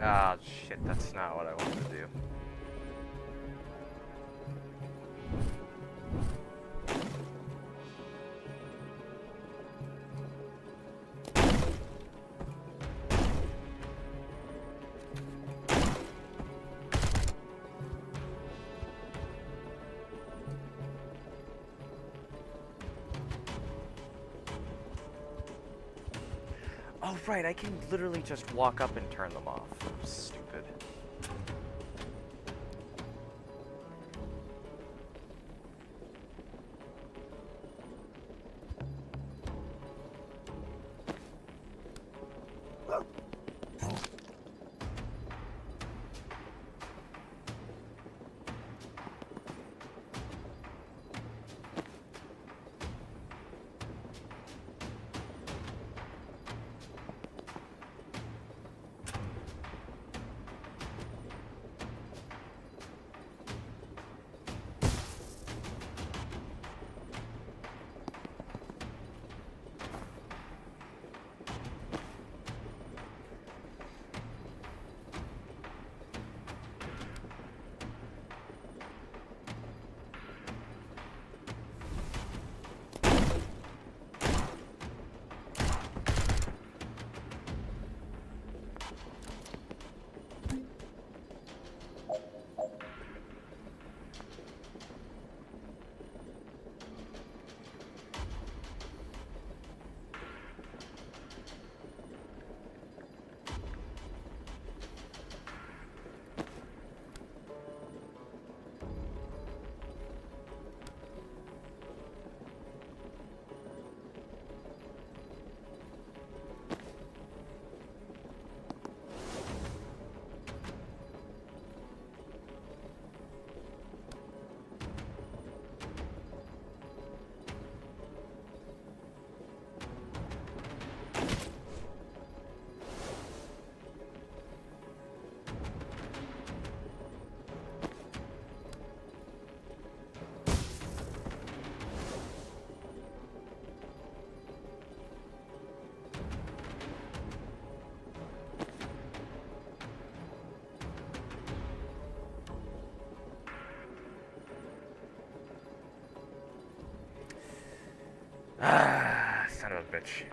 Ah, shit, that's not what I wanted to do. Oh, right, I can literally just walk up and turn them off. Stupid. Ah, son of a bitch.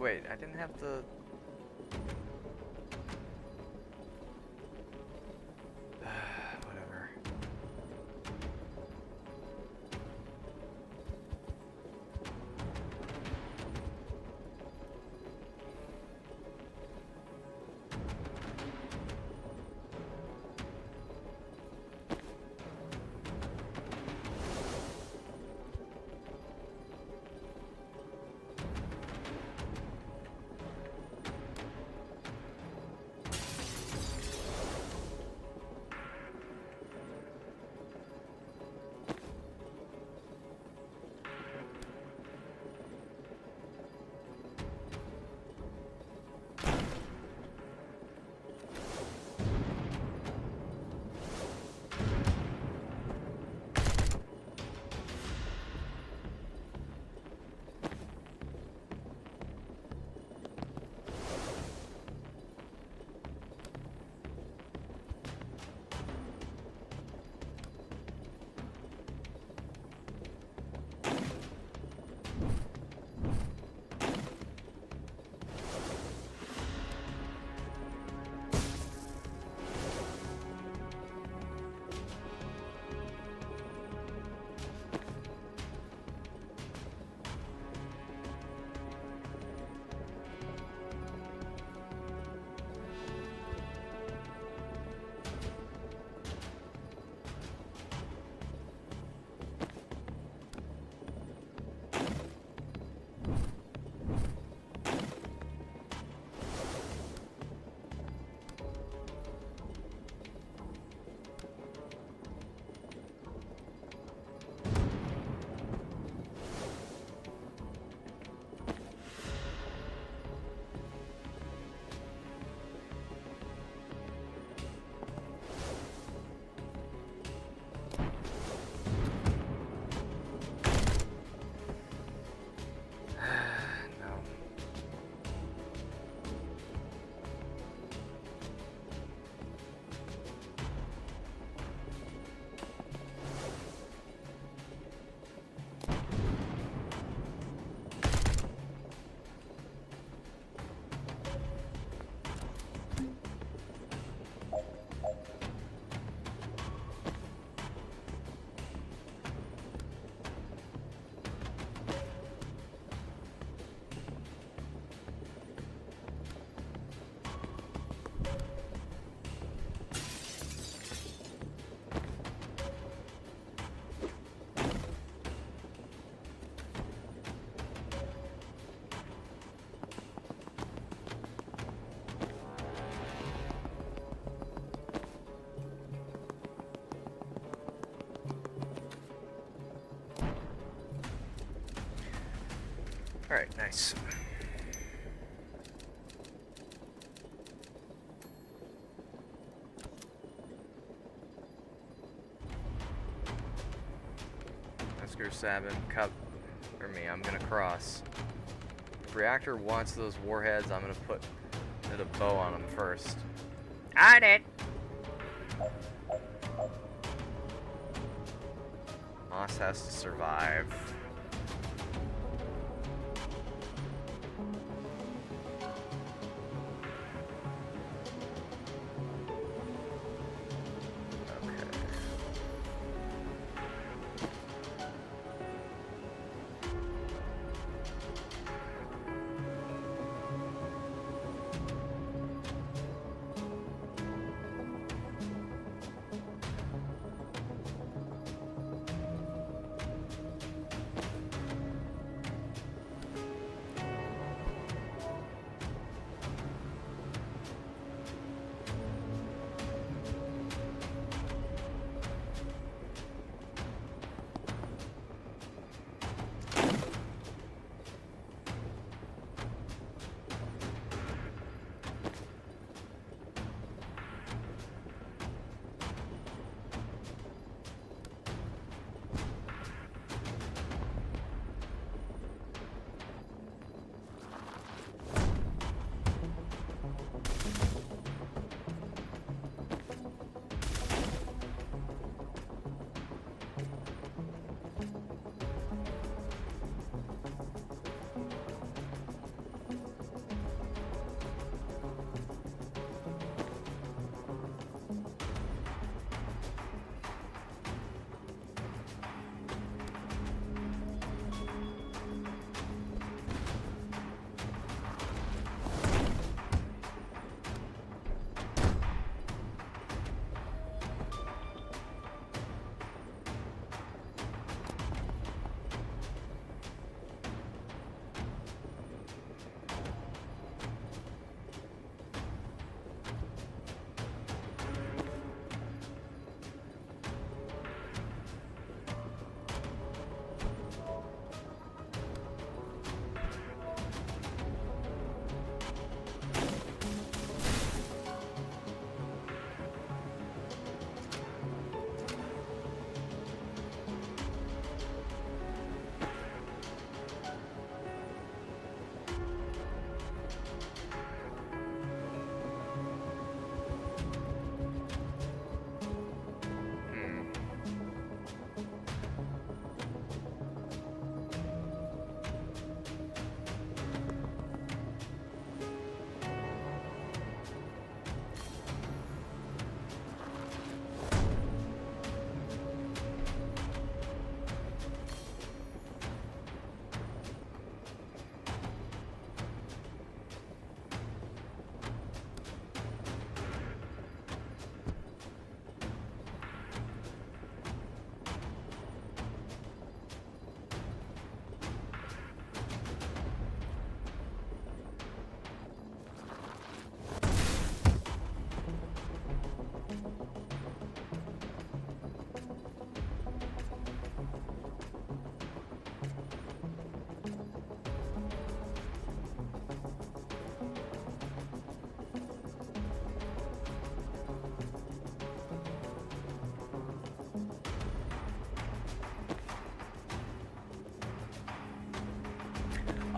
Wait, I didn't have the... Whatever. Alright, nice. Oscar 7, Cup, or me, I'm gonna cross. If Reactor wants those warheads, I'm gonna put a bow on them first. On it. Moss has to survive. Okay.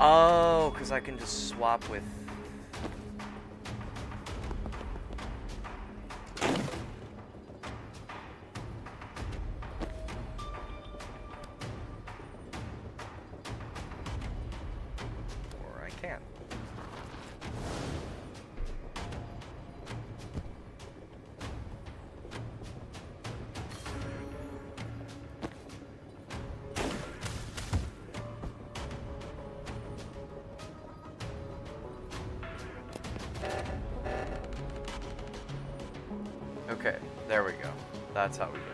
Oh, because I can just swap with... Or I can't. Okay, there we go. That's how we get it.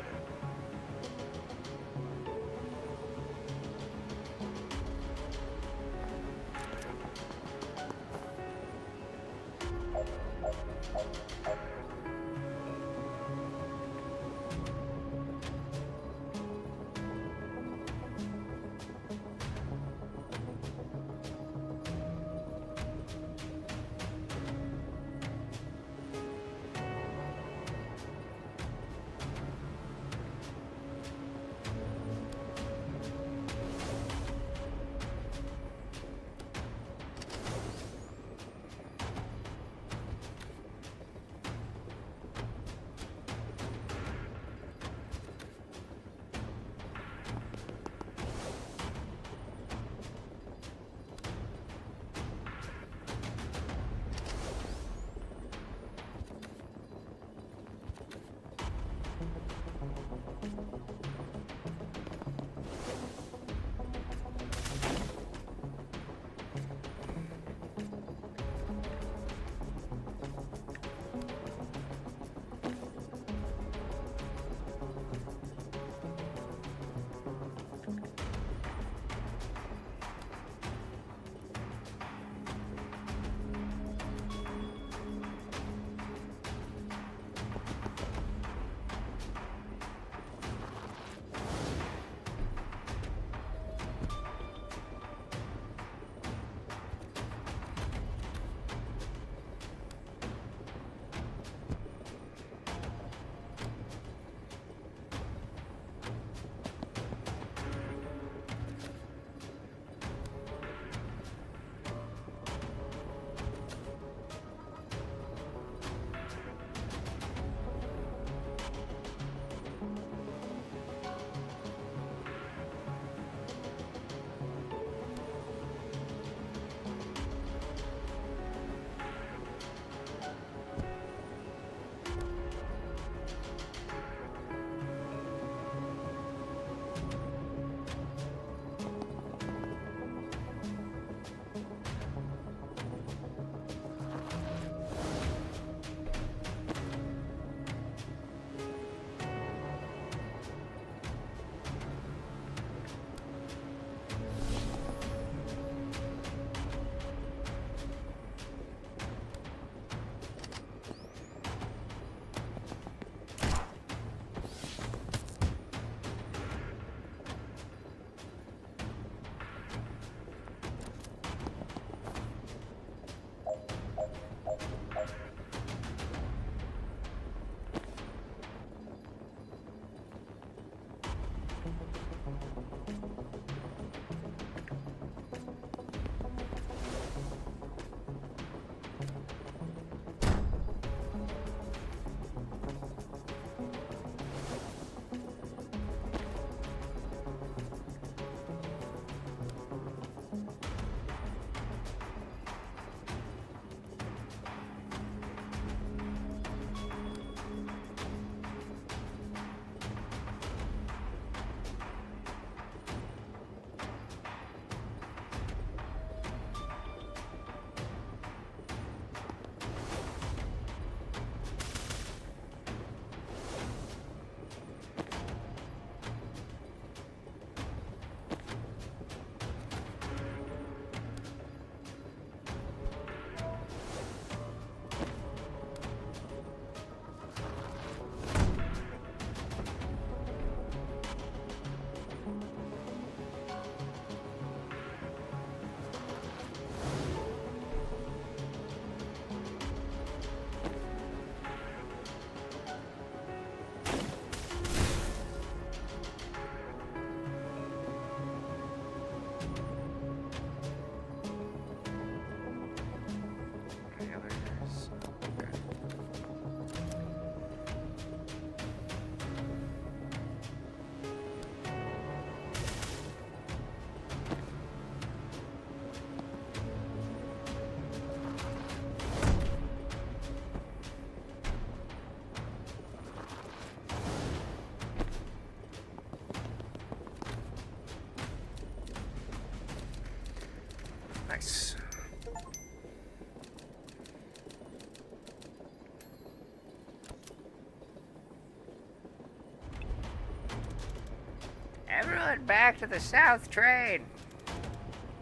Everyone back to the south train.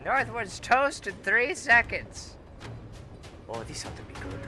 Northward's toast in 3 seconds. Oh, this ought to be good.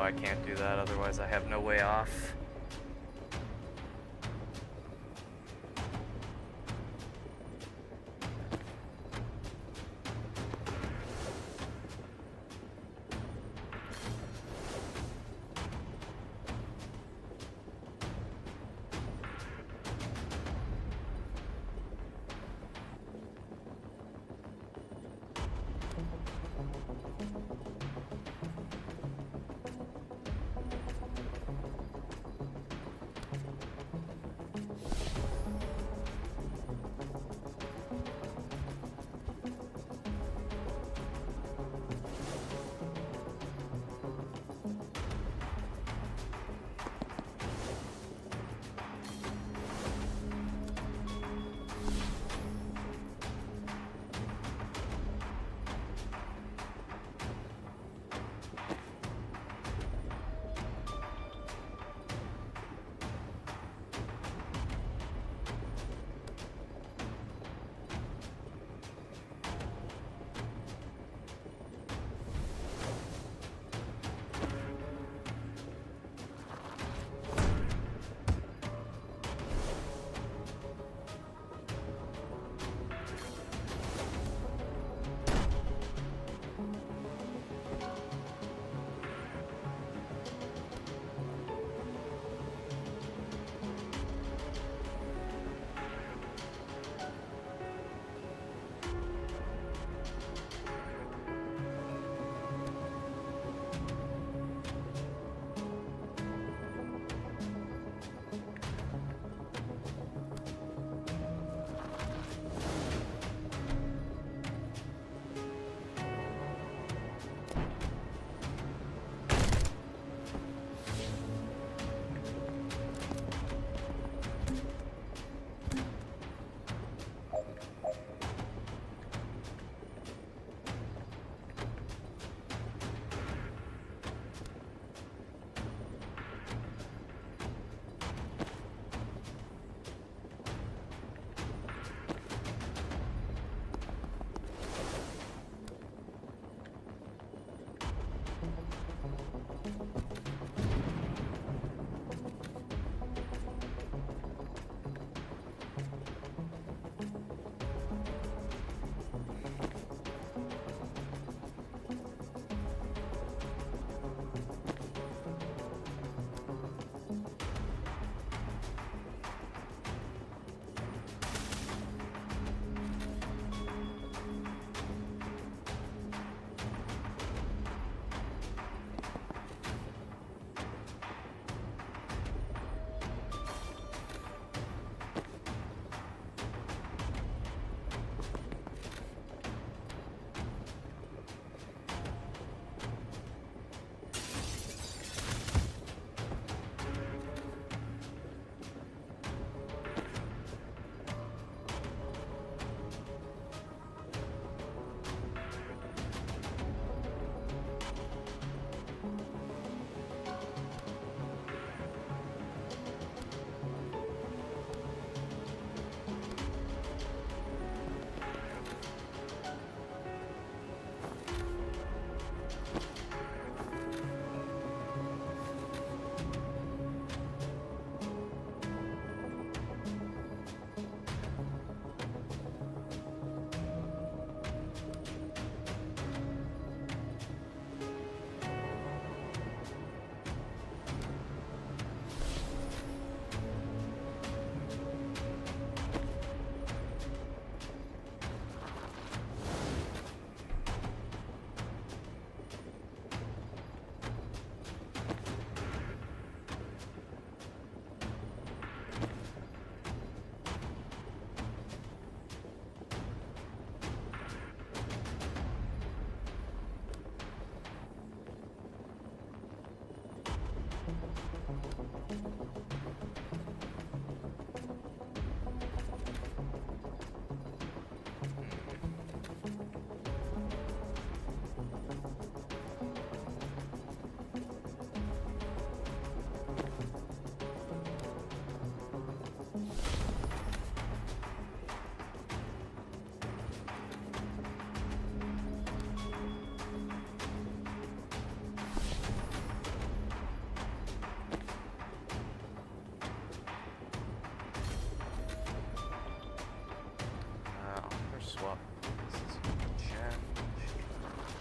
no, I can't do that, otherwise I have no way off.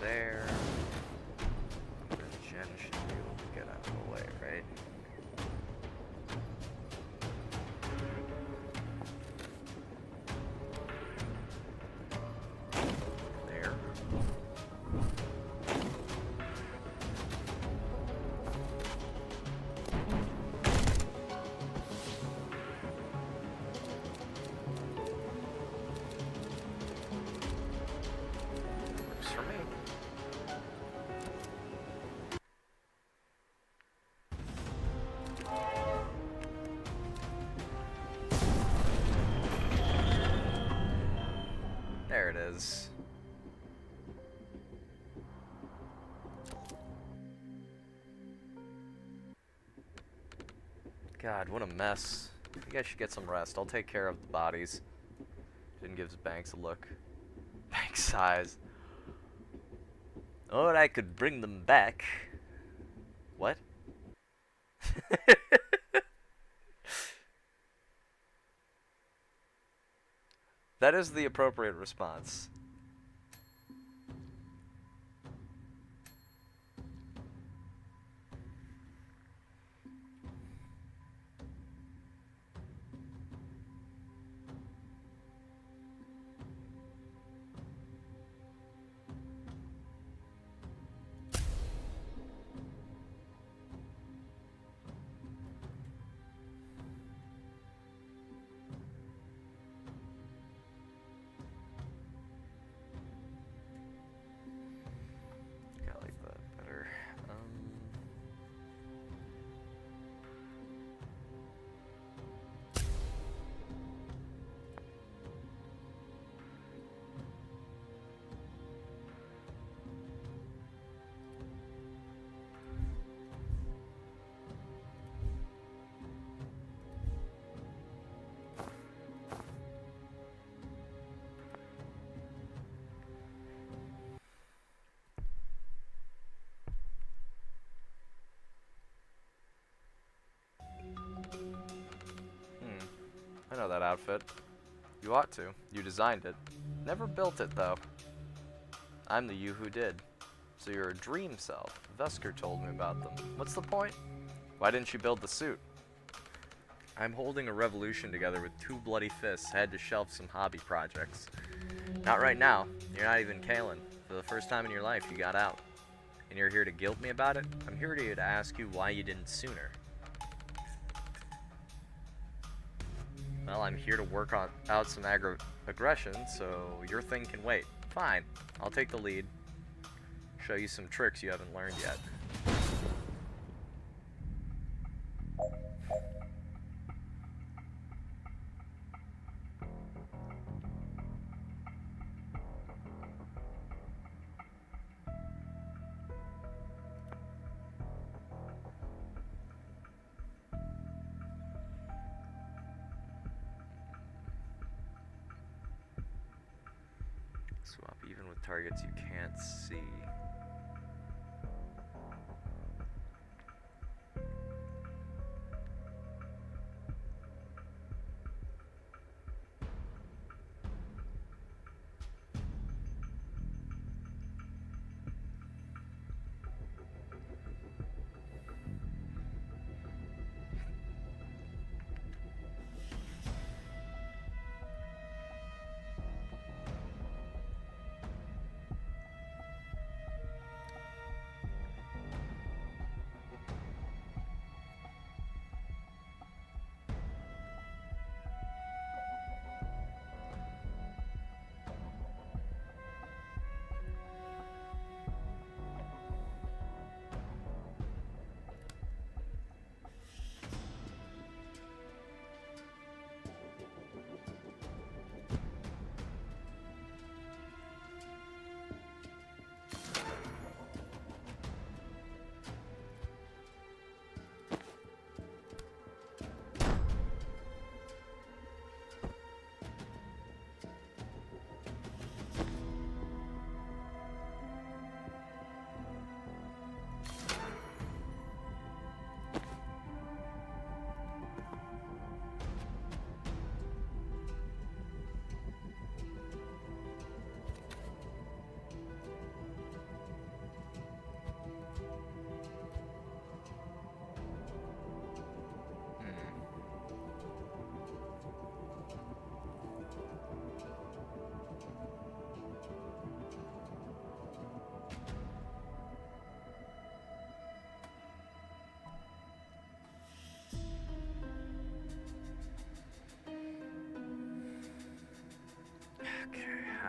there. Then Jen should be able to get out of the way, right? There. Works for me. There it is. God, what a mess. You guys should get some rest. I'll take care of the bodies. Jen gives Banks a look. Banks sighs. Or I could bring them back. What? That is the appropriate response. I like that better. I know that outfit. You ought to. You designed it. Never built it, though. I'm the you who did. So you're a dream self. Vesker told me about them. What's the point? Why didn't you build the suit? I'm holding a revolution together with 2 bloody fists. I had to shelf some hobby projects. Not right now. You're not even Kalen. For the first time in your life, you got out. And you're here to guilt me about it? I'm here to ask you why you didn't sooner. Well, I'm here to work out some aggression, so your thing can wait. Fine. I'll take the lead. Show you some tricks you haven't learned yet. Swap even with targets you can't see.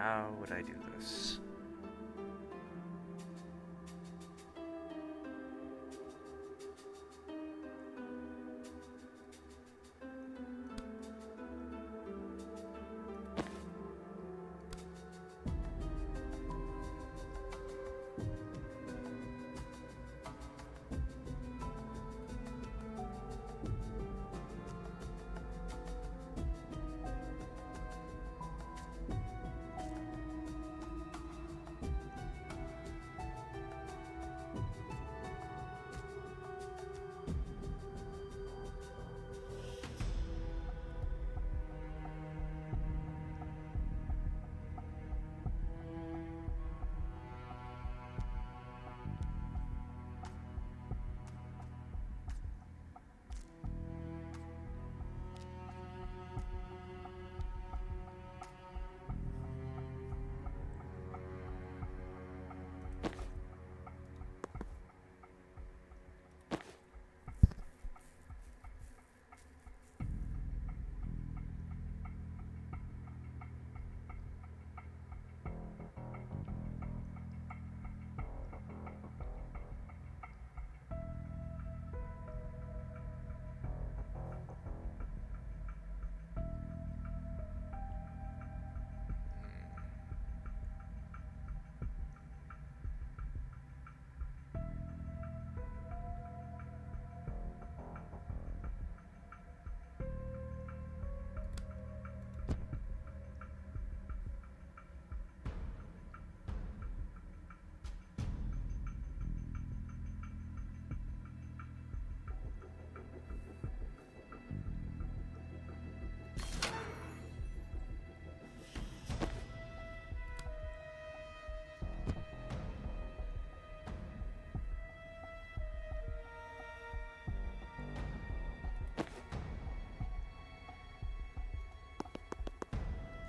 How would I do this?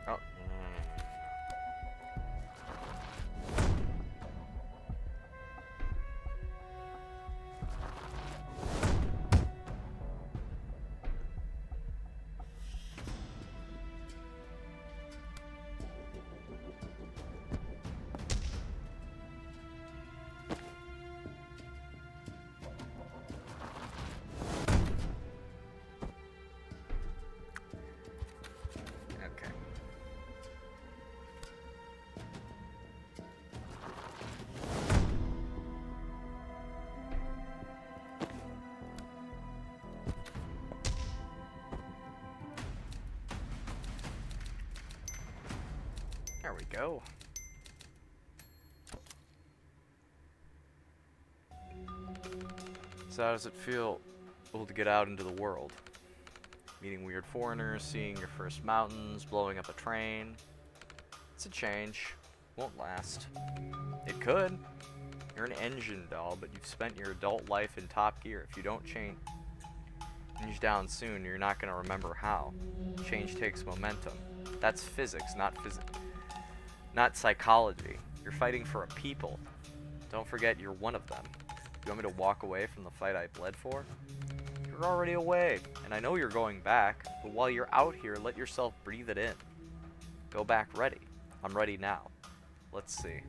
Oh. Okay. There we go. So how does it feel able to get out into the world? Meeting weird foreigners, seeing your first mountains, blowing up a train. It's a change. Won't last. It could. You're an engine doll, but you've spent your adult life in top gear. If you don't change down soon, you're not going to remember how. Change takes momentum. That's physics, not psychology. You're fighting for a people. Don't forget you're one of them. You want me to walk away from the fight I bled for? You're already away, and I know you're going back, but while you're out here, let yourself breathe it in. Go back ready. I'm ready now. Let's see.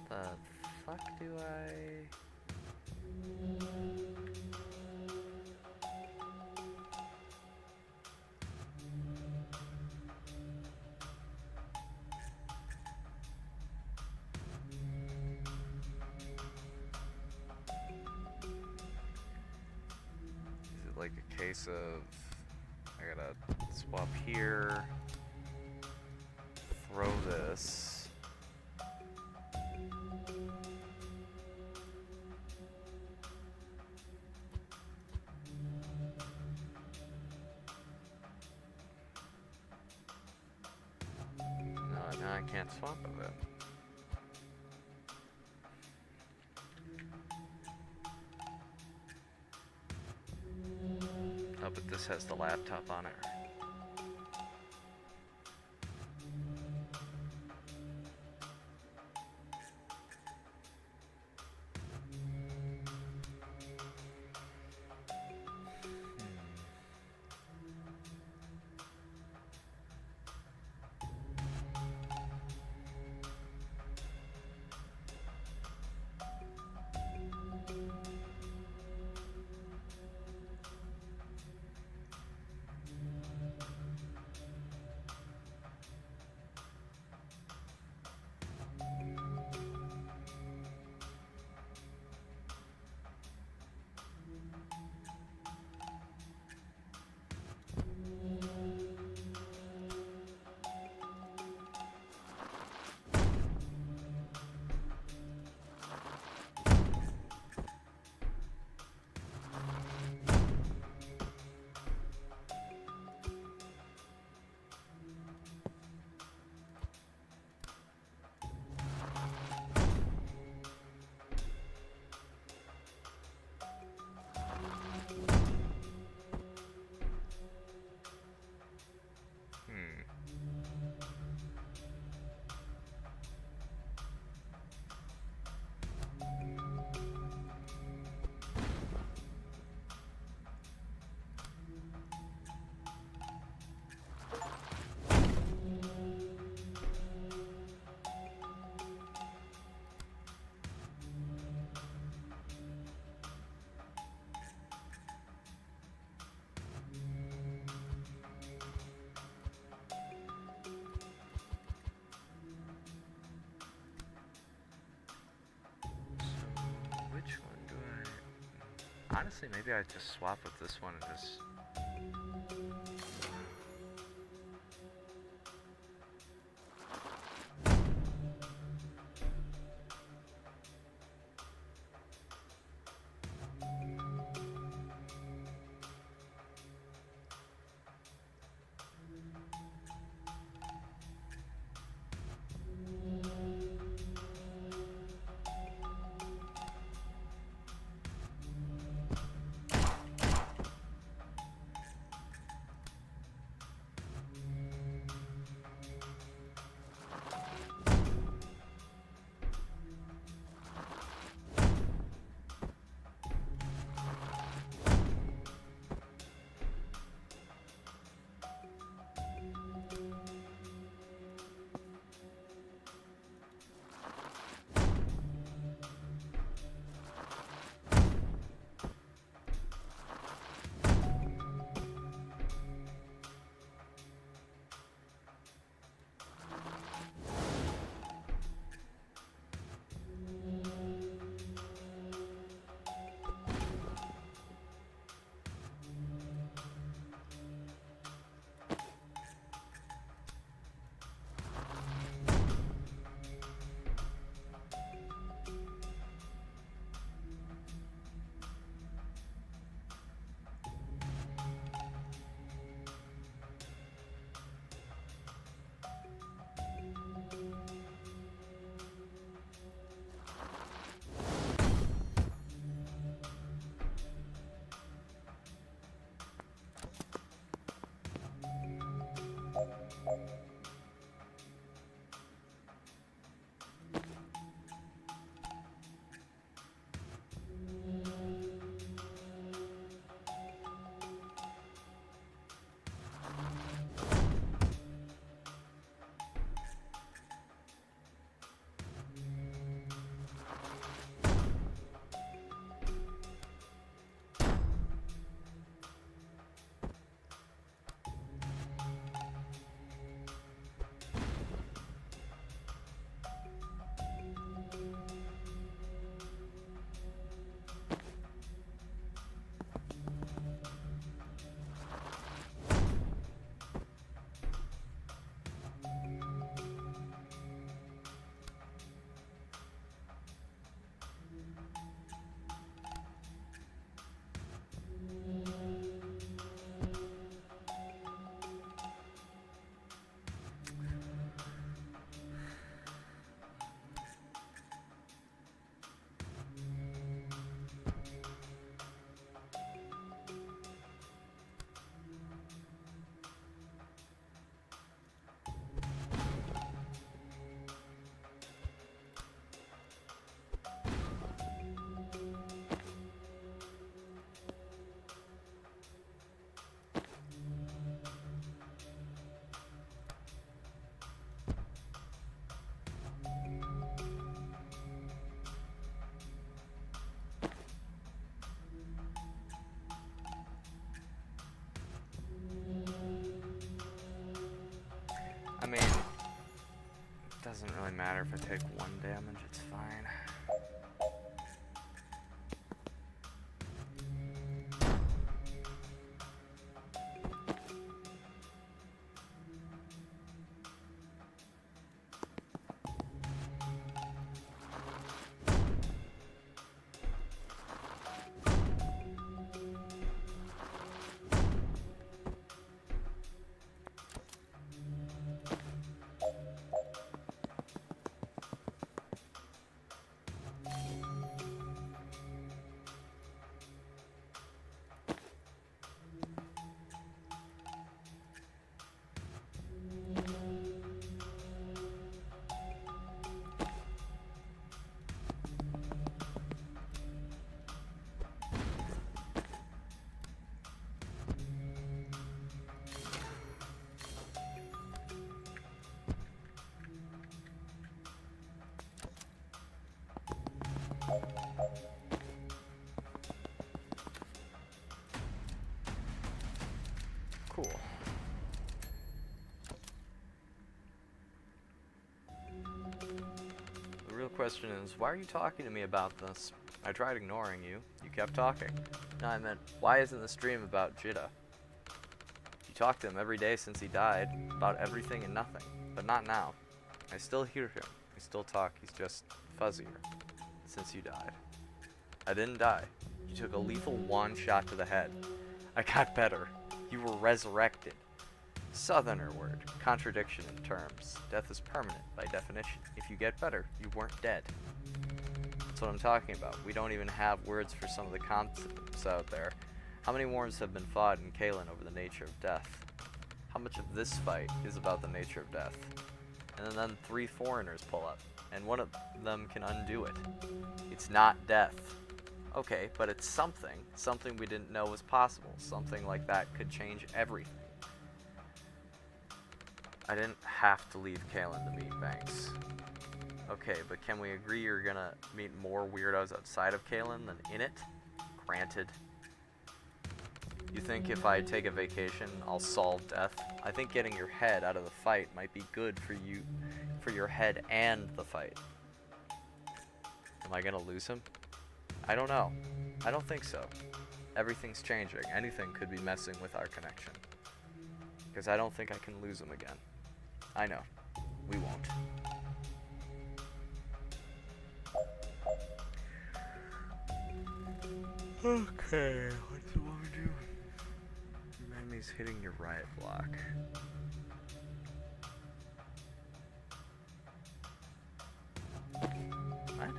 The fuck do I... Is it like a case of... I gotta swap here, throw this. No, I can't swap with it. this has the laptop on it. Which one do I... Honestly, maybe I just swap with this one and just... mean, it doesn't really matter if I take 1 damage, it's fine. Cool. The real question is, why are you talking to me about this? I tried ignoring you. You kept talking. No, I meant, why isn't this dream about Jitta? You talked to him every day since he died, about everything and nothing. But not now. I still hear him. We still talk. He's just fuzzier. Since you died. I didn't die. You took a lethal wand shot to the head. I got better. You were resurrected. Southerner word. Contradiction in terms. Death is permanent, by definition. If you get better, you weren't dead. That's what I'm talking about. We don't even have words for some of the concepts out there. How many wars have been fought in Kalen over the nature of death? How much of this fight is about the nature of death? And then 3 foreigners pull up, and one of them can undo it. It's not death. Okay, but it's something. Something we didn't know was possible. Something like that could change everything. I didn't have to leave Kalen to meet Banks. Okay, but can we agree you're gonna meet more weirdos outside of Kalen than in it? Granted. You think if I take a vacation, I'll solve death? I think getting your head out of the fight might be good for you, for your head and the fight. Am I gonna lose him? I don't know. I don't think so. Everything's changing. Anything could be messing with our connection. Because I don't think I can lose him again. I know. We won't. Okay, what do you want to do? Your enemy's hitting your riot block. What?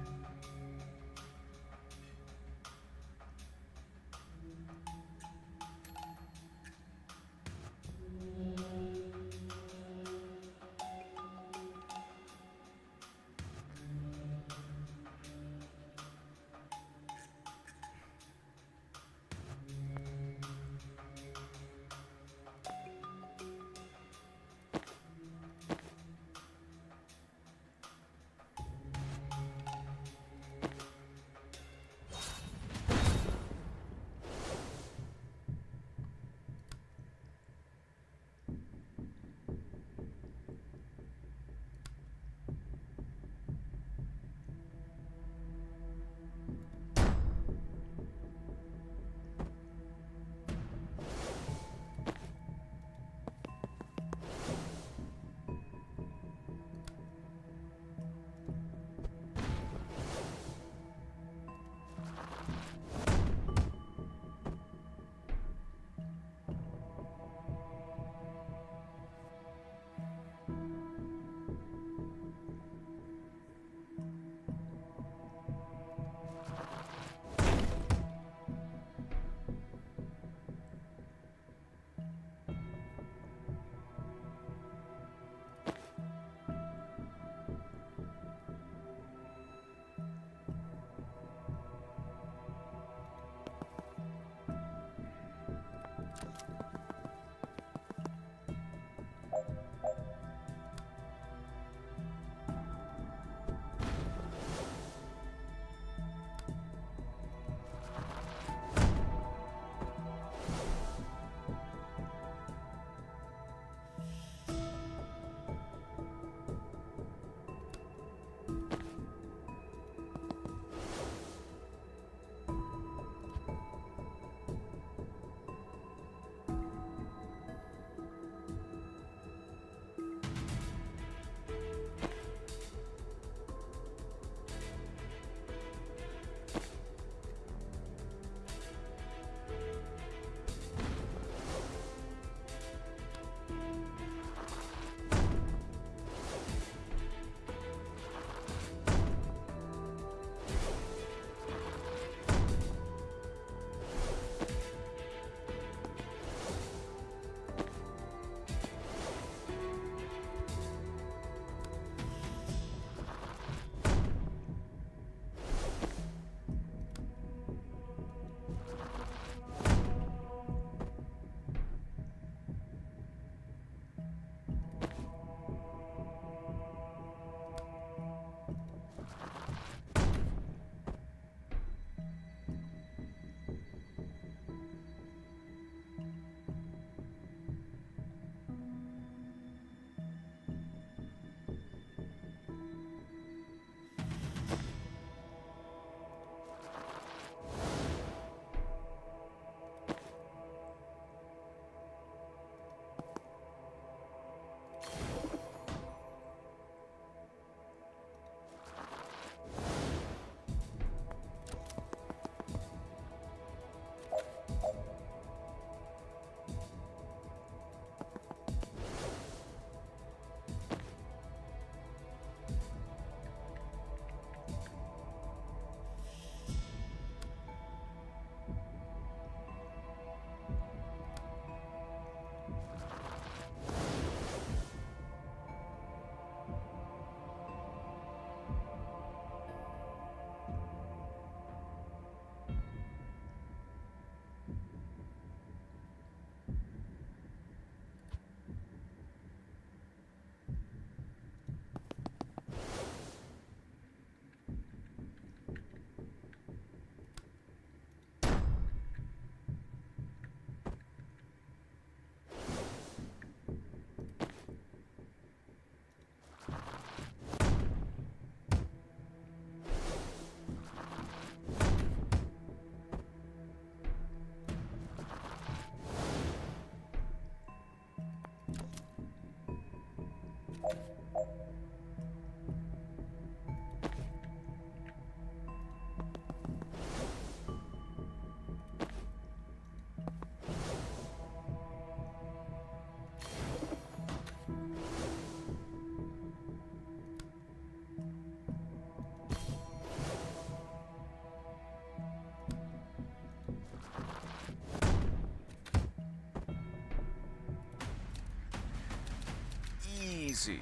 Easy.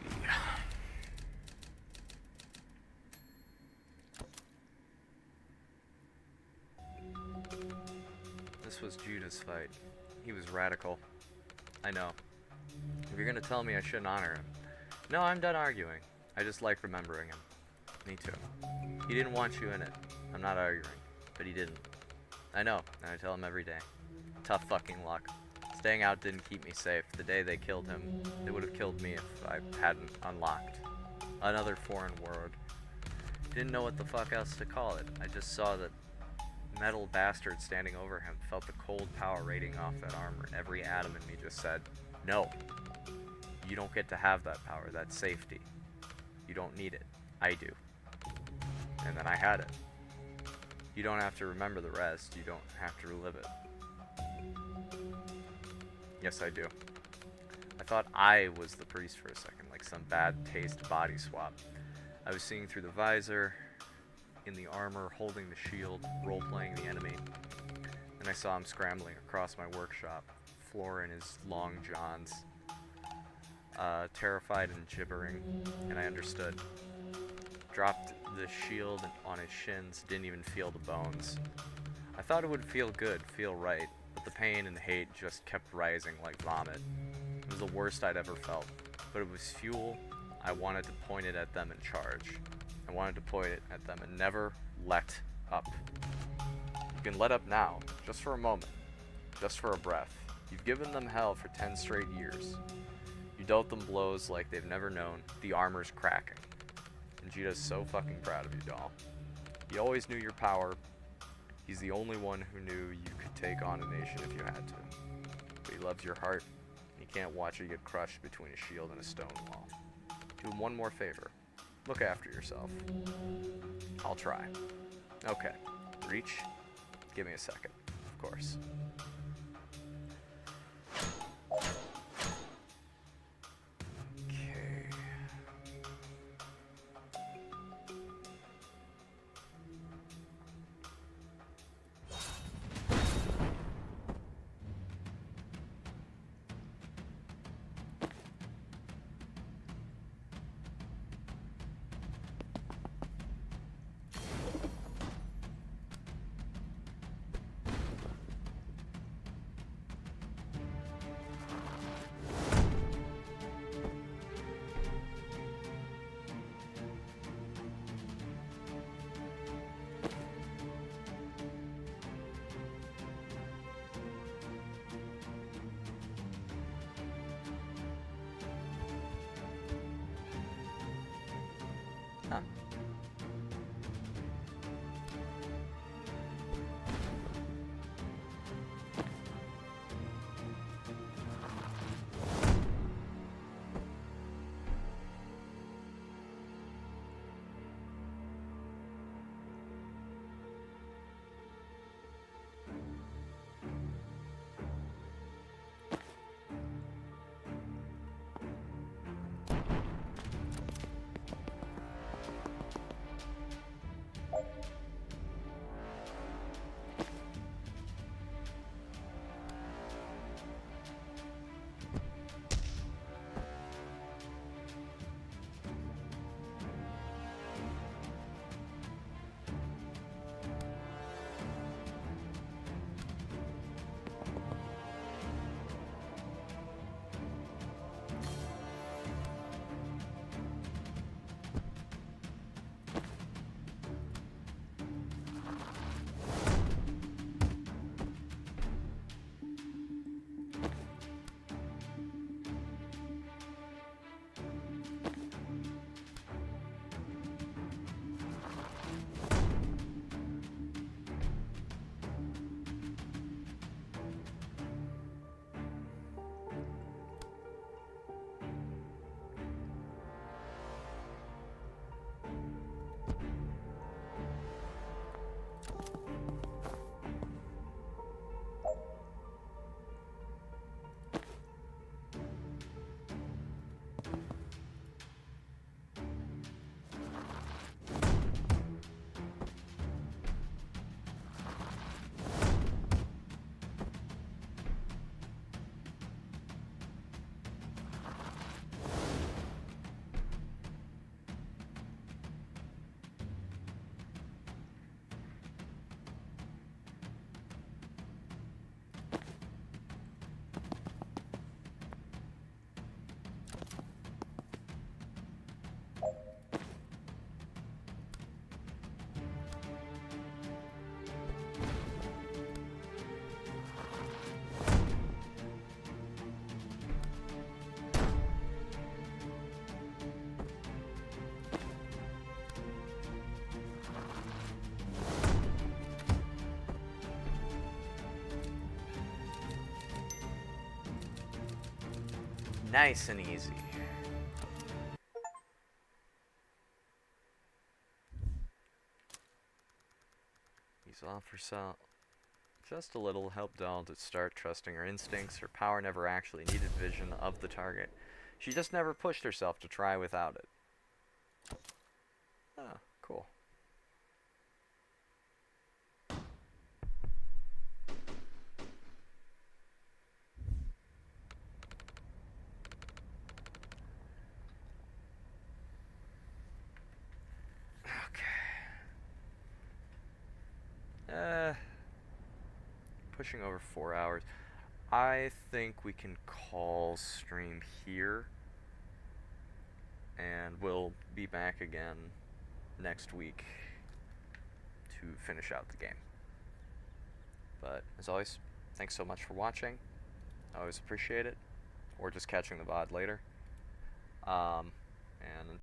This was Judah's fight. He was radical. I know. If you're gonna tell me I shouldn't honor him, no, I'm done arguing. I just like remembering him. Me too. He didn't want you in it. I'm not arguing, but he didn't. I know, and I tell him every day. Tough fucking luck. Staying out didn't keep me safe. The day they killed him, they would have killed me if I hadn't unlocked another foreign world. Didn't know what the fuck else to call it. I just saw that metal bastard standing over him, felt the cold power radiating off that armor, and every atom in me just said, no. You don't get to have that power. That's safety. You don't need it. I do. And then I had it. You don't have to remember the rest. You don't have to relive it. Yes, I do. I thought I was the priest for a second, like some bad taste body swap. I was seeing through the visor, in the armor, holding the shield, role-playing the enemy. And I saw him scrambling across my workshop, floor in his long johns, terrified and gibbering, and I understood. Dropped the shield on his shins, didn't even feel the bones. I thought it would feel good, feel right, but the pain and hate just kept rising like vomit. It was the worst I'd ever felt, but it was fuel. I wanted to point it at them and charge. I wanted to point it at them and never let up. You can let up now, just for a moment, just for a breath. You've given them hell for 10 straight years. You dealt them blows like they've never known. The armor's cracking. And Judah's so fucking proud of you, doll. He always knew your power. He's the only one who knew you could take on a nation if you had to. But he loves your heart. He can't watch you get crushed between a shield and a stone wall. Do him one more favor. Look after yourself. I'll try. Okay. Reach. Give me a second. Of course. Okay. Huh. Nice and easy. He's off herself. Just a little helped Doll to start trusting her instincts. Her power never actually needed vision of the target. She just never pushed herself to try without it. Ah, cool. Pushing over 4 hours. I think we can call stream here, and we'll be back again next week to finish out the game. But as always, thanks so much for watching. I always appreciate it, or just catching the VOD later. And